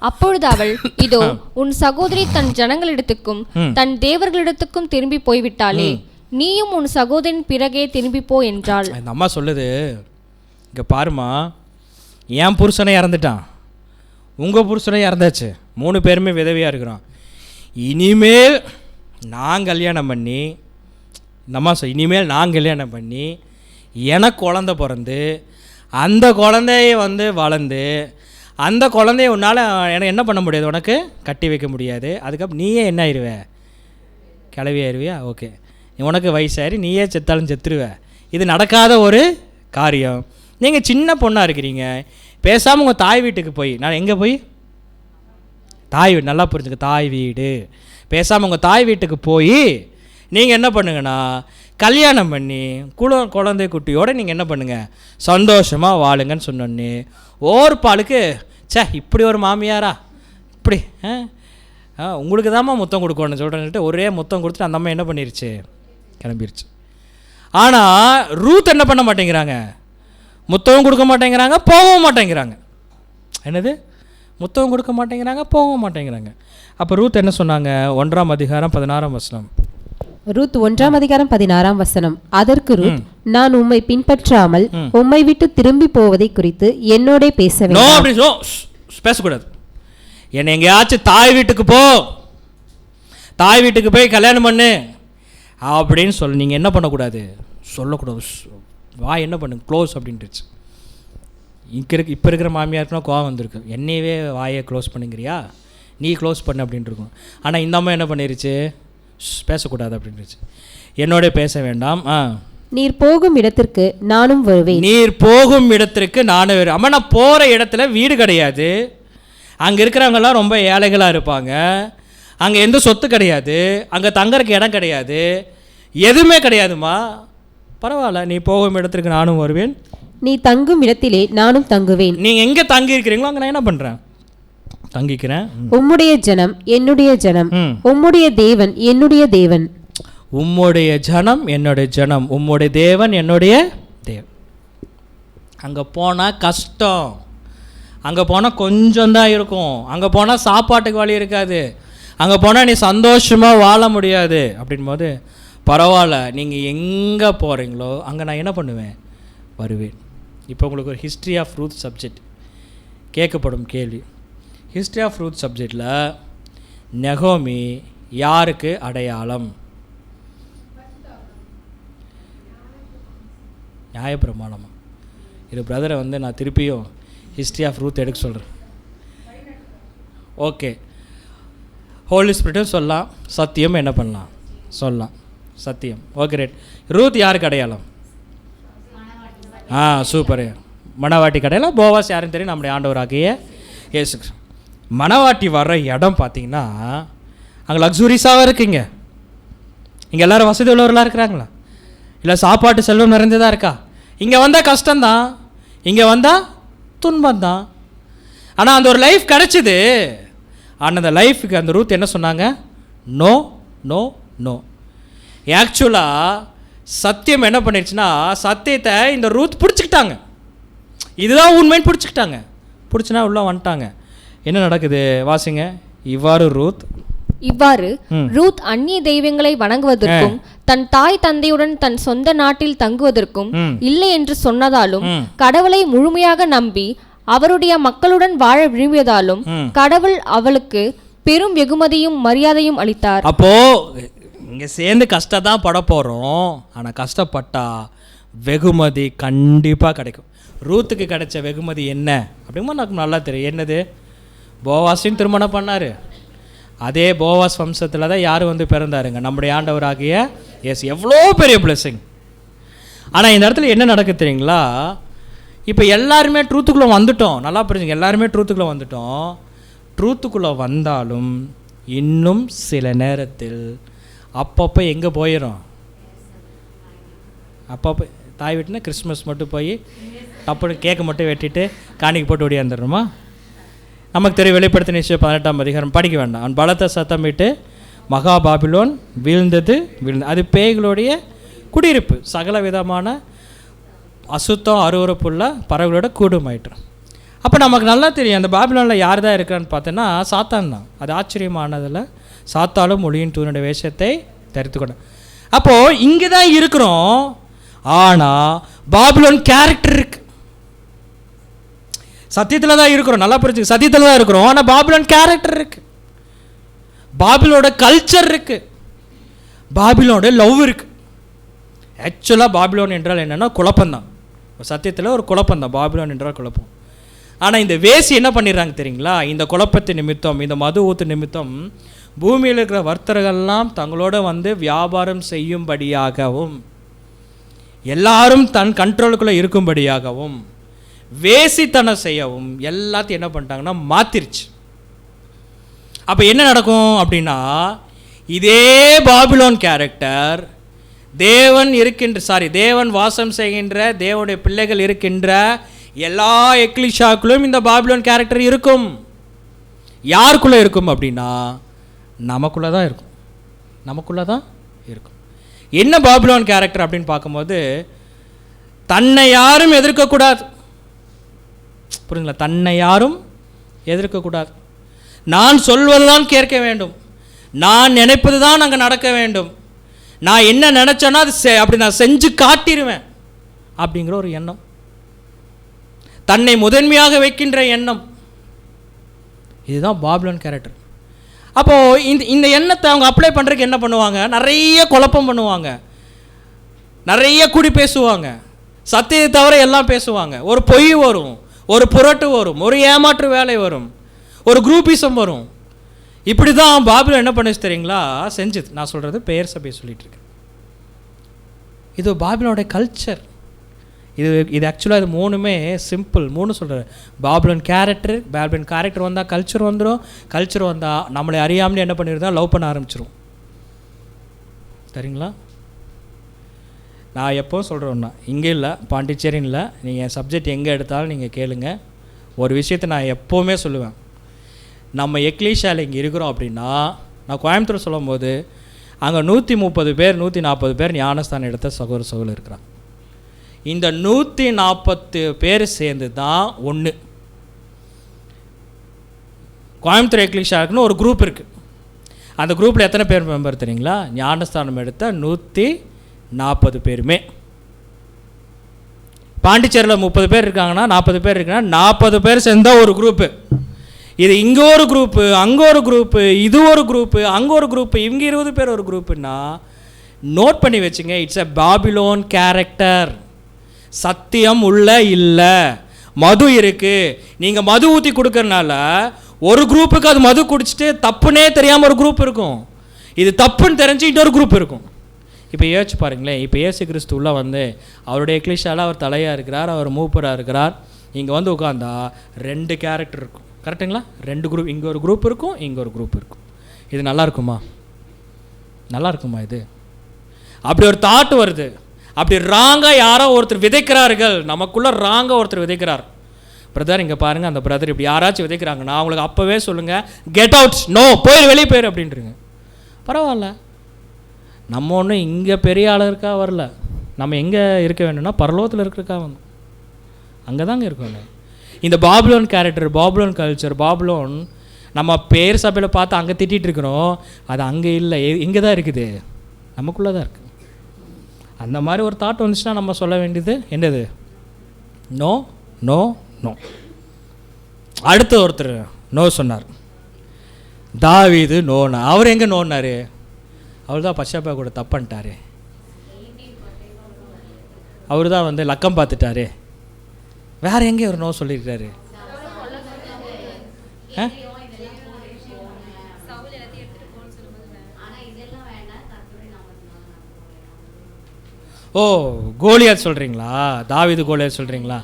அப்பொழுது அவள், இதோ உன் சகோதரி தன் ஜனங்களிடத்துக்கும் தன் தேவர்களிடத்துக்கும் திரும்பி போய்விட்டாளே, நீயும் உன் சகோதரின் பிறகே திரும்பி போ என்றாள். இந்த அம்மா சொல்லுது, இங்கே பாருமா, என் புருஷனை இறந்துட்டான், உங்கள் புருஷனை இறந்தாச்சு, 3 பேருமே விதவியாக இருக்கிறோம். இனிமேல் நான் கல்யாணம் பண்ணி, இந்த அம்மா இனிமேல் நான் கல்யாணம் பண்ணி எனக்கு குழந்த பிறந்து அந்த குழந்தைய வளர்ந்து அந்த குழந்தைய உன்னால் எனக்கு என்ன பண்ண முடியாது? உனக்கு கட்டி வைக்க முடியாது. அதுக்கப்புறம் நீயே என்ன ஆயிடுவ? கிளவி ஆயிடுவியா? ஓகே, உனக்கு வயசாயிரு, நீயே செத்தாலும் செத்துருவ. இது நடக்காத ஒரு காரியம். நீங்கள் சின்ன பொண்ணாக இருக்கிறீங்க, பேசாமல் உங்கள் தாய் வீட்டுக்கு போய், நான் எங்கே போய்? தாய் வீடு, நல்லா புரிஞ்சுக்க, தாய் வீடு. பேசாமல் உங்கள் தாய் வீட்டுக்கு போய் நீங்கள் என்ன பண்ணுங்கன்னா கல்யாணம் பண்ணி குழந்தை குட்டியோடு நீங்கள் என்ன பண்ணுங்கள், சந்தோஷமாக வாழுங்கன்னு சொன்னோன்னே ஓர்பாளுக்கு, சே இப்படி ஒரு மாமியாரா, இப்படி உங்களுக்கு தாம்மா முத்தம் கொடுக்கணும்னு சொல்கிறேன்ட்டு ஒரே முத்தம் கொடுத்துட்டு அந்த அம்மா என்ன பண்ணிருச்சு? கிளம்பிருச்சு. ஆனால் ரூத் என்ன பண்ண மாட்டேங்கிறாங்க? முத்தமும் கொடுக்க மாட்டேங்கிறாங்க, போகவும் மாட்டேங்கிறாங்க. என்னது? முத்தமும் கொடுக்க மாட்டேங்கிறாங்க, போகவும் மாட்டேங்கிறாங்க. அப்போ ரூத் என்ன சொன்னாங்க? 1ஆம் அதிகாரம் 16ஆம் வசனம். ரூத் 1ஆம் அதிகாரம் 16ஆம் வசனம். அதற்கு ரூத், நான் உம்மை பின்பற்றாமல் உம்மை விட்டு திரும்பி போவதை குறித்து என்னோட பேச வேண்டும். பேசக்கூடாது. என்னை எங்கேயாச்சும் தாய் வீட்டுக்கு போ, தாய் வீட்டுக்கு போய் கல்யாணம் பண்ணு அப்படின்னு சொல்லி நீங்கள் என்ன பண்ணக்கூடாது? சொல்லக்கூடாது. வாய் என்ன பண்ணுங்க, க்ளோஸ் அப்படின்ட்டுச்சு. இப்போ இருக்கிற மாமியாருக்குனா கோவம் வந்திருக்கு, என்னையவே வாயை க்ளோஸ் பண்ணுங்கிறியா, நீ க்ளோஸ் பண்ணு அப்படின்ட்டு இருக்கும். ஆனால் இந்த அம்மா என்ன பண்ணிருச்சு? பேசக்கூடாது அப்படின்ட்டுச்சு. என்னோட பேச வேண்டாம். நீர் போகும் இடத்திற்கு நானும் வருவேன். நீர் போகும் இடத்திற்கு நானும் வருவேன். அம்மா, நான் போகிற இடத்துல வீடு கிடையாது, அங்கே இருக்கிறவங்கெல்லாம் ரொம்ப ஏழைகளாக இருப்பாங்க, அங்கே எந்த சொத்து கிடையாது, அங்கே தங்கறதுக்கு இடம் கிடையாது, எதுவுமே கிடையாதுமா. பரவாயில்ல, நீ போகும் இடத்திற்கு நானும் வருவேன், நீ தங்கும் இடத்திலே நானும் தங்குவேன். நீங்கள் எங்கே தங்கி இருக்கிறீங்களோ அங்கே நான் என்ன பண்ணுறேன்? தங்கிக்கிறேன். உம்முடைய ஜனம் என்னுடைய ஜனம், உம்முடைய தேவன் என்னுடைய தேவன். உம்முடைய ஜனம் என்னுடைய ஜனம், உம்முடைய தேவன் என்னுடைய தேவன். அங்கே போனால் கஷ்டம், அங்கே போனால் கொஞ்சம் தான் இருக்கும், அங்கே போனால் சாப்பாட்டுக்கு வழி இருக்காது, அங்கே போனால் நீ சந்தோஷமாக வாழ முடியாது. அப்படின் போது பரவாயில்ல, நீங்கள் எங்கே போகிறீங்களோ அங்கே நான் என்ன பண்ணுவேன்? வருவேன். இப்போ உங்களுக்கு ஒரு ஹிஸ்ட்ரி ஆஃப் ரூத் சப்ஜெக்ட் கேட்கப்படும் கேள்வி. ஹிஸ்ட்ரி ஆஃப் ரூத் சப்ஜெக்டில் நகோமி யாருக்கு அடையாளம்? நியாயப்பிரமாணமா? இது பிரதரை நான் திருப்பியும் ஹிஸ்ட்ரி ஆஃப் ரூத் எடுக்க சொல்கிறேன். ஓகே, ஹோலி ஸ்பிரிட்டும் சொல்லலாம், சத்தியம் என்ன பண்ணலாம் சொல்லலாம். சத்தியம். Okay, right. ரூத் யாருக்கு அடையாளம்? சூப்பர். மணவாட்டி கடையில் போவாஸ் யாருன்னு தெரியும், நம்முடைய ஆண்டவராகிய இயேசு. மணவாட்டி வர்ற இடம் பார்த்தீங்கன்னா அங்கே லக்ஸுரிஸாக இருக்குங்க. இங்கே எல்லோரும் வசதி உள்ளவர்களாக இருக்கிறாங்களா? இல்லை சாப்பாட்டு செல்வம் நிறைந்ததாக இருக்கா? இங்கே வந்தால் கஷ்டம்தான், இங்கே வந்தால் துன்பம்தான். ஆனால் அந்த ஒரு லைஃப் கிடச்சிது. ஆனால் அந்த லைஃபுக்கு அந்த ரூத் என்ன சொன்னாங்க? No no no. ஆக்சுவலாக சத்தியம் என்ன பண்ணிடுச்சுன்னா, சத்தியத்தை இந்த ரூத் பிடிச்சிக்கிட்டாங்க, இதுதான் உண்மைன்னு பிடிச்சிக்கிட்டாங்க. பிடிச்சினா உள்ளே வந்துட்டாங்க. என்ன நடக்குது வாசிங்க. இவ்வாறு ரூத் அந்நிய தெய்வங்களை வணங்குவதற்கும் தன் தாய் தந்தையுடன் தன் சொந்த நாட்டில் தங்குவதற்கும் இல்லை என்று சொன்னதாலும், கடவுளை முழுமையாக நம்பி அவருடைய மக்களுடன் வாழ விரும்பியதாலும் கடவுள் அவளுக்கு பெரும் வெகுமதியும் மரியாதையும் அளித்தார். அப்போ இங்கே சேர்ந்து கஷ்டம் தான் பட போகிறோம், ஆனால் கஷ்டப்பட்டா வெகுமதி கண்டிப்பாக கிடைக்கும். ரூத்துக்கு கிடைச்ச வெகுமதி என்ன அப்படிங்கும்போது எனக்கு நல்லா தெரியும். என்னது? போவாஸையும் திருமணம் பண்ணார், அதே போவாஸ் வம்சத்தில் தான் யார் வந்து பிறந்தாருங்க? நம்முடைய ஆண்டவராகிய இயேசு. எவ்வளோ பெரிய பிளெஸிங். ஆனால் இந்த இடத்துல என்ன நடக்குது தெரியுங்களா? இப்போ எல்லாருமே ட்ரூத்துக்குள்ளே வந்துட்டோம். நல்லா புரிஞ்சுங்க, எல்லாருமே ட்ரூத்துக்குள்ளே வந்துட்டோம். ட்ரூத்துக்குள்ளே வந்தாலும் இன்னும் சில நேரத்தில் அப்பப்போ எங்கே போயிடும்? அப்பப்போ தாய் வீட்டுனா கிறிஸ்மஸ் மட்டும் போய் டப்புனு கேக்கு மட்டும் வெட்டிட்டு காணிக்கு போட்டு ஓடியாந்துடுறோமா? நமக்கு தெரியும், வெளிப்படுத்தின நிச்சயம் 18ஆம் அதிகாரம் படிக்க வேண்டாம். அவன் பலத்த சத்தமிட்டு மகா பாபிலோன் வீழ்ந்தது. அது பேய்களுடைய குடியிருப்பு, சகல விதமான அசுத்தம் அருவறுப்புள்ள பறவைகளோட கூடுமாயிட்டு. அப்போ நமக்கு நல்லா தெரியும் அந்த பாபிலோனில் யார் தான் இருக்கிறான்னு பார்த்தோன்னா சாத்தான் தான். அது ஆச்சரியமானதில் சாத்தாலும் ஒளியின் தூணுடைய வேஷத்தை தரித்துக்கொண்டேன். அப்போது இங்கே தான் இருக்கிறோம். ஆனால் பாபிலோன் கேரக்டர் இருக்கு. சத்தியத்தில் தான் இருக்கிறோம், நல்லா புரிஞ்சுக்க, சத்தியத்தில் தான் இருக்கிறோம். ஆனால் பாபிலோன் கேரக்டர் இருக்கு, பாபிலோட கல்ச்சர் இருக்கு, பாபிலோட லவ் இருக்கு. ஆக்சுவலாக பாபிலோன் என்றால் என்னென்னா குழப்பம்தான். சத்தியத்தில் ஒரு குழப்பம்தான் பாபிலோன் என்றால் குழப்பம். ஆனால் இந்த வேசி என்ன பண்ணிடுறாங்க தெரியுங்களா? இந்த குழப்பத்தின் நிமித்தம், இந்த மது ஊத்து நிமித்தம் பூமியில் இருக்கிற வர்த்தகர்கள்லாம் தங்களோட வந்து வியாபாரம் செய்யும்படியாகவும் எல்லாரும் தன் கண்ட்ரோலுக்குள்ளே இருக்கும்படியாகவும் வேசித்தனம் செய்யவும் எல்லாத்தையும் என்ன பண்ணிட்டாங்கன்னா மாத்திருச்சு. அப்போ என்ன நடக்கும் அப்படின்னா, இதே பாபிலோன் கேரக்டர் தேவன் வாசம் செய்கின்ற தேவனுடைய பிள்ளைகள் இருக்கின்ற எல்லா எக்லிஷாக்களும் இந்த பாபிலோன் கேரக்டர் இருக்கும். யாருக்குள்ளே இருக்கும் அப்படின்னா நமக்குள்ளே தான் இருக்கும். நமக்குள்ளே தான் இருக்கும். என்ன பாபிலோன் கேரக்டர் அப்படின்னு பார்க்கும்போது, தன்னை யாரும் எதிர்க்கக்கூடாது. புரியுங்களா? தன்னை யாரும் எதிர்க்கக்கூடாது. நான் சொல்வதுதான் கேட்க வேண்டும், நான் நினைப்பது தான் அங்கே நடக்க வேண்டும், நான் என்ன நினச்சேன்னா அது அப்படி நான் செஞ்சு காட்டிடுவேன் அப்படிங்கிற ஒரு எண்ணம், தன்னை முதன்மையாக வைக்கின்ற எண்ணம், இதுதான் பாபிலோன் கேரக்டர். அப்போது இந்த எண்ணத்தை அவங்க அப்ளை பண்ணுறதுக்கு என்ன பண்ணுவாங்க? நிறைய குழப்பம் பண்ணுவாங்க, நிறைய கூடி பேசுவாங்க, சத்தியத்தை தவிர எல்லாம் பேசுவாங்க. ஒரு பொய் வரும், ஒரு புரட்டு வரும், ஒரு ஏமாற்று வேலை வரும், ஒரு குரூப்பிசம் வரும். இப்படி தான் பாபிலோன் என்ன பண்ணுச்சு தெரியுங்களா? செஞ்சுது. நான் சொல்கிறது பெயர் சபையை சொல்லிட்டு இருக்கேன். இது பாபிலோனுடைய கல்ச்சர். இது ஆக்சுவலாக இது மூணுமே சிம்பிள். மூணு சொல்கிறேன். பாபிலோன் கேரக்டர் வந்தால் கல்ச்சர் வந்துடும், கல்ச்சர் வந்தால் நம்மளை அறியாமலே என்ன பண்ணிருந்தா லவ் பண்ண ஆரம்பிச்சிடும். சரிங்களா? நான் எப்போவும் சொல்கிறேன்னா, இங்கே இல்லை பாண்டிச்சேரின்னு இல்லை, நீங்கள் என் சப்ஜெக்ட் எங்கே எடுத்தாலும் நீங்கள் கேளுங்க. ஒரு விஷயத்தை நான் எப்போவுமே சொல்லுவேன். நம்ம எக்லீஷியாவில் இங்கே இருக்கிறோம் அப்படின்னா, நான் கோயம்புத்தூர் சொல்லும் போது அங்கே 130 பேர் 140 பேர் ஞானஸ்தானம் எடுத்த சகோதரர் இருக்கிறாங்க. இந்த 140 பேர் சேர்ந்து தான் ஒன்று கோயம்புத்தூர் எக்லீஷியாவுக்குன்னு ஒரு குரூப் இருக்குது. அந்த குரூப்பில் எத்தனை பேர் மெம்பர் தெரியுங்களா? ஞானஸ்தானம் எடுத்த 140 பேருமே. பாண்டிச்சேரியில் 30 பேர் இருக்காங்கன்னா 40 பேர் இருக்காங்கன்னா 40 பேர் சேர்ந்தால் ஒரு குரூப்பு. இது இங்கே ஒரு குரூப்பு, அங்கே ஒரு குரூப்பு, இது ஒரு குரூப்பு, அங்கே ஒரு குரூப்பு, இவங்க 20 பேர் ஒரு குரூப்புன்னா நோட் பண்ணி வச்சுங்க. It's a Babylon character. சத்தியம் உள்ள இல்லை, மது இருக்குது. நீங்கள் மது ஊற்றி கொடுக்கறனால ஒரு குரூப்புக்கு அது மது குடிச்சிட்டு தப்புனே தெரியாமல் ஒரு குரூப் இருக்கும், இது தப்புன்னு தெரிஞ்சு இன்னொரு குரூப் இருக்கும். இப்போ யோசிச்சு பாருங்களேன். இப்போ இயேசு கிறிஸ்து உள்ள வந்து அவருடைய எக்லீஷியாவில் அவர் தலையாக இருக்கிறார், அவர் மூப்பராக இருக்கிறார். இங்கே வந்து உட்காந்தா 2 கேரக்டர் இருக்கும். கரெக்டுங்களா? 2 குரூப், இங்கே ஒரு குரூப் இருக்கும், இங்கே ஒரு குரூப் இருக்கும். இது நல்லா இருக்குமா? நல்லா இருக்குமா? இது அப்படி ஒரு தாட் வருது. அப்படி ராங்காக யாரோ ஒருத்தர் விதைக்கிறார்கள், நமக்குள்ளே ராங்காக ஒருத்தர் விதைக்கிறார். பிரதர் இங்கே பாருங்கள், அந்த பிரதர் இப்படி யாராச்சும் விதைக்கிறாங்க, நான் அவங்களுக்கு அப்போவே சொல்லுங்கள், கெட் அவுட், நோ, போயிரு, வெளியே போயிரு அப்படின்றீங்க. பரவாயில்ல, நம்ம ஒன்றும் இங்கே பெரிய ஆளுக்கா வரல, நம்ம எங்கே இருக்க வேண்டும்னா பரலோகத்தில் இருக்கிறக்கா வந்து அங்கே தாங்க இருக்கணும். இந்த Babylon character, Babylon culture, Babylon நம்ம பேர் சபையில் பார்த்து அங்கே திட்டிகிட்டு இருக்கிறோம், அது அங்கே இல்லை, இங்கே தான் இருக்குது, நமக்குள்ளே தான் இருக்குது. அந்த மாதிரி ஒரு தாட் வந்துச்சுன்னா நம்ம சொல்ல வேண்டியது என்னது? No no no. அடுத்த ஒருத்தர் நோ சொன்னார், தாவீது நோனா. அவர் எங்கே நோன்னாரு? அவர் தான் பச்சாப்பா கூட தப்புன்ட்டாரு, அவர் தான் வந்து லக்கம் பார்த்துட்டாரு. வேற எங்கே ஒரு நோ சொல்லியிருக்காரு? ஓ, கோலியாத் சொல்கிறீங்களா? தாவீது கோலியாத் சொல்கிறீங்களா?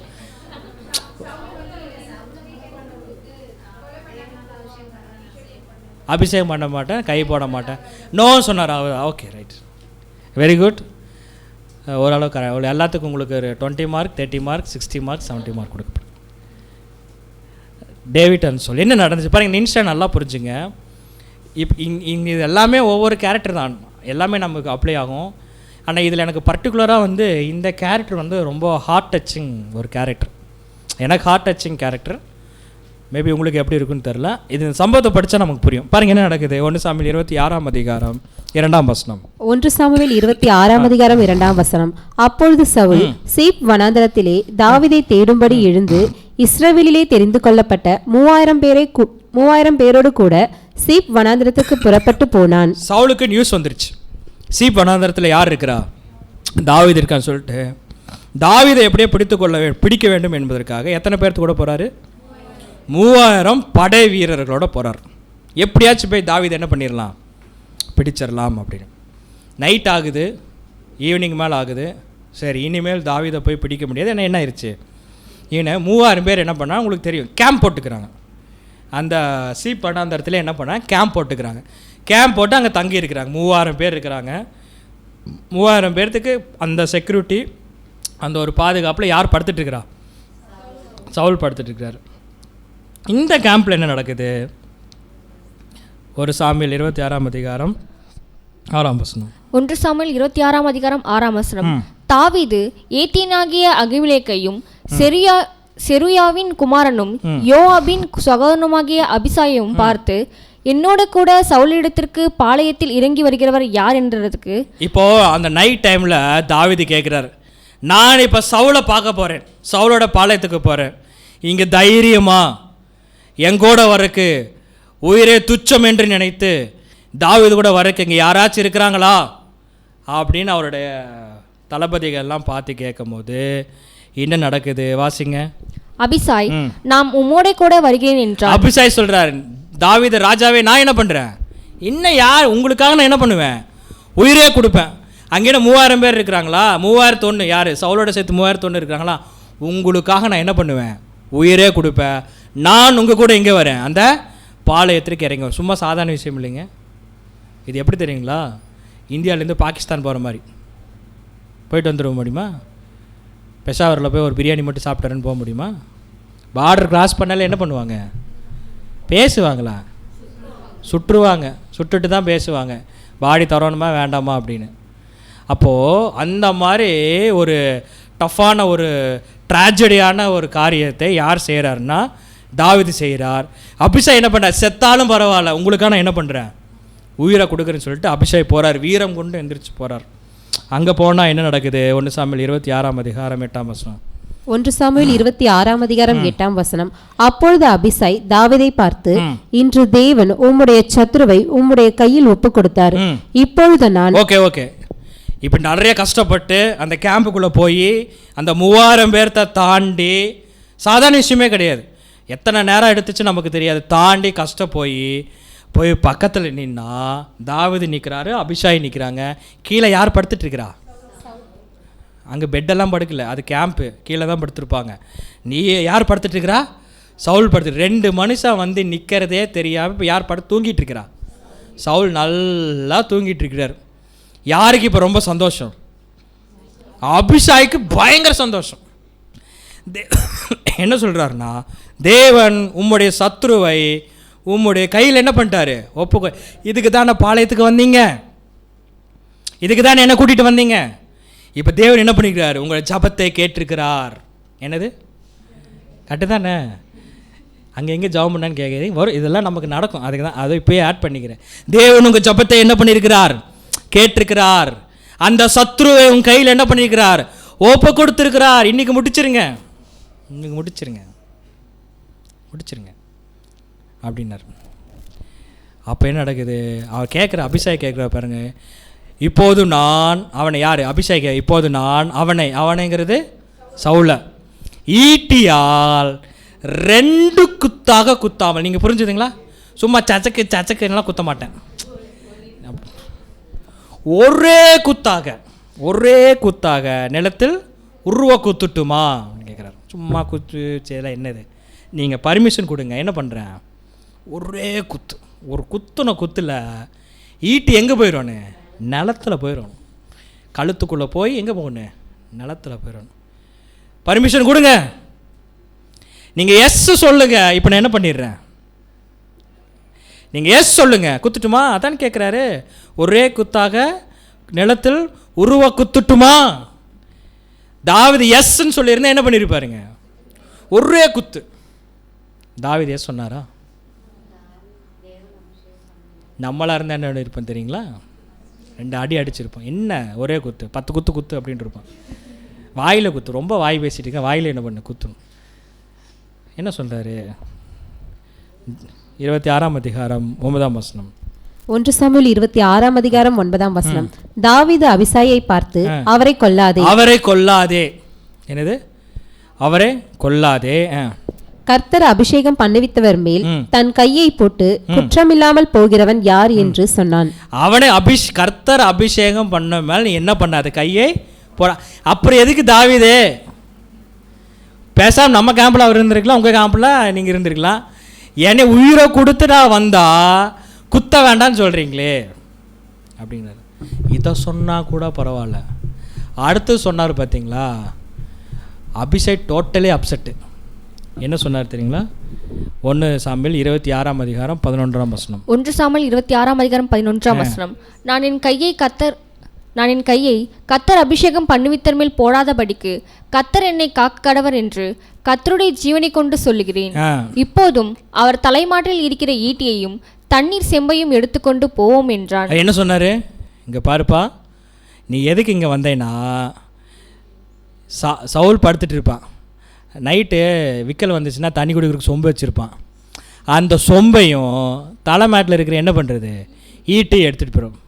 அபிஷேகம் பண்ண மாட்டேன், கை போட மாட்டேன், நோ சொன்னார் அவர். Okay, right, very good. ஓரளவுக்கு எல்லாத்துக்கும் உங்களுக்கு ஒரு 20 மார்க், 30 மார்க், 60 மார்க், 70 மார்க் கொடுக்கப்படும். டேவிட்னு சொல்லி என்ன நடந்துச்சு பாருங்கள். இன்ஸ்டா நல்லா புரிஞ்சுங்க. இங்கே இது எல்லாமே ஒவ்வொரு கேரக்டர் தான், எல்லாமே நமக்கு அப்ளை ஆகும். ஆனால் இதில் எனக்கு பர்டிகுலராக வந்து இந்த கேரக்டர் வந்து ரொம்ப ஹார்ட் டச்சிங் ஒரு கேரக்டர். எனக்கு ஹார்ட் டச்சிங் கேரக்டர். மேபி உங்களுக்கு எப்படி இருக்குன்னு தெரில. இது சம்பவத்தை படித்தா நமக்கு புரியும். பாருங்கள் என்ன நடக்குது. 1 சாமுவேல் 26ஆம் அதிகாரம் 2ஆம் வசனம். 1 சாமுவேல் 26ஆம் அதிகாரம் 2ஆம் வசனம். அப்பொழுது சவுல் சீப் வனாந்தரத்திலே தாவீதை தேடும்படி எழுந்து இஸ்ரவேலிலே தெரிந்து கொள்ளப்பட்ட 3000 பேரோடு கூட சீப் வனாந்தரத்துக்கு புறப்பட்டு போனான். சவுலுக்கு நியூஸ் வந்துருச்சு, சீப் வனாந்தரத்தில் யார் இருக்கிறா, தாவீது இருக்கான்னு சொல்லிட்டு. தாவீதை எப்படியே பிடிக்க வேண்டும் என்பதற்காக எத்தனை பேர்த்து கூட போகிறாரு? 3000 படை வீரர்களோட போகிறார். எப்படியாச்சும் போய் தாவீதை என்ன பண்ணிடலாம், பிடிச்சிடலாம் அப்படின்னு. நைட் ஆகுது, ஈவினிங் மேலே ஆகுது. சரி, இனிமேல் தாவீதை போய் பிடிக்க முடியாது. ஏன்னா என்ன ஆயிடுச்சு, இவனை 3000 பேர் என்ன பண்ணால் உங்களுக்கு தெரியும், கேம்ப் போட்டுக்கிறாங்க. அந்த சீப் வனாந்தரத்தில் என்ன பண்ணால் கேம்ப் போட்டுக்கிறாங்க. கேம்ப் போட்டு அங்கே தங்கி இருக்கிறாங்க. 3000 பேர் இருக்கிறாங்க. 3000 பேர்த்துக்கு அந்த செக்யூரிட்டி, அந்த ஒரு பாதுகாப்பில் யார் படுத்துட்ருக்கிறா? சவுல் படுத்துட்ருக்கிறார். இந்த கேம்பில் என்ன நடக்குது? 1 சாமுவேல் 26ஆம் அதிகாரம் 6ஆம் வசனம். 1 சாமுவேல் 26ஆம் அதிகாரம் 6ஆம் வசனம். தாவீது ஏத்தியனாகிய அகிமெலேக்கையும் செருயாவின் குமாரனும் யோவாபின் சகோதரனுமாகிய அபிசாயையும் பார்த்து, என்னோட கூட சவுலிடத்திற்கு பாளையத்தில் இறங்கி வருகிறவர் யார் என்றதுக்கு. இப்போ அந்த நைட் டைமில் தாவீது கேட்குறாரு, நான் இப்போ சவுலை பார்க்க போகிறேன், சவுலோட பாளையத்துக்கு போகிறேன், இங்கே தைரியமா எங்கூட வரக்கு உயிரே துச்சம் என்று நினைத்து தாவீது கூட வரக்கு இங்கே யாராச்சும் இருக்கிறாங்களா அப்படின்னு அவருடைய தளபதிகள்லாம் பார்த்து கேட்கும் போது என்ன நடக்குது வாசிங்க. அபிசாய், நாம் உம்மோட கூட வருகிறேன் என்றார். அபிசாய் சொல்கிறார், தாவீது ராஜாவே, நான் என்ன பண்ணுறேன், இன்னும் யார் உங்களுக்காக நான் என்ன பண்ணுவேன், உயிரே கொடுப்பேன். அங்கே 3000 பேர் இருக்கிறாங்களா, 3001 யார் சவுலோட சேர்த்து 3001 இருக்கிறாங்களா, உங்களுக்காக நான் என்ன பண்ணுவேன், உயிரே கொடுப்பேன். நான் உங்கள் கூட இங்கே வரேன், அந்த பாளையத்திற்கு இறங்குவேன். சும்மா சாதாரண விஷயம் இல்லைங்க. இது எப்படி தெரியுங்களா, இந்தியாவிலேருந்து பாகிஸ்தான் போகிற மாதிரி போயிட்டு வந்துட முடியுமா? பெஷாவரில் போய் ஒரு பிரியாணி மட்டும் சாப்பிட்றேன்னு போக முடியுமா? பார்டர் கிராஸ் பண்ணாலே என்ன பண்ணுவாங்க, பேசுவாங்களா? சுட்டுருவாங்க. சுட்டுட்டு தான் பேசுவாங்க, பாடி தரணுமா வேண்டாமா அப்படின்னு. அப்போது அந்த மாதிரி ஒரு டஃப்பான ஒரு ட்ராஜடியான ஒரு காரியத்தை யார் செய்கிறாருன்னா தாவீது செய்கிறார். அபிஷாய் என்ன பண்ணுறார், செத்தாலும் பரவாயில்ல உங்களுக்காக நான் என்ன பண்ணுறேன், உயிரை கொடுக்குறேன்னு சொல்லிட்டு அபிஷாய் போகிறார், வீரம் கொண்டு எந்திரிச்சு போகிறார். அங்கே போனால் என்ன நடக்குது? 1 சாமுவேல் 26ஆம் அதிகாரம் 8ஆம் வசனம். 1 சாமுவேல் 26ஆம் அதிகாரம் 8ஆம் வசனம். அப்பொழுது அபிசாய் தாவீதை பார்த்து, இன்று தேவன் உம்முடைய சத்துருவை உம்முடைய கையில் ஒப்பு கொடுத்தார். இப்பொழுது நான் ஓகே இப்போ நிறைய கஷ்டப்பட்டு அந்த கேம்புக்குள்ளே போய் அந்த 3000 பேர்த்த தாண்டி, சாதாரண விஷயமே கிடையாது, எத்தனை நேரம் எடுத்துச்சு நமக்கு தெரியாது, தாண்டி கஷ்டம் போய் பக்கத்தில் நின்னா தாவீது நிற்கிறாரு, அபிஷாய் நிற்கிறாங்க. கீழே யார் படுத்துட்ருக்கிறா? அங்கே பெட்டெல்லாம் படுக்கல, அது கேம்ப்பு, கீழே தான் படுத்துருப்பாங்க. நீ யார் படுத்துட்ருக்கிறா? சவுல் படுத்து. 2 மனுஷன் வந்து நிற்கிறதே தெரியாமல் இப்போ யார் தூங்கிட்டு இருக்கிறா? சவுல் நல்லா தூங்கிட்டு இருக்கிறார். யாருக்கு இப்போ ரொம்ப சந்தோஷம்? அபிஷாய்க்கு பயங்கர சந்தோஷம். என்ன சொல்கிறாருன்னா, தேவன் உம்முடைய சத்ருவை உம்முடைய கையில் என்ன பண்ணிட்டாரு, ஒப்புக்கோ. இதுக்கு தானே பாளையத்துக்கு வந்தீங்க, இதுக்கு தானே என்ன கூட்டிகிட்டு வந்தீங்க. இப்போ தேவன் என்ன பண்ணிக்கிறார், உங்களை ஜபத்தை கேட்டிருக்கிறார். என்னது கட்டு தானே, அங்கே எங்கே ஜபம் பண்ணான்னு கேட்குறீங்க, வரும், இதெல்லாம் நமக்கு நடக்கும். அதுக்கு தான் அதை இப்போயே ஆட் பண்ணிக்கிறேன். தேவன் உங்கள் ஜபத்தை என்ன பண்ணியிருக்கிறார், கேட்டிருக்கிறார். அந்த சத்ருவை உங்கள் கையில் என்ன பண்ணியிருக்கிறார், ஒப்பு கொடுத்துருக்கிறார். இன்றைக்கி முடிச்சிருங்க அப்படின்னார். அப்போ என்ன நடக்குது, அவர் கேட்குற, அபிஷாய் கேட்குற பாருங்க, இப்போது நான் அவனை, யார் அபிஷாய், இப்போது நான் அவனைங்கிறது சவுல ஈட்டியால் 2 குத்தாக குத்தாமல். நீங்கள் புரிஞ்சுதுங்களா? சும்மா சச்சக்குலாம் குத்த மாட்டேன். ஒரே குத்தாக நிலத்தில் உருவ குத்துட்டுமா கேட்குறாரு. சும்மா குத்து செய்யலாம் என்னது, நீங்கள் பர்மிஷன் கொடுங்க, என்ன பண்ணுறேன், ஒரே குத்து. ஒரு குத்தில் ஈட்டி எங்கே போயிடணும், நிலத்தில் போயிடணும். கழுத்துக்குள்ளே போய் எங்கே போகணும், நிலத்தில் போயிடணும். பர்மிஷன் கொடுங்க, நீங்கள் எஸ் சொல்லுங்க. இப்போ நான் என்ன பண்ணிடுறேன், நீங்கள் எஸ் சொல்லுங்க, குத்துட்டுமா அதான் கேட்குறாரு. ஒரே குத்தாக நிலத்தில் உருவ குத்துட்டுமா. தாவீது எஸ்ன்னு சொல்லியிருந்தா என்ன பண்ணியிருப்பாருங்க, ஒரே குத்து. தாவீது எஸ் சொன்னாரா? நம்மளாக இருந்தால் என்ன இருப்போம் தெரியுங்களா, 2 அடி அடிச்சிருப்போம். என்ன ஒரே குத்து, 10 குத்து அப்படின்ட்டு இருப்பான். வாயில் குத்து, ரொம்ப வாய் பேசிட்டு இருக்கேன், வாயில் என்ன பண்ணு குத்தணும். என்ன சொல்கிறாரு 26ஆம் அதிகாரம் 9ஆம் வசனம். 1 சாமுவேல் 26ஆம் அதிகாரம் 9ஆம் வசனம். தாவீது அபிசாயை பார்த்து அவரை கொல்லாதே. என்னது, அவரை கொல்லாதே. கர்த்தர் அபிஷேகம் பண்ணுவித்தவர் மேல் தன் கையை போட்டு குற்றமில்லாமல் போகிறவன் யார் என்று சொன்னான். அவனை கர்த்தர் அபிஷேகம் பண்ண மேல் என்ன பண்ணாது, கையை போட. அப்புறம் எதுக்கு தாவீதே பேசாம நம்ம கேம்பில் அவர் இருந்திருக்கலாம், உங்கள் கேம்பில் நீங்கள் இருந்திருக்கலாம். என்னை உயிரை கொடுத்து நான் வந்தா குத்த வேண்டான்னு சொல்கிறீங்களே அப்படிங்கிறாரு. இதை சொன்னால் கூட பரவாயில்ல, அடுத்து சொன்னார் பார்த்தீங்களா, அபிஷேக் டோட்டலி அப்செட்டு. என்ன சொன்னார் தெரியுங்களா, 1 சாமுவேல் 26ஆம் அதிகாரம் 11ஆம் வசனம். 1 சாமுவேல் 26ஆம் அதிகாரம் 11ஆம் வசனம். நான் என் கையை கர்த்தர் அபிஷேகம் பண்ணுவித்தர் மேல் போடாதபடிக்கு கர்த்தர் என்னை காக்க கடவர் என்று கர்த்தருடைய ஜீவனை கொண்டு சொல்லுகிறேன். இப்போதும் அவர் தலைமாட்டில் இருக்கிற ஈட்டியையும் தண்ணீர் செம்பையும் எடுத்துக்கொண்டு போவோம் என்றான். என்ன சொன்னாரு, இங்க பாருப்பா, நீ எதுக்கு இங்க வந்தேன்னா, சவுல் படுத்துட்டு இருப்பான், நைட்டு விக்கல் வந்துச்சுன்னா தண்ணி குடிக்கிறதுக்கு சொம்பு வச்சுருப்பான். அந்த சொம்பையும் தலைமாட்டில் இருக்கிற என்ன பண்ணுறது, ஈட்டி எடுத்துகிட்டு போகிறோம்.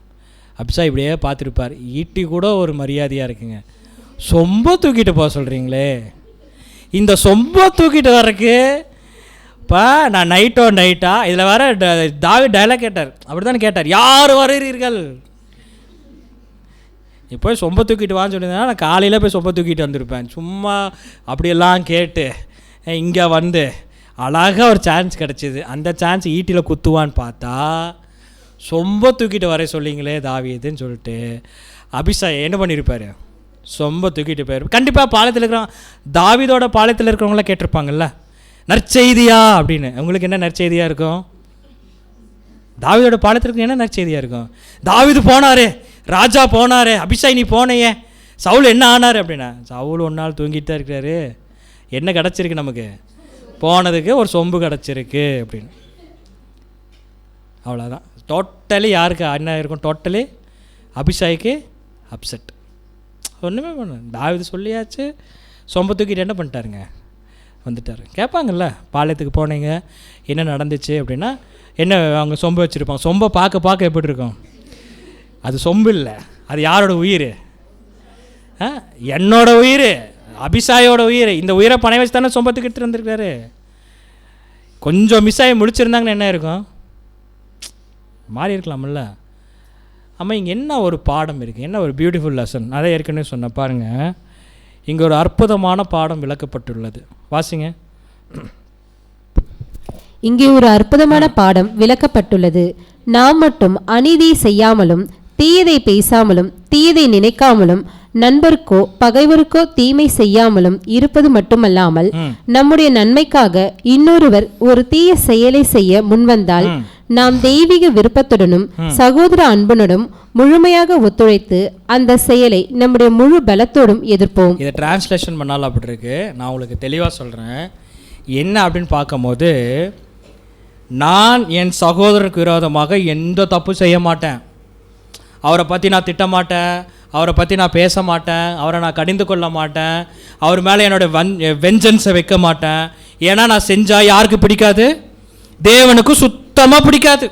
அப்சா இப்படியே பார்த்துருப்பார். ஈட்டி கூட ஒரு மரியாதையாக இருக்குங்க, சொம்பை தூக்கிட்டு போக சொல்கிறீங்களே. இந்த சொம்பை தூக்கிட்டு வர்றக்கு இப்போ நான் நைட்டா இதில் வர தாவீது டைலாக் கேட்டார், அப்படி தானே கேட்டார், யார் வருகிறீர்கள், இப்போ சொம்பை தூக்கிட்டு வான்னு சொல்லியிருந்தா நான் காலையில் போய் சொம்பை தூக்கிட்டு வந்திருப்பேன். சும்மா அப்படியெல்லாம் கேட்டு இங்கே வந்து அழகாக ஒரு சான்ஸ் கிடச்சிது. அந்த சான்ஸ் ஈட்டியில் குத்துவான்னு பார்த்தா சொம்பை தூக்கிட்டு வர சொல்லிங்களே தாவீதுன்னு சொல்லிட்டு அபிஷாய் என்ன பண்ணியிருப்பார், சொம்பை தூக்கிட்டு போயிருப்பார். கண்டிப்பாக பாளையத்தில் இருக்கிறவங்க, தாவீதோட பாளையத்தில் இருக்கிறவங்களாம் கேட்டிருப்பாங்கல்ல, நற்செய்தியா அப்படின்னு. உங்களுக்கு என்ன நற்செய்தியாக இருக்கும், தாவீதோட பாளையத்திற்கு என்ன நற்செய்தியாக இருக்கும், தாவீது போனாரே, ராஜா போனாரே, அபிஷாய் நீ போனையே, சவுல் என்ன ஆனார் அப்படின்னா, சவுல் 1 நாள் தூங்கிட்டு தான் இருக்கிறாரு, என்ன கிடச்சிருக்கு நமக்கு, போனதுக்கு ஒரு சொம்பு கிடச்சிருக்கு அப்படின்னு. அவ்வளோதான். டோட்டலி யாருக்கு என்ன இருக்கும், டோட்டலி அபிஷாய்க்கு அப்செட். ஒன்றுமே பண்ண, தாவீது சொல்லியாச்சு, சொம்பை தூக்கிட்டு என்ன பண்ணிட்டாருங்க, வந்துட்டார். கேட்பாங்கல்ல, பாளையத்துக்கு போனீங்க என்ன நடந்துச்சு அப்படின்னா, என்ன அவங்க சொம்பு வச்சுருப்பாங்க. சொம்பை பார்க்க எப்படி இருக்கும், அது சொம்பு இல்லை, அது யாரோட உயிர், என்னோட உயிர், அபிஷாயோட உயிர். இந்த உயிரை பணம் வச்சு தானே சொம்பத்துக்கு எடுத்துகிட்டு வந்திருக்காரு. கொஞ்சம் மிஸ் ஆகி முடிச்சிருந்தாங்கன்னு என்ன இருக்கும், மாறி இருக்கலாம்ல. ஆமாம், இங்கே என்ன ஒரு பாடம் இருக்குது, என்ன ஒரு பியூட்டிஃபுல் லெசன். அதை ஏற்கனவே சொன்ன பாருங்கள், இங்கே ஒரு அற்புதமான பாடம் விளக்கப்பட்டுள்ளது. வாசிங்க. இங்கே ஒரு அற்புதமான பாடம் விளக்கப்பட்டுள்ளது. நாம் மட்டும் அநீதி செய்யாமலும் தீயதை பேசாமலும் தீயதை நினைக்காமலும் நண்பருக்கோ பகைவருக்கோ தீமை செய்யாமலும் இருப்பது மட்டுமல்லாமல் நம்முடைய நன்மைக்காக இன்னொருவர் ஒரு தீய செயலை செய்ய முன்வந்தால் நாம் தெய்வீக விருப்பத்துடனும் சகோதர அன்புடனும் முழுமையாக ஒத்துழைத்து அந்த செயலை நம்முடைய முழு பலத்தோடும் எதிர்ப்போம். இதை டிரான்ஸ்லேஷன் பண்ணாலும் அப்படி இருக்கு. நான் உங்களுக்கு தெளிவாக சொல்கிறேன். என்ன அப்படின்னு பார்க்கும்போது, நான் என் சகோதரருக்கு விரோதமாக எந்த தப்பு செய்ய மாட்டேன், அவரை பற்றி நான் திட்ட மாட்டேன், அவரை பற்றி நான் பேச மாட்டேன், அவரை நான் கடிந்து கொள்ள மாட்டேன், அவர் மேலே என்னோடய வெஞ்சன்ஸை வைக்க மாட்டேன். ஏன்னா நான் செஞ்சால் யாருக்கு பிடிக்காது, தேவனுக்கு சுத்தமாக பிடிக்காது,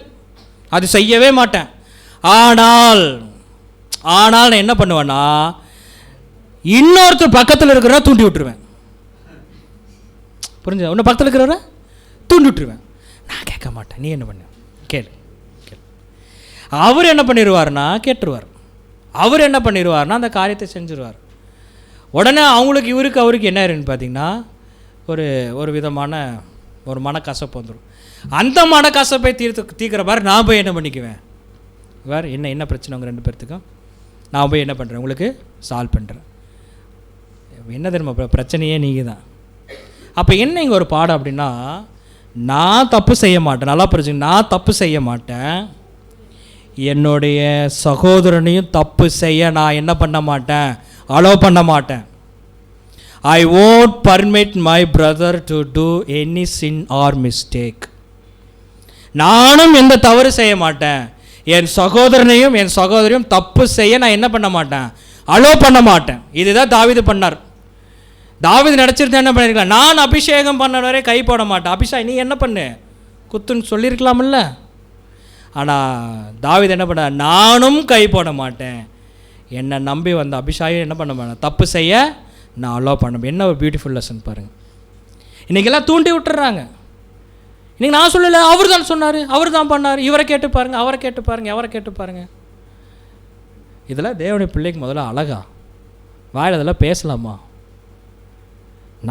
அது செய்யவே மாட்டேன். ஆனால் நான் என்ன பண்ணுவேன்னா, இன்னொருத்தர் பக்கத்தில் இருக்கிறவரை தூண்டி விட்டுருவேன். புரிஞ்சு, இன்னும் பக்கத்தில் இருக்கிறவரை தூண்டி விட்டுருவேன். நான் கேட்க மாட்டேன், நீ என்ன பண்ண, கேளு கேளு. அவர் என்ன பண்ணிடுவார்னா கேட்டுருவார். அவர் என்ன பண்ணிடுவார்னா அந்த காரியத்தை செஞ்சுருவார். உடனே அவங்களுக்கு இவருக்கு அவருக்கு என்ன இருக்குன்னு பார்த்தீங்கன்னா ஒரு விதமான ஒரு மனக்கசப்பு வந்துடும். அந்த மனக்கசப்பை தீர்க்கிற மாதிரி நான் போய் என்ன பண்ணிக்குவேன், வேறு என்ன பிரச்சனை உங்கள் 2 பேர்த்துக்கும், நான் போய் என்ன பண்ணுறேன், உங்களுக்கு சால்வ் பண்ணுறேன். என்ன தெரியுமா பிரச்சனையே நீங்கள் தான். அப்போ என்ன இங்கே ஒரு பாடம் அப்படின்னா, நான் தப்பு செய்ய மாட்டேன், நல்லா புரிஞ்சுங்க, நான் தப்பு செய்ய மாட்டேன், என்னுடைய சகோதரனையும் தப்பு செய்ய நான் என்ன பண்ண மாட்டேன், அலோவ் பண்ண மாட்டேன். I won't permit my brother to do any sin or mistake. நானும் எந்த தவறு செய்ய மாட்டேன், என் சகோதரனையும் என் சகோதரியும் தப்பு செய்ய நான் என்ன பண்ண மாட்டேன், அலோவ் பண்ண மாட்டேன். இதுதான் தாவீது பண்ணார். தாவீது நினச்சிருந்தா என்ன பண்ணிருக்கலாம், நான் அபிஷேகம் பண்ண வரை கை போட மாட்டேன், அபிஷேக் நீ என்ன பண்ணு குத்துன்னு சொல்லியிருக்கலாமில்ல. ஆனால் தாவீது என்ன பண்ண, நானும் கை போட மாட்டேன், என்னை நம்பி வந்த அபிஷேகம் என்ன பண்ண மாட்டேன், தப்பு செய்ய நான் அலோவ் பண்ண. என்ன ஒரு பியூட்டிஃபுல் லெசன் பாருங்கள். இன்றைக்கெல்லாம் தூண்டி விட்டுறாங்க. இன்றைக்கி நான் சொல்லலை, அவர் தான் சொன்னார், அவர் தான் பண்ணார், இவரை கேட்டு பாருங்கள், அவரை கேட்டு பாருங்கள், அவரை கேட்டு பாருங்கள். இதெல்லாம் தேவனுடைய பிள்ளைக்கு முதல்ல அழகா வாயில் அதெல்லாம் பேசலாமா?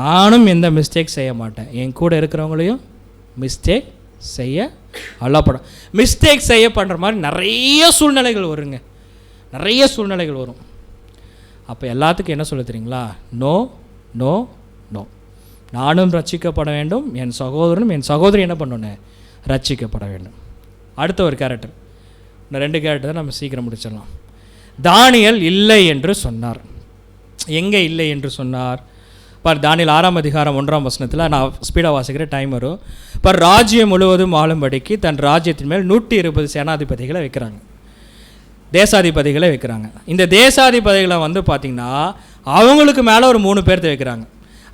நானும் எந்த மிஸ்டேக் செய்ய மாட்டேன், என் கூட இருக்கிறவங்களையும் மிஸ்டேக் செய்ய அலோவ் மிஸ்டேக் செய்ய பண்ணுற மாதிரி நிறைய சூழ்நிலைகள் வருங்க, நிறைய சூழ்நிலைகள் வரும். அப்போ எல்லாத்துக்கும் என்ன சொல்ல தெரியுங்களா, நோ நோ நோ. நானும் ரட்சிக்கப்பட வேண்டும், என் சகோதரனும் என் சகோதரி என்ன பண்ணணும், ரட்சிக்கப்பட வேண்டும். அடுத்த ஒரு கேரக்டர், இந்த 2 கேரக்டர் தான் நம்ம சீக்கிரம் முடிச்சிடலாம். தானியேல் இல்லை என்று சொன்னார். எங்கே இல்லை என்று சொன்னார் பார், தானியேல் 6ஆம் அதிகாரம் 1ஆம் வசனத்தில், நான் ஸ்பீடாக வாசிக்கிற டைம் வரும் பார். ராஜ்யம் முழுவதும் ஆளும்படிக்கு தன் ராஜ்யத்தின் மேல் 120 சேனாதிபதிகளை வைக்கிறாங்க, தேசாதிபதிகளை வைக்கிறாங்க. இந்த தேசாதிபதிகளை வந்து பார்த்திங்கன்னா அவங்களுக்கு மேலே ஒரு 3 பேர்த்த வைக்கிறாங்க.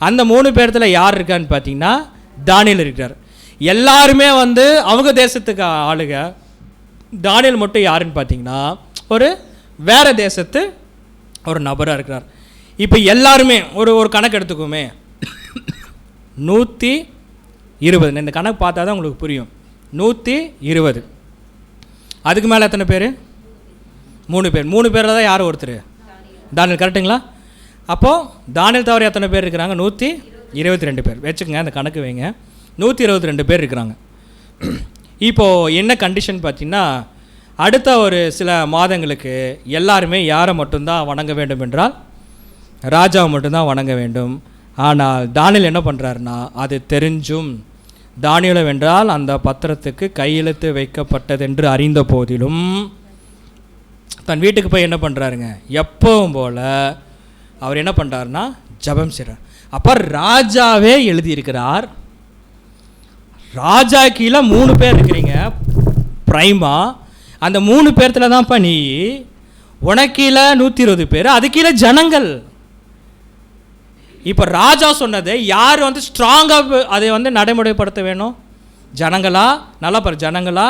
அந்த 3 பேர்த்தில் யார் இருக்கான்னு பார்த்தீங்கன்னா தானியேல் இருக்கிறார். எல்லாருமே வந்து அவங்க தேசத்துக்கு ஆளுக. தானியேல் மட்டும் யாருன்னு பார்த்தீங்கன்னா ஒரு வேறு தேசத்து ஒரு நபராக இருக்கிறார். இப்போ எல்லாருமே ஒரு கணக்கு எடுத்துக்குமே, 120. இந்த கணக்கு பார்த்தா தான் உங்களுக்கு புரியும். 120. அதுக்கு மேலே எத்தனை பேர், 3 பேர். 3 பேரில் தான் யார் ஒருத்தர், தானியேல். கரெக்டுங்களா? அப்போது தானியேல் தவிர எத்தனை பேர் இருக்கிறாங்க, 122 பேர் வச்சுக்கோங்க, அந்த கணக்கு வைங்க. 122 பேர் இருக்கிறாங்க. இப்போது என்ன கண்டிஷன் பார்த்தீங்கன்னா, அடுத்த ஒரு சில மாதங்களுக்கு எல்லாருமே யாரை மட்டும்தான் வணங்க வேண்டும் என்றால் ராஜாவை மட்டும்தான் வணங்க வேண்டும். ஆனால் தானியேல் என்ன பண்ணுறாருன்னா, அது தெரிஞ்சும் தானியேலை வென்றால் அந்த பத்திரத்துக்கு கையெழுத்து வைக்கப்பட்டதென்று அறிந்த போதிலும் தன் வீட்டுக்கு போய் என்ன பண்ணுறாருங்க, எப்பவும் போல் அவர் என்ன பண்ணுறாருன்னா ஜெபம் செய்கிறார். அப்போ ராஜாவே எழுதியிருக்கிறார். ராஜா கீழே 3 பேர் இருக்கிறீங்க பிரைமா, அந்த 3 பேர்த்தில் தான்ப்பா நீ, உனக்கீழே 120 பேர், அது கீழே ஜனங்கள். இப்போ ராஜா சொன்னதை யார் வந்து ஸ்ட்ராங்காக அதை வந்து நடைமுறைப்படுத்த வேணும், ஜனங்களா? நல்லா பாரு, ஜனங்களா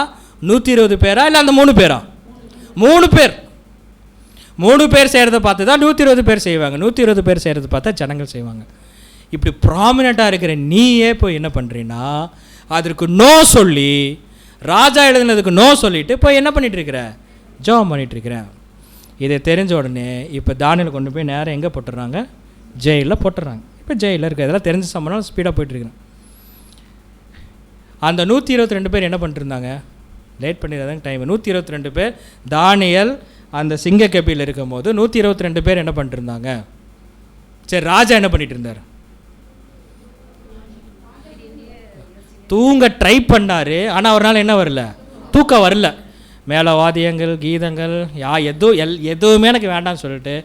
120 பேரா இல்லை அந்த 3 பேரா? 3 பேர். 3 பேர் செய்கிறத பார்த்து தான் 120 பேர் செய்வாங்க, 120 பேர் செய்கிறத பார்த்தா ஜனங்கள் செய்வாங்க. இப்படி ப்ராமினெண்ட்டாக இருக்கிற நீயே போய் என்ன பண்ணுறீன்னா அதற்கு நோ சொல்லி, ராஜா எழுதுனதுக்கு நோ சொல்லிவிட்டு போய் என்ன பண்ணிகிட்ருக்கிற, ஜெபம் பண்ணிகிட்ருக்கிற. இதை தெரிஞ்ச உடனே இப்போ தானியேல் கொண்டு போய் நேரம் எங்கே போட்டுடுறாங்க, ஜெயிலில் போட்டுடுறாங்க. இப்போ ஜெயிலில் இருக்க இதெல்லாம் தெரிஞ்ச சம்பளம் ஸ்பீடாக போயிட்டுருக்குறேன். அந்த 122 பேர் என்ன பண்ணிட்டுருந்தாங்க, லேட் பண்ணிடுறதாங்க டைம். 122 பேர் தானியேல் அந்த சிங்க கபியில் இருக்கும் போது 122 பேர் என்ன பண்ணிட்டு இருந்தாங்க. சரி, ராஜா என்ன பண்ணிட்டு இருந்தார், தூங்க ட்ரை பண்ணார். ஆனால் அவரால் என்ன வரல, தூக்கம் வரல. மேலே வாத்தியங்கள் கீதங்கள் எதுவுமே எனக்கு வேண்டாம்னு சொல்லிட்டு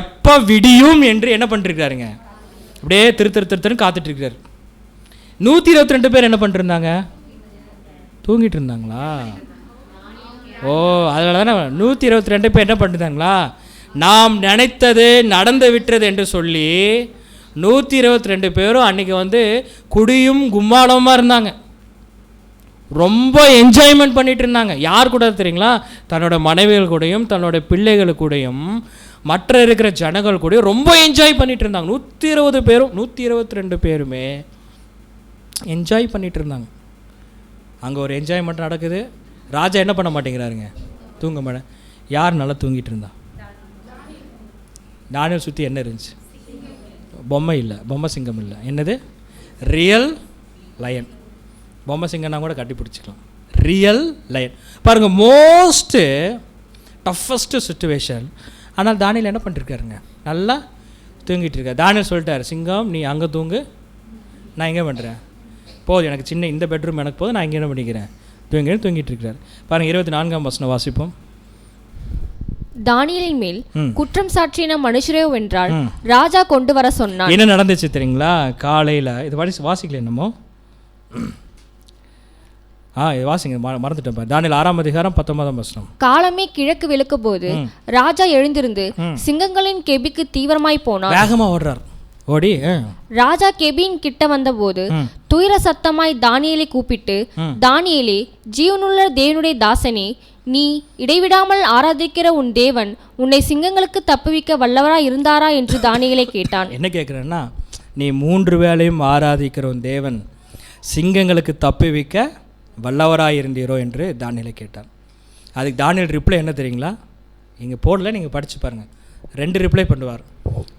எப்போ விடியும் என்று என்ன பண்ணிருக்காருங்க, அப்படியே திருத்தருன்னு காத்துட்ருக்காரு. 122 பேர் என்ன பண்ணிட்டு இருந்தாங்க, தூங்கிட்டு இருந்தாங்களா? ஓ, அதனால தானே 122 பேர் என்ன பண்ணிருந்தாங்களா, நாம் நினைத்தது நடந்து விட்டுறது என்று சொல்லி 122 பேரும் அன்றைக்கி வந்து குடியும் கும்மாளமாக இருந்தாங்க. ரொம்ப என்ஜாய்மெண்ட் பண்ணிகிட்டு இருந்தாங்க. யார் கூட தெரியுங்களா, தன்னோட மனைவிகள் கூடயும் தன்னோட பிள்ளைகள் கூடயும் மற்ற இருக்கிற ஜனங்கள் கூடயும் ரொம்ப என்ஜாய் பண்ணிகிட்டு இருந்தாங்க. 122 பேருமே என்ஜாய் பண்ணிகிட்டு இருந்தாங்க. அங்கே ஒரு என்ஜாய்மெண்ட் நடக்குது. ராஜா என்ன பண்ண மாட்டேங்கிறாருங்க, தூங்க மாட்டேன். யார் நல்லா தூங்கிட்டு இருந்தா? தானியேல் சுற்றி என்ன இருந்துச்சு? பொம்மை இல்லை, பொம்மை சிங்கம் இல்லை. என்னது? Real lion. பொம்மை சிங்கம்னா கூட கட்டி பிடிச்சிக்கலாம். ரியல் லயன் பாருங்கள், மோஸ்ட்டு டஃபஸ்ட்டு சுச்சுவேஷன். ஆனால் தானியேல் என்ன பண்ணிருக்காருங்க, நல்லா தூங்கிட்டு இருக்கார். தானியேல் சொல்லிட்டார், சிங்கம் நீ அங்கே தூங்கு, நான் எங்கே பண்ணுறேன், போதும் எனக்கு சின்ன இந்த பெட்ரூம் எனக்கு போதும், நான் இங்கே என்ன பண்ணிக்கிறேன், தூங்கிட்டு இருக்கிறார். பாருங்கள் 24ஆம் வசனம் வாசிப்போம். தானியேலின் மேல் குற்றம் சாற்றின மனுஷரோ வென்றால் ராஜா கொண்டு வர சொன்னான். என்ன நடந்துச்சு தெரியுங்களா? காலையில் இது வாசிக்கல என்னமோ, இது வாசிங்க, மறந்துட்டேன். தானியேல் 6ஆம் அதிகாரம் 19ஆம் வசனம். காலமே கிழக்கு வெளுக்க போது ராஜா எழுந்திருந்து சிங்கங்களின் கெபிக்கு தீவிரமாய் போனார். வேகமா ஓடுறார், ஓடி ராஜா கெபியின் கிட்ட வந்தபோது துயர சத்தமாய் தானியேலை கூப்பிட்டு, தானியேலே, ஜீவனுள்ள தேவனுடைய தாசனே, நீ இடைவிடாமல் ஆராதிக்கிற உன் தேவன் உன்னை சிங்கங்களுக்கு தப்புவிக்க வல்லவராய் இருந்தாரா என்று தானியேலை கேட்டான். என்ன கேட்குறேன்னா, நீ 3 வேளையும் ஆராதிக்கிற உன் தேவன் சிங்கங்களுக்கு தப்புவிக்க வல்லவராய் இருந்தீரோ என்று தானியேலை கேட்டான். அதுக்கு தானியேல் ரிப்ளை என்ன தெரியுங்களா? இங்கே போடல, நீங்கள் படித்து பாருங்கள். 2 ரிப்ளை பண்ணுவார்.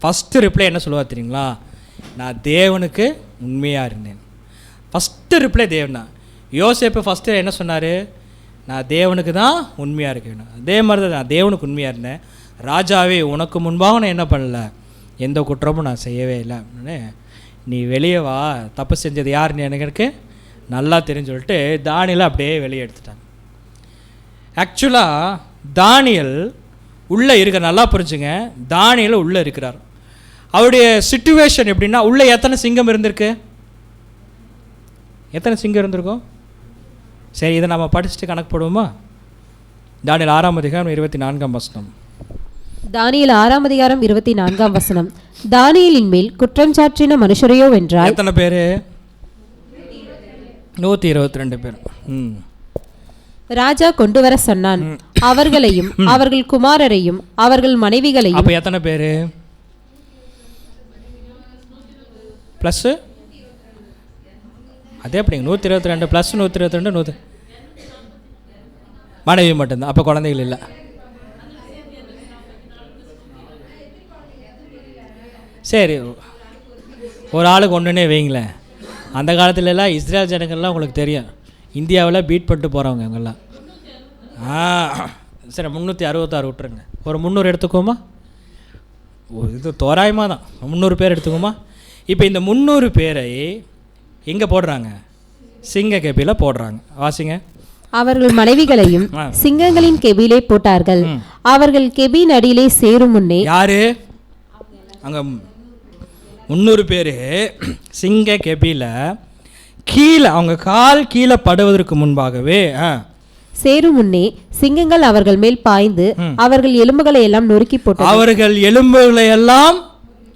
ஃபஸ்ட்டு ரிப்ளை என்ன சொல்லுவார் தெரியுங்களா? நான் தேவனுக்கு உண்மையாக இருந்தேன். ஃபஸ்ட்டு ரிப்ளை தேவன் தான். யோசேப்பு ஃபஸ்ட்டு என்ன சொன்னார்? நான் தேவனுக்கு தான் உண்மையாக இருக்கேன். அதே மாதிரி தான் நான் தேவனுக்கு உண்மையாக இருந்தேன். ராஜாவே, உனக்கு முன்பாக நான் என்ன பண்ணல, எந்த குற்றமும் நான் செய்யவே இல்லை. நீ வெளியே வா, தப்பு செஞ்சது யாருன்னு எனக்கு நல்லா தெரிஞ்சு சொல்லிட்டு தானியேலை அப்படியே வெளியே எடுத்துட்டாங்க. ஆக்சுவலாக தானியேல் உள்ளே இருக்க, நல்லா புரிஞ்சுங்க, தானியேல் உள்ளே இருக்கிறார். அவருடைய சிச்சுவேஷன் எப்படின்னா, உள்ளே எத்தனை சிங்கம் இருந்திருக்கு? எத்தனை சிங்கம் இருந்திருக்கும்? சரி, இதை நம்ம படிச்சுட்டு கணக்கு போடுவோமா? தானியேல் 6ஆம் அதிகாரம் 24ஆம் வசனம். தானியேல் 6ஆம் அதிகாரம் 24ஆம் வசனம். தானியேலின் மேல் குற்றம் சாற்றின மனுஷரையோ வென்றால் எத்தனை பேர்? 122 பேர். ராஜா கொண்டு வர சொன்னான். அவர்களையும் அவர்கள் குமாரரையும் அவர்கள் மனைவிகளையும். அப்போ எத்தனை பேர் ப்ளஸ்? அதே அப்படிங்க, 122 ப்ளஸ் 122 மனைவி மட்டும்தான். அப்போ குழந்தைகள் இல்லை. சரி, ஒரு ஆளுக்கு ஒன்றுனே வைங்களேன். அந்த காலத்துலலாம் இஸ்ரேல் ஜனங்கள்லாம் உங்களுக்கு தெரியும், இந்தியாவில் பீட் பண்ணிட்டு போகிறவங்க அவங்கெல்லாம். சரி, 366 விட்டுருங்க, ஒரு 300 எடுத்துக்கோமா? இது தோராயமாக தான் 300 பேர் எடுத்துக்கோமா? இப்போ இந்த 300 பேரை எங்கே போடுறாங்க? சிங்க கெபியில் போடுறாங்க. வாசிங்க. அவர்கள் மனைவிகளையும் சிங்கங்களின் கெபியிலே போட்டார்கள். அவர்கள் கெபியின் அடியிலே சேரும் முன்னே. யாரு அங்கே 300 பேர் சிங்க கெபியில் கீழே, அவங்க கால் கீழே படுவதற்கு முன்பாகவே சேரும் முன்னே சிங்கங்கள் அவர்கள் மேல் பாய்ந்து அவர்கள் எலும்புகளை எல்லாம் நொறுக்கி போட்டு அவர்கள் எலும்புகளை எல்லாம்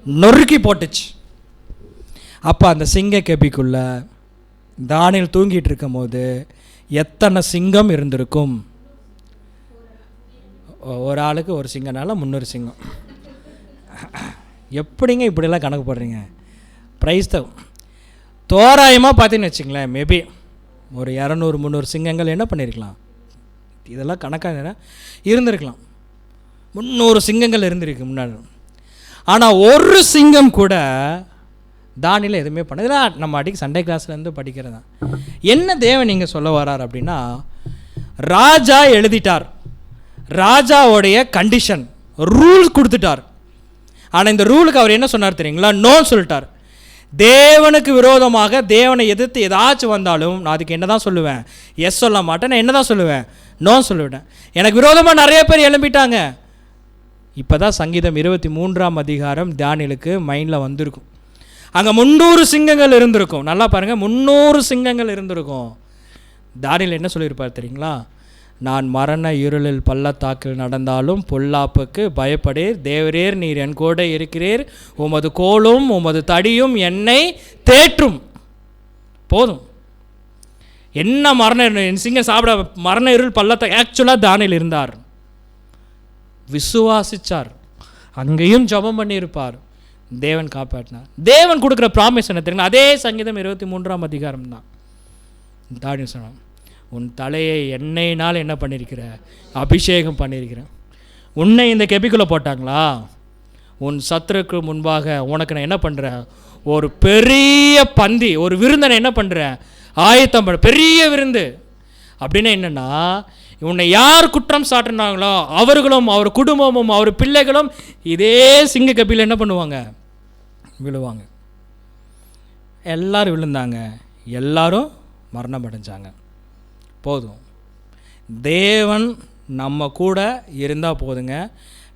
நொறுக்கி போட்டுச்சு. அப்போ அந்த சிங்க கெபிக்குள்ள தானியேல் தூங்கிட்டு இருக்கும் போது எத்தனை சிங்கம் இருந்திருக்கும்? ஒரு ஆளுக்கு ஒரு சிங்கனால 300 சிங்கம். எப்படிங்க இப்படிலாம் கணக்கு போடுறீங்க? ப்ரைஸ் தான். தோராயமாக பார்த்தீங்கன்னு வச்சுங்களேன், மேபி ஒரு 200-300 சிங்கங்கள் என்ன பண்ணியிருக்கலாம், இதெல்லாம் கணக்காக இருந்திருக்கலாம். 300 சிங்கங்கள் இருந்திருக்கு முன்னாடி. ஆனால் ஒரு சிங்கம் கூட தானியேல் எதுவுமே பண்ண. இதெல்லாம் நம்ம அடிக்க சண்டே கிளாஸ்லேருந்து படிக்கிறது தான். என்ன தேவன் நீங்கள் சொல்ல வர்றார் அப்படின்னா, ராஜா எழுதிட்டார், ராஜாவோடைய கண்டிஷன் ரூல் கொடுத்துட்டார். ஆனால் இந்த ரூலுக்கு அவர் என்ன சொன்னார் தெரியுங்களா? நோ சொல்லிட்டார். தேவனுக்கு விரோதமாக, தேவனை எதிர்த்து ஏதாச்சும் வந்தாலும் நான் அதுக்கு என்ன தான் சொல்லுவேன்? எஸ் சொல்ல மாட்டேன். நான் என்ன தான் சொல்லுவேன்? நோ சொல்லுவேன். எனக்கு விரோதமாக நிறைய பேர் எழும்பிட்டாங்க. இப்போ தான் சங்கீதம் 23ஆம் அதிகாரம் தானியேலுக்கு மைண்டில் வந்திருக்கும். அங்கே 300 சிங்கங்கள் இருந்திருக்கும். நல்லா பாருங்கள், 300 சிங்கங்கள் இருந்திருக்கும். தானியேல் என்ன சொல்லியிருப்பார் தெரியுங்களா? நான் மரண இருளில் பள்ளத்தாக்கில் நடந்தாலும் பொல்லாப்புக்கு பயப்படேர், தேவரீர் நீர் என் கூட இருக்கிறீர், உமது கோலும் உமது தடியும் என்னை தேற்றும். போதும். என்ன மரண சிங்கம் சாப்பிட மரண இருள் பள்ளத்தாக்கு. ஆக்சுவலாக தானியேல் இருந்தார், விசுவாசிச்சார், அங்கேயும் ஜெபம் பண்ணியிருப்பார், தேவன் காப்பாற்றினார். தேவன் கொடுக்குற ப்ராமிஸ் என்ன தெரியுங்களா? அதே சங்கீதம் 23ஆம் அதிகாரம் தான் தானியேல் சொன்னான். உன் தலையை எண்ணெயினால் என்ன பண்ணியிருக்கிற, அபிஷேகம் பண்ணியிருக்கிறேன். உன்னை இந்த கெபிக்குள்ளே போட்டாங்களா, உன் சத்துருக்கு முன்பாக உனக்கு நான் என்ன பண்ணுறேன், ஒரு பெரிய பந்தி, ஒரு விருந்தனை என்ன பண்ணுறேன், ஆயத்தம் பண்ண, பெரிய விருந்து. அப்படின்னா என்னென்னா, உன்னை யார் குற்றம் சாட்டினாங்களோ அவர்களும் அவர் குடும்பமும் அவர் பிள்ளைகளும் இதே சிங்க கபியில் என்ன பண்ணுவாங்க, விழுவாங்க. எல்லாரும் விழுந்தாங்க, எல்லாரும் மரணம் அடைஞ்சாங்க. போதும், தேவன் நம்ம கூட இருந்தால் போதுங்க.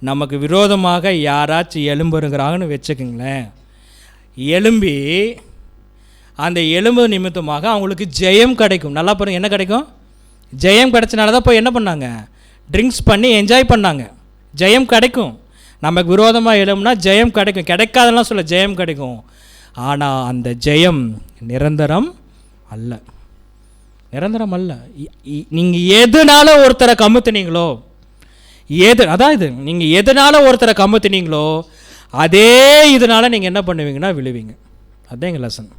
நமக்கு விரோதமாக யாராச்சும் எலும்புங்கிறாங்கன்னு வச்சுக்கோங்களேன், எலும்பி அந்த எலும்பு நிமித்தமாக அவங்களுக்கு ஜெயம் கிடைக்கும். நல்லா பாருங்க, என்ன கிடைக்கும், ஜெயம் கிடைச்சனால தான் போய் என்ன பண்ணாங்க, ட்ரிங்க்ஸ் பண்ணி என்ஜாய் பண்ணாங்க. ஜெயம் கிடைக்கும். நமக்கு விரோதமாக எழும்புனா ஜெயம் கிடைக்கும், கிடைக்காதெல்லாம் சொல்ல, ஜெயம் கிடைக்கும். ஆனால் அந்த ஜெயம் நிரந்தரம் அல்ல, நிரந்தரம் அல்ல. நீங்கள் எதனால ஒருத்தரை கமுத்துனீங்களோ, அதாவது நீங்கள் எதனால ஒருத்தரை கமுத்துனீங்களோ அதே இதனால் நீங்கள் என்ன பண்ணுவீங்கன்னா விழுவீங்க. அதுதான் எங்கள் லெசன்.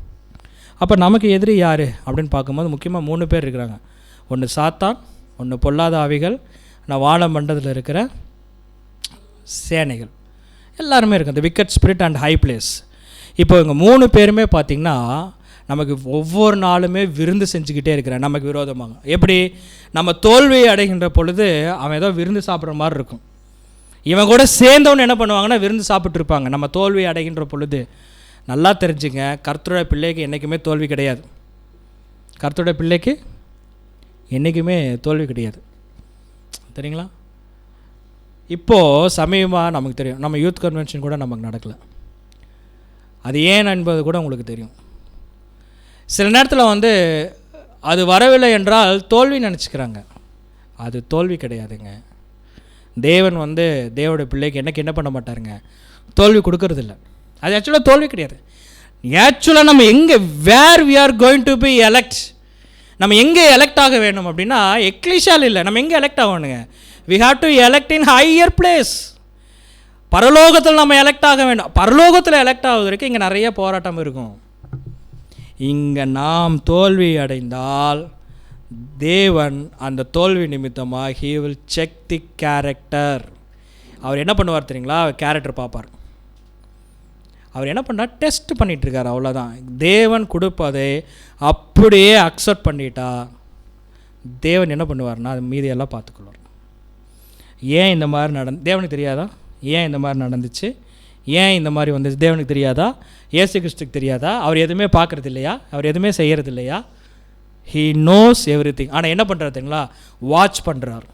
அப்போ நமக்கு எதிரி யார் அப்படின்னு பார்க்கும்போது முக்கியமாக 3 பேர் இருக்கிறாங்க. ஒன்று சாத்தான், ஒன்று பொல்லாத ஆவிகள், நான் வானமண்டலத்தில் இருக்கிற சேனைகள், எல்லாருமே இருக்குது, அந்த wicket spirit and high place. இப்போ இவங்க 3 பேருமே பார்த்திங்கன்னா நமக்கு ஒவ்வொரு நாளுமே விருந்து செஞ்சுக்கிட்டே இருக்கிறான் நமக்கு விரோதமாக. எப்படி, நம்ம தோல்வியை அடைகின்ற பொழுது அவன் ஏதோ விருந்து சாப்பிட்ற மாதிரி இருக்கும். இவன் கூட சேர்ந்தவன்னு என்ன பண்ணுவாங்கன்னா விருந்து சாப்பிட்ருப்பாங்க. நம்ம தோல்வி அடைகின்ற பொழுது நல்லா தெரிஞ்சுங்க, கர்த்தருடைய பிள்ளைக்கு என்றைக்குமே தோல்வி கிடையாது. கர்த்தருடைய பிள்ளைக்கு என்றைக்குமே தோல்வி கிடையாது, தெரியுங்களா? இப்போது சமயமாக நமக்கு தெரியும், நம்ம யூத் கன்வென்ஷன் கூட நமக்கு நடக்கலை. அது ஏன் என்பது கூட உங்களுக்கு தெரியும். சில நேரத்தில் அது வரவில்லை என்றால் தோல்வி நினச்சிக்கிறாங்க. அது தோல்வி கிடையாதுங்க. தேவன் தேவனுடைய பிள்ளைக்கு எனக்கு என்ன பண்ண மாட்டாருங்க, தோல்வி கொடுக்கறதில்ல. அது ஆக்சுவலாக தோல்வி கிடையாது. ஆக்சுவலாக நம்ம எங்கே, where we are going to be elect, நம்ம எங்கே எலெக்ட் ஆக வேணும் அப்படின்னா எக்லிஷால் இல்லை, நம்ம எங்கே எலெக்ட் ஆகணுங்க, we have to elect in higher place. பரலோகத்தில் நம்ம எலெக்ட் ஆக வேண்டும். பரலோகத்தில் எலெக்ட் ஆகுவதற்கு இங்கே நிறைய போராட்டம் இருக்கும். இங்கே நாம் தோல்வி அடைந்தால் தேவன் அந்த தோல்வி நிமித்தமாக he will check the character. அவர் என்ன பண்ணுவார் தெரியுங்களா, கேரக்டர் பார்ப்பார். அவர் என்ன பண்ணார், டெஸ்ட் பண்ணிகிட்ருக்கார், அவ்வளோதான். தேவன் கொடுப்பதை அப்படியே அக்செப்ட் பண்ணிட்டா தேவன் என்ன பண்ணுவார்னா அது மீதியெல்லாம் பார்த்துக்கொள்வார். ஏன் இந்த மாதிரி தேவனுக்கு தெரியாதா, ஏன் இந்த மாதிரி நடந்துச்சு, ஏன் இந்த மாதிரி வந்துச்சு தேவனுக்கு தெரியாதா, இயேசு கிறிஸ்துக்கு தெரியாதா? அவர் எதுவுமே பார்க்குறது இல்லையா, அவர் எதுவுமே செய்கிறது இல்லையா? He knows everything. ஆனால் என்ன பண்ணுறாருங்களா, வாட்ச் பண்ணுறார்.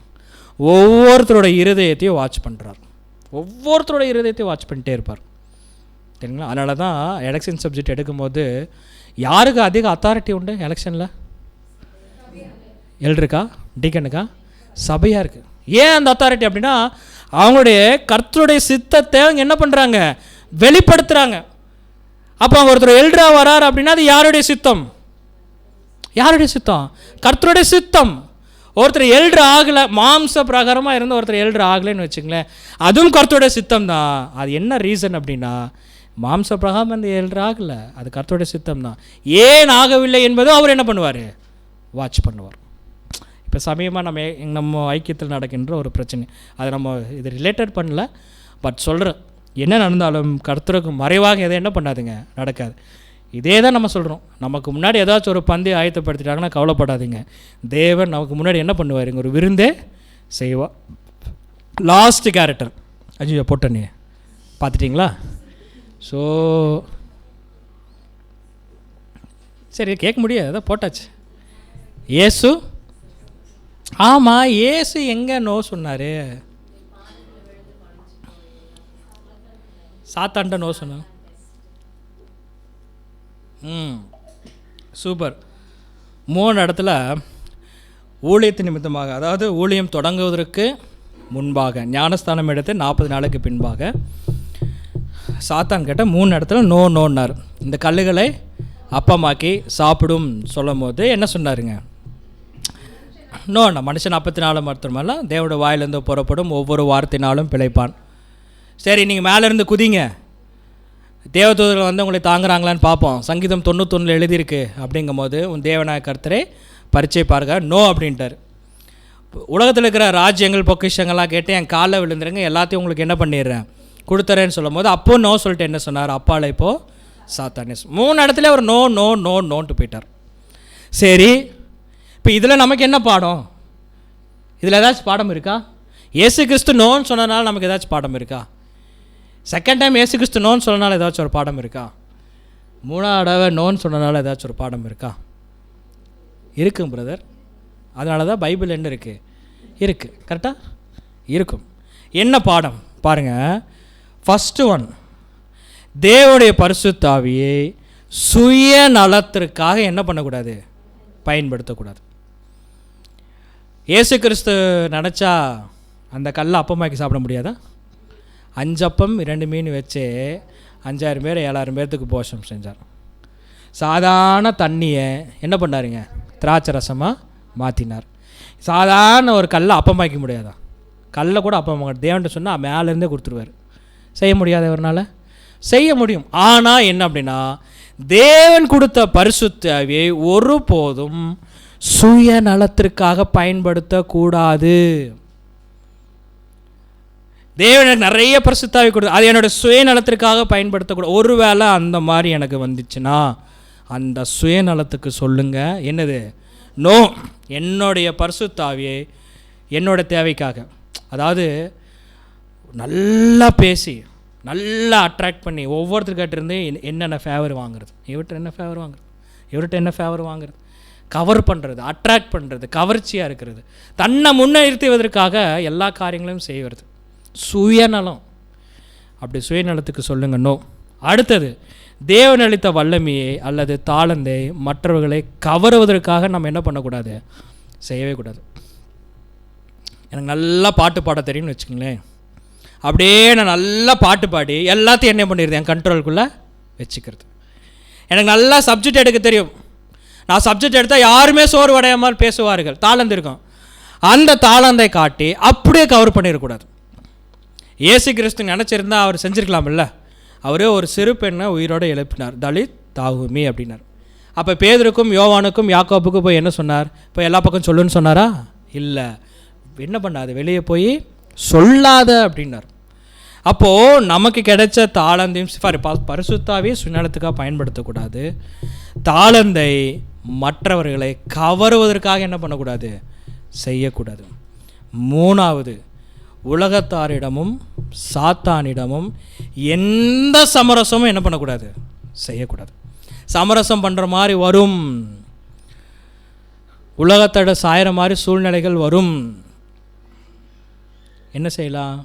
ஒவ்வொருத்தரோட இருதயத்தையும் வாட்ச் பண்ணுறார். ஒவ்வொருத்தரோட இருதயத்தையும் வாட்ச் பண்ணிட்டே இருப்பார், சரிங்களா? அதனால தான் எலெக்ஷன் சப்ஜெக்ட் எடுக்கும்போது யாருக்கு அதிக அத்தாரிட்டி உண்டு எலெக்ஷனில்? எல்டருக்கா, டீக்கனுக்கா? சபையாக இருக்குது. ஏன் அந்த அத்தாரிட்டி அப்படின்னா அவங்களுடைய கர்த்தருடைய சித்தத்தை அவங்க என்ன பண்ணுறாங்க, வெளிப்படுத்துகிறாங்க. அப்போ அவங்க ஒருத்தர் எல்டரா வராரு அப்படின்னா அது யாருடைய சித்தம்? யாருடைய சித்தம்? கர்த்தருடைய சித்தம். ஒருத்தர் எல்டர் ஆகலை, மாம்ச பிரகாரமாக இருந்து ஒருத்தர் எல்டர் ஆகலைன்னு வச்சுங்களேன், அதுவும் கர்த்தருடைய சித்தம் தான். அது என்ன ரீசன் அப்படின்னா மாம்ச பிரகாரம் அந்த எல்டர் ஆகலை, அது கர்த்தருடைய சித்தம் தான். ஏன் ஆகவில்லை என்பதும் அவர் என்ன பண்ணுவார், வாட்ச் பண்ணுவார். இப்போ சமயமாக நம்ம ஐக்கியத்தில் நடக்கின்ற ஒரு பிரச்சனை, அதை நம்ம இது ரிலேட்டட் பண்ணல, பட் சொல்கிறேன், என்ன நடந்தாலும் கர்த்தருக்கு மறைவாக எதை என்ன பண்ணாதுங்க, நடக்காது. இதே தான் நம்ம சொல்கிறோம். நமக்கு முன்னாடி ஏதாச்சும் ஒரு பந்தை ஆயத்தப்படுத்திட்டாங்கன்னா கவலைப்படாதீங்க, தேவன் நமக்கு முன்னாடி என்ன பண்ணுவாருங்க, ஒரு விருந்தே செய்வா. லாஸ்ட் கேரக்டர் அஜியோ போட்டனே பார்த்துட்டிங்களா? ஸோ சரி, கேட்க முடியாது, அதான் போட்டாச்சு. இயேசு, ஆமாம், இயேசு எங்கே நோ சொன்னார்? சாத்தான்ட்ட நோ சொன்னார். சூப்பர். 3 இடத்துல ஊழியத்து நிமித்தமாக, அதாவது ஊழியம் தொடங்குவதற்கு முன்பாக, ஞானஸ்தானம் எடுத்து 40 நாளுக்கு பின்பாக சாத்தான் கிட்ட 3 இடத்துல நோ நோன்னார். இந்த கல்லுகளை அப்பமாக்கி சாப்பிடும் சொல்லும் போது என்ன சொன்னாருங்க, நோண்ணா, மனுஷன் 44 மாத்திரமல்ல தேவனோட வாயிலிருந்து புறப்படும் ஒவ்வொரு வார்த்தையினாலும் பிழைப்பான். சரி, நீங்கள் மேலேருந்து குதிங்க, தேவதூதர்கள் உங்களை தாங்குறாங்களான்னு பார்ப்போம். சங்கீதம் 91 எழுதியிருக்கு. அப்படிங்கும் போது உன் தேவனாய கர்த்தரே பரீட்சை பாருங்க, நோ அப்படின்ட்டார். உலகத்தில் இருக்கிற ராஜ்யங்கள் பொக்கிஷங்கள்லாம் கேட்டு என் காலில் விழுந்துருங்க, எல்லாத்தையும் உங்களுக்கு என்ன பண்ணிடுறேன், கொடுத்துறேன்னு சொல்லும் போது அப்போது நோ சொல்லிட்டு என்ன சொன்னார், அப்பால இப்போது சாத்தானே. 3 இடத்துல அவர் நோ நோ நோ நோன்ட்டு போயிட்டார். சரி, இப்போ இதில் நமக்கு என்ன பாடம்? இதில் ஏதாச்சும் பாடம் இருக்கா? இயேசு கிறிஸ்து நோன்னு சொன்னனால நமக்கு ஏதாச்சும் பாடம் இருக்கா? செகண்ட் டைம் இயேசு கிறிஸ்து நோன்னு சொன்னனால ஏதாச்சும் ஒரு பாடம் இருக்கா? 3ஆவது தடவை நோன்னு சொன்னனால ஏதாச்சும் ஒரு பாடம் இருக்கா? இருக்குங்க பிரதர். அதனால தான் பைபிள் என்ன இருக்குது, இருக்குது, கரெக்டாக இருக்கும். என்ன பாடம் பாருங்கள். ஃபஸ்ட்டு ஒன், தேவனுடைய பரிசுத்த ஆவியை சுயநலத்திற்காக என்ன பண்ணக்கூடாது, பயன்படுத்தக்கூடாது. இயேசு கிறிஸ்து நினச்சா அந்த கல்லை அப்பமாக்கி சாப்பிட முடியாதா? 5 அப்பம் 2 மீன் வச்சு 5000 பேர் 7000 பேர்த்துக்கு போஷம் செஞ்சார். சாதாரண தண்ணியை என்ன பண்ணாருங்க, திராட்சை ரசமாக மாற்றினார். சாதாரண ஒரு கல்லை அப்பமாக்க முடியாதா? கல்லை கூட அப்பமாக தேவன்ட்டு சொன்னால் மேலேருந்தே கொடுத்துருவார். செய்ய முடியாதவர்னால செய்ய முடியும். ஆனால் என்ன அப்படின்னா, தேவன் கொடுத்த பரிசுத்த ஆவியை ஒருபோதும் சுயநலத்திற்காக பயன்படுத்தக்கூடாது. தேவன் எனக்கு நிறைய பரிசுத்த ஆவி கொடுத்து அது என்னோடய சுயநலத்திற்காக பயன்படுத்தக்கூடாது. ஒருவேளை அந்த மாதிரி எனக்கு வந்துச்சுன்னா அந்த சுயநலத்துக்கு சொல்லுங்கள், என்னது, நோ, என்னுடைய பரிசுத்த ஆவியை என்னோட தேவைக்காக, அதாவது நல்லா பேசி நல்லா அட்ராக்ட் பண்ணி ஒவ்வொருத்தர்கிட்டருந்து என்னென்ன ஃபேவர் வாங்குறது, இவர்கிட்ட என்ன ஃபேவர் வாங்குறது, இவர்கிட்ட என்ன ஃபேவர் வாங்குறது, கவர் பண்ணுறது, அட்ராக்ட் பண்ணுறது, கவர்ச்சியாக இருக்கிறது, தன்னை முன்னிறுத்துவதற்காக எல்லா காரியங்களையும் செய்வது சுயநலம். அப்படி சுயநலத்துக்கு சொல்லுங்க நோ. அடுத்தது, தேவன் அளித்த வல்லமையை அல்லது தாளந்தை மற்றவர்களை கவருவதற்காக நம்ம என்ன பண்ணக்கூடாது, செய்யவே கூடாது. எனக்கு நல்லா பாட்டு பாட தெரியும்னு வச்சுக்கோங்களேன், அப்படியே நான் நல்லா பாட்டு பாடி எல்லாத்தையும் என்ன பண்ணிடுது, என் கண்ட்ரோலுக்குள்ளே வச்சுக்கிறது. எனக்கு நல்லா சப்ஜெக்ட் எடுக்க தெரியும், நான் சப்ஜெக்ட் எடுத்தால் யாருமே சோர்வடையாமல் பேசுவார்கள், தாளந்து இருக்கும், அந்த தாளந்தை காட்டி அப்படியே கவர் பண்ணிடக்கூடாது. இயேசு கிறிஸ்து நினச்சிருந்தா அவர் செஞ்சுருக்கலாமில்ல. அவரே ஒரு சிறு பெண்ணை உயிரோடு எழுப்பினார், தலித் தாகுமி அப்படின்னார். அப்போ பேதுருக்கும் யோவானுக்கும் யாக்கோபுக்கும் போய் என்ன சொன்னார், இப்போ எல்லா பக்கம் சொல்லுன்னு சொன்னாரா? இல்லை, என்ன பண்ணாது, வெளியே போய் சொல்லாத அப்படின்னார். அப்போது நமக்கு கிடைச்ச தாளந்தையும் பரிசுத்தாவே சுயநலத்துக்காக பயன்படுத்தக்கூடாது. தாளந்தை மற்றவர்களை கவருவதற்காக என்ன பண்ணக்கூடாது, செய்யக்கூடாது. 3வது, உலகத்தாரிடமும் சாத்தானிடமும் எந்த சமரசமும் என்ன பண்ணக்கூடாது, செய்யக்கூடாது. சமரசம் பண்ணுற மாதிரி வரும், உலகத்தோட சாயிற மாதிரி சூழ்நிலைகள் வரும். என்ன செய்யலாம்,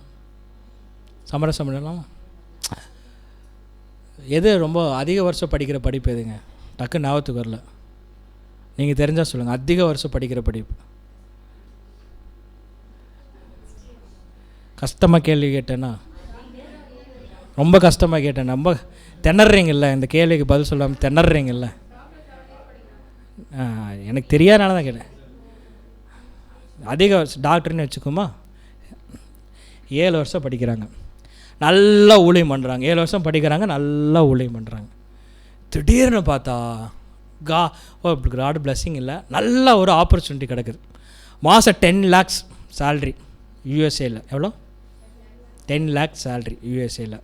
சமரசம் பண்ணலாம். எது ரொம்ப அதிக வருஷம் படிக்கிற படிப்பு எதுங்க, டக்கு ஞாபகத்துக்கு வரல, நீங்கள் தெரிஞ்சால் சொல்லுங்கள். அதிக வருஷம் படிக்கிற படிப்பு, கஷ்டமாக கேள்வி கேட்டேன்னா, ரொம்ப கஷ்டமாக கேட்டேன், ரொம்ப திணறீங்கல்ல, இந்த கேள்விக்கு பதில் சொல்லாமல் திணறீங்கல்ல. எனக்கு தெரியாதனால தான் கேட்டேன். அதிக டாக்டர்னு வச்சுக்கோமா, 7 வருஷம் படிக்கிறாங்க, நல்லா ஊழியம் பண்ணுறாங்க, 7 வருஷம் படிக்கிறாங்க, நல்லா ஊழியம் பண்ணுறாங்க. திடீர்னு பார்த்தா காட் பிளஸ்ஸிங் இல்லை, நல்ல ஒரு ஆப்பர்ச்சுனிட்டி கிடக்குது. மாதம் 10 lakhs சேல்ரி யூஎஸ்ஏயில். எவ்வளோ? 10 lakhs சேல்ரி யூஎஸ்ஏயில்.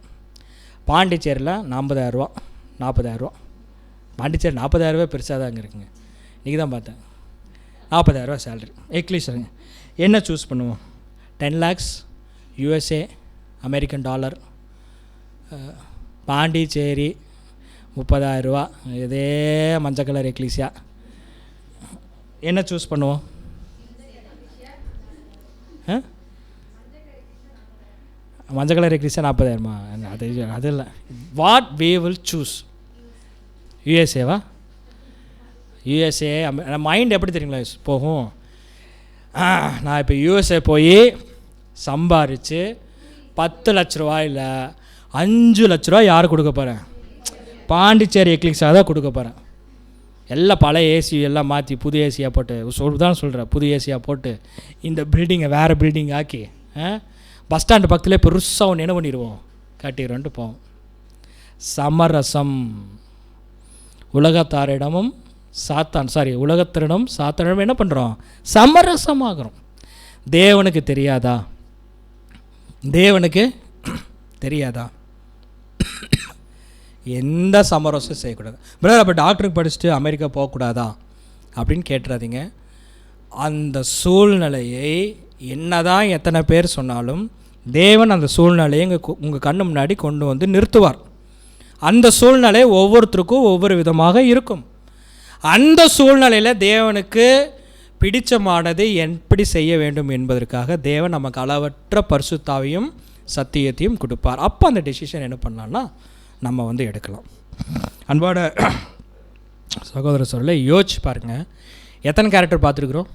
பாண்டிச்சேரியில் 40,000 பாண்டிச்சேரி 40,000 பெருசாக தான் அங்கே இருக்குங்க. இன்றைக்கி தான் பார்த்தேன், 40,000 சேல்ரி. எக்லீஸ்ங்க என்ன சூஸ் பண்ணுவோம்? 10 lakhs USA, American dollar, Pondicherry 30,000, இதே மஞ்சள் கலர் எக்லீசியா. என்ன சூஸ் பண்ணுவோம்? மஞ்சள் கலர் எக்லீசியா 40,000? அது இல்லை. What we will choose? யூஎஸ்ஏவா? யூஎஸ்ஏ மைண்ட் எப்படி தெரியுங்களா போகும்? நான் இப்போ யூஎஸ்ஏ போய் சம்பாரித்து 10 லட்ச ரூபா இல்லை 5 லட்ச ரூபா யார் கொடுக்க போகிறேன்? பாண்டிச்சேரி எக்லிக்ஸாக தான் கொடுக்க போகிறேன். எல்லாம் பழைய ஏசி எல்லாம் மாற்றி புது ஏசியாக போட்டு தான் சொல்கிறேன், புது ஏசியாக போட்டு இந்த பில்டிங்கை வேறு பில்டிங் ஆக்கி பஸ் ஸ்டாண்டு பக்கத்துலேயே பெருசாக ஒன்று என்ன பண்ணிடுவோம், கட்டிடுறோன்ட்டு போவோம். சமரசம், உலகத்தாரிடமும் உலகத்தினும் சாத்தானும் என்ன பண்ணுறோம்? சமரசமாகிறோம். தேவனுக்கு தெரியாதா? தேவனுக்கு தெரியாதா? எந்த சமரசம் செய்யக்கூடாது. பிரதர், அப்போ டாக்டருக்கு படிச்சுட்டு அமெரிக்கா போகக்கூடாதா அப்படின்னு கேட்டுறாதீங்க. அந்த சூழ்நிலையை என்னதான் எத்தனை பேர் சொன்னாலும் தேவன் அந்த சூழ்நிலையை உங்கள் கண்ணு முன்னாடி கொண்டு வந்து நிறுத்துவார். அந்த சூழ்நிலை ஒவ்வொருத்தருக்கும் ஒவ்வொரு விதமாக இருக்கும். அந்த சூழ்நிலையில் தேவனுக்கு பிடிச்சமானதை எப்படி செய்ய வேண்டும் என்பதற்காக தேவன் நமக்கு அளவற்ற பரிசுத்தாவையும் சத்தியத்தையும் கொடுப்பார். அப்போ அந்த டெசிஷன் என்ன பண்ணலாம்னா நம்ம வந்து எடுக்கலாம். அன்பான சகோதர சொல்ல யோசிச்சு பாருங்கள், எத்தனை கேரக்டர் பார்த்துருக்குறோம்?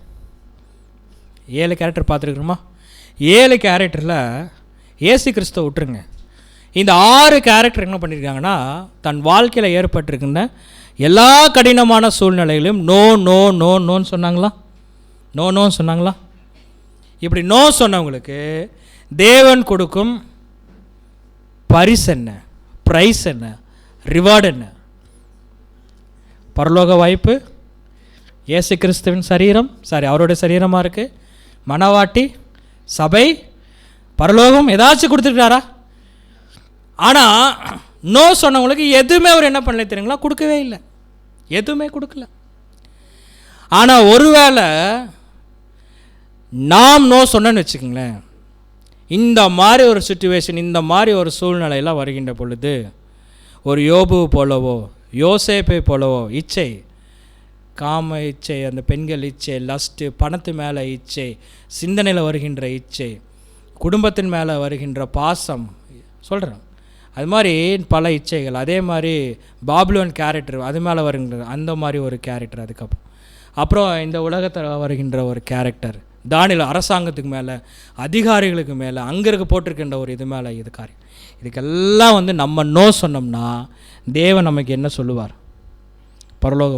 7 கேரக்டர் பார்த்துருக்குறோமா? 7 கேரக்டரில் இயேசு கிறிஸ்துவை விட்டுருங்க. இந்த 6 கேரக்டர் என்ன பண்ணியிருக்காங்கன்னா, தன் வாழ்க்கையில் ஏற்பட்டிருக்கின்ற எல்லா கடினமான சூழ்நிலைகளையும் நோன்னு சொன்னாங்களா? நோன்னு சொன்னாங்களா? இப்படி நோ சொன்னவங்களுக்கு தேவன் கொடுக்கும் பரிசு என்ன, ப்ரைஸ் என்ன, ரிவார்டு என்ன? பரலோக வாய்ப்பு, இயேசு கிறிஸ்துவின் சரீரம், அவருடைய சரீரமாக இருக்குது, மனவாட்டி, சபை, பரலோகம், ஏதாச்சும் கொடுத்துருக்காரா? ஆனால் நோ சொன்னவங்களுக்கு எதுவுமே அவர் என்ன பண்ணல தெரியுங்களா? கொடுக்கவே இல்லை, எதுவுமே கொடுக்கல. ஆனால் ஒருவேளை நாம் நோ சொன்னேன்னு வச்சுக்கோங்களேன், இந்த மாதிரி ஒரு சிச்சுவேஷன், இந்த மாதிரி ஒரு சூழ்நிலையெல்லாம் வருகின்ற பொழுது ஒரு யோபு போலவோ யோசேப்பை போலவோ இச்சை, காம இச்சை, அந்த பெண்கள் இச்சை, லஸ்ட்டு, பணத்து மேலே இச்சை, சிந்தனையில் வருகின்ற இச்சை, குடும்பத்தின் மேலே வருகின்ற பாசம் சொல்கிறேன், அது மாதிரி பல இச்சைகள். அதே மாதிரி பாபிலோன் கேரக்டர், அது மேலே வருகின்ற அந்த மாதிரி ஒரு கேரக்டர். அப்புறம் இந்த உலகத்தில் வருகின்ற ஒரு கேரக்டர், தானியேல் அரசாங்கத்துக்கு மேலே, அதிகாரிகளுக்கு மேலே, அங்கே இருக்க போட்டிருக்கின்ற ஒரு இது மேலே இது காரியம். இதுக்கெல்லாம் வந்து நம்ம நோ சொன்னோம்னா தேவன் நமக்கு என்ன சொல்லுவார்? பரலோக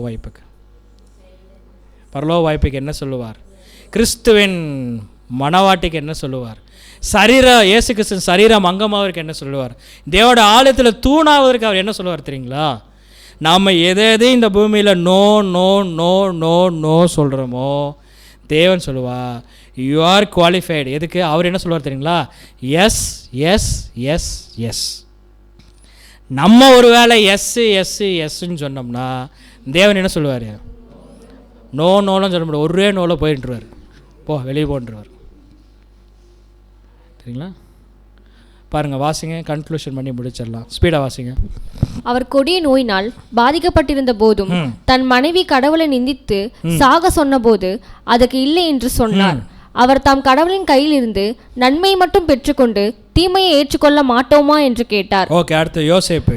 வாய்ப்புக்கு என்ன சொல்லுவார்? கிறிஸ்துவின் மனவாட்டிக்கு என்ன சொல்லுவார்? இயேசு கிறிஸ்துவின் சரீரம் அங்கமாவதற்கு என்ன சொல்லுவார்? தேவோட ஆலயத்தில் தூணாவதற்கு அவர் என்ன சொல்லுவார் தெரியுங்களா? நாம் எதை இந்த பூமியில் no no no no no சொல்கிறோமோ தேவன் சொல்லுவா யூ ஆர் குவாலிஃபைடு. எதுக்கு? அவர் என்ன சொல்லுவார் தெரியுங்களா? Yes yes yes yes. நம்ம ஒரு வேளை எஸ்ன்னு சொன்னோம்னா தேவன் என்ன சொல்லுவார்? நோன்னு சொல்ல முடியாது, ஒரே நோவில் போயிட்டுருவார், வெளியே போன்றுவார். சரிங்களா? பாருங்கள், வாசிங்க, கன்க்ளூஷன் பண்ணி முடிச்சிடலாம். ஸ்பீடாக வாசிங்க. அவர் கொடிய நோயினால் பாதிக்கப்பட்டிருந்த போதும் தன் மனைவி கடவுளை நிந்தித்து சாக சொன்னபோது அதற்கு இல்லை என்று சொன்னார். அவர் தாம் கடவுளின் கையில் இருந்து நன்மையை மட்டும் பெற்றுக்கொண்டு தீமையை ஏற்றுக்கொள்ள மாட்டோமா என்று கேட்டார். ஓகே, அடுத்து யோசேப்பு.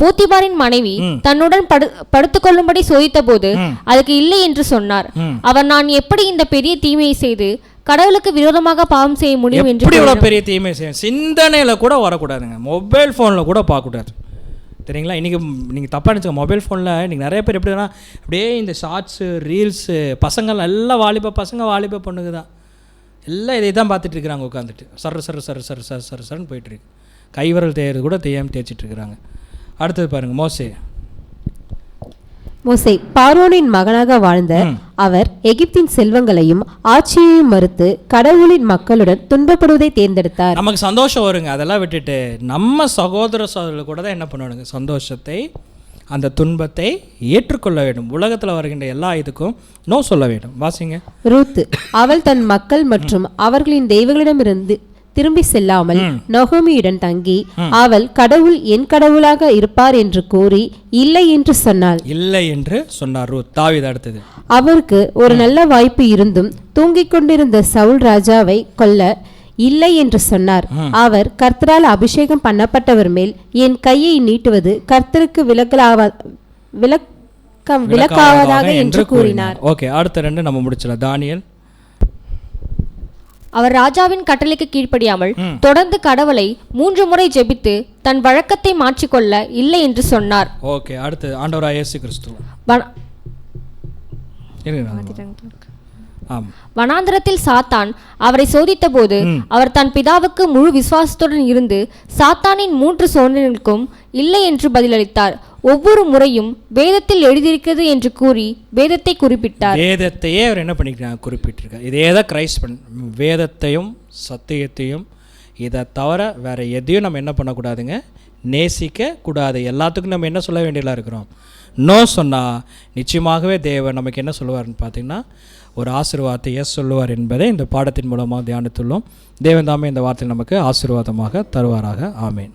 போத்திபாரின் மனைவி தன்னுடன் படுத்துக்கொள்ளும்படி சோதித்த போது அதுக்கு இல்லை என்று சொன்னார். அவர் நான் எப்படி இந்த பெரிய தீமையை செய்து கடவுளுக்கு விரோதமாக பாவம் செய்ய முடியும் என்று. பெரிய தீமை செய்ய சிந்தனையில் கூட வரக்கூடாதுங்க, மொபைல் ஃபோனில் கூட பார்க்கக்கூடாது. சரிங்களா? இன்றைக்கி நீங்கள் தப்பாக நினச்சிங்க, மொபைல் ஃபோனில் இன்றைக்கி நிறைய பேர் எப்படின்னா அப்படியே இந்த ஷார்ட்ஸு, ரீல்ஸு, பசங்கள் எல்லாம் வாலிப பொண்ணுங்க தான் எல்லாம் இதை தான் பார்த்துட்டு இருக்கிறாங்க உட்காந்துட்டு. சர்ன்னு போயிட்டுருக்கு. கைவிரல் தேய்றது கூட தெரியாமல் தேய்ச்சிட்ருக்குறாங்க. அடுத்தது பாருங்கள், மோசே பார்வோனின் மகனாக வாழ்ந்த அவர் எகிப்தின் செல்வங்களையும் ஆட்சியையும் மறுத்து கடவுளின் மக்களுடன் துன்பப்படுவதை தேர்ந்தெடுத்தார். நமக்கு சந்தோஷம் வருங்க, அதெல்லாம் விட்டுட்டு நம்ம சகோதரர்கள் கூட தான் என்ன பண்ணணுங்க? சந்தோஷத்தை, அந்த துன்பத்தை ஏற்றுக்கொள்ள வேண்டும். உலகத்தில் வருகின்ற எல்லா இதுக்கும் நோ சொல்ல வேண்டும். வாசிங்க. ரூத் அவள் தன் மக்கள் மற்றும் அவர்களின் தெய்வங்களிடமிருந்து திரும்பி செல்லாமல் நொகோமியுடன் தங்கி அவள் கடவுள் என் கடவுளாக இருப்பார் என்று கூறி இல்லை என்று சொன்னார். ரூத். தாவீது அடுத்தது. அவருக்கு ஒரு நல்ல வாய்ப்பு இருந்தும் தூங்கிக் கொண்டிருந்த சவுல் ராஜாவை கொல்ல இல்லை என்று சொன்னார். அவர் கர்த்தரால் அபிஷேகம் பண்ணப்பட்டவர் மேல் என் கையை நீட்டுவது கர்த்தருக்கு விலக்காவதாக என்று கூறினார். ஓகே, அடுத்த 2 நம்ம முடிச்சலாம். தானியேல். அவர் ராஜாவின் கட்டளைக்கு கீழ்ப்படியாமல் தொடர்ந்து கடவுளை 3 முறை ஜெபித்து தன் வழக்கத்தை மாற்றிக்கொள்ள இல்லை என்று சொன்னார். ஓகே, அடுத்து ஆண்டவராகிய இயேசு கிறிஸ்து. வனாந்தரத்தில் சாத்தான் அவரை சோதித்த போது அவர் தன் பிதாவுக்கு முழு விசுவாசத்துடன் இருந்து சாத்தானின் 3 சோதனைகளுக்கும் இல்லை என்று பதிலளித்தார். ஒவ்வொரு முறையும் வேதத்தில் எழுதியிருக்கிறது என்று கூறி வேதத்தை குறிப்பிட்டார். வேதத்தையே அவர் என்ன பண்ணிக்கிறார், குறிப்பிட்டிருக்கார். இதே தான் கிரைஸ்ட் வேதத்தையும் சத்தியத்தையும் இதை தவிர வேறு எதையும் நம்ம என்ன பண்ணக்கூடாதுங்க, நேசிக்க கூடாது. எல்லாத்துக்கும் நம்ம என்ன சொல்ல வேண்டியதாக இருக்கிறோம், நோ சொன்னால் நிச்சயமாகவே தேவன் நமக்கு என்ன சொல்லுவார்னு பார்த்திங்கன்னா ஒரு ஆசீர்வாதத்தை சொல்லுவார் என்பதை இந்த பாடத்தின் மூலமாக தியானித்துள்ளோம். தேவன் தாமே இந்த வார்த்தை நமக்கு ஆசீர்வாதமாக தருவாராக. ஆமேன்.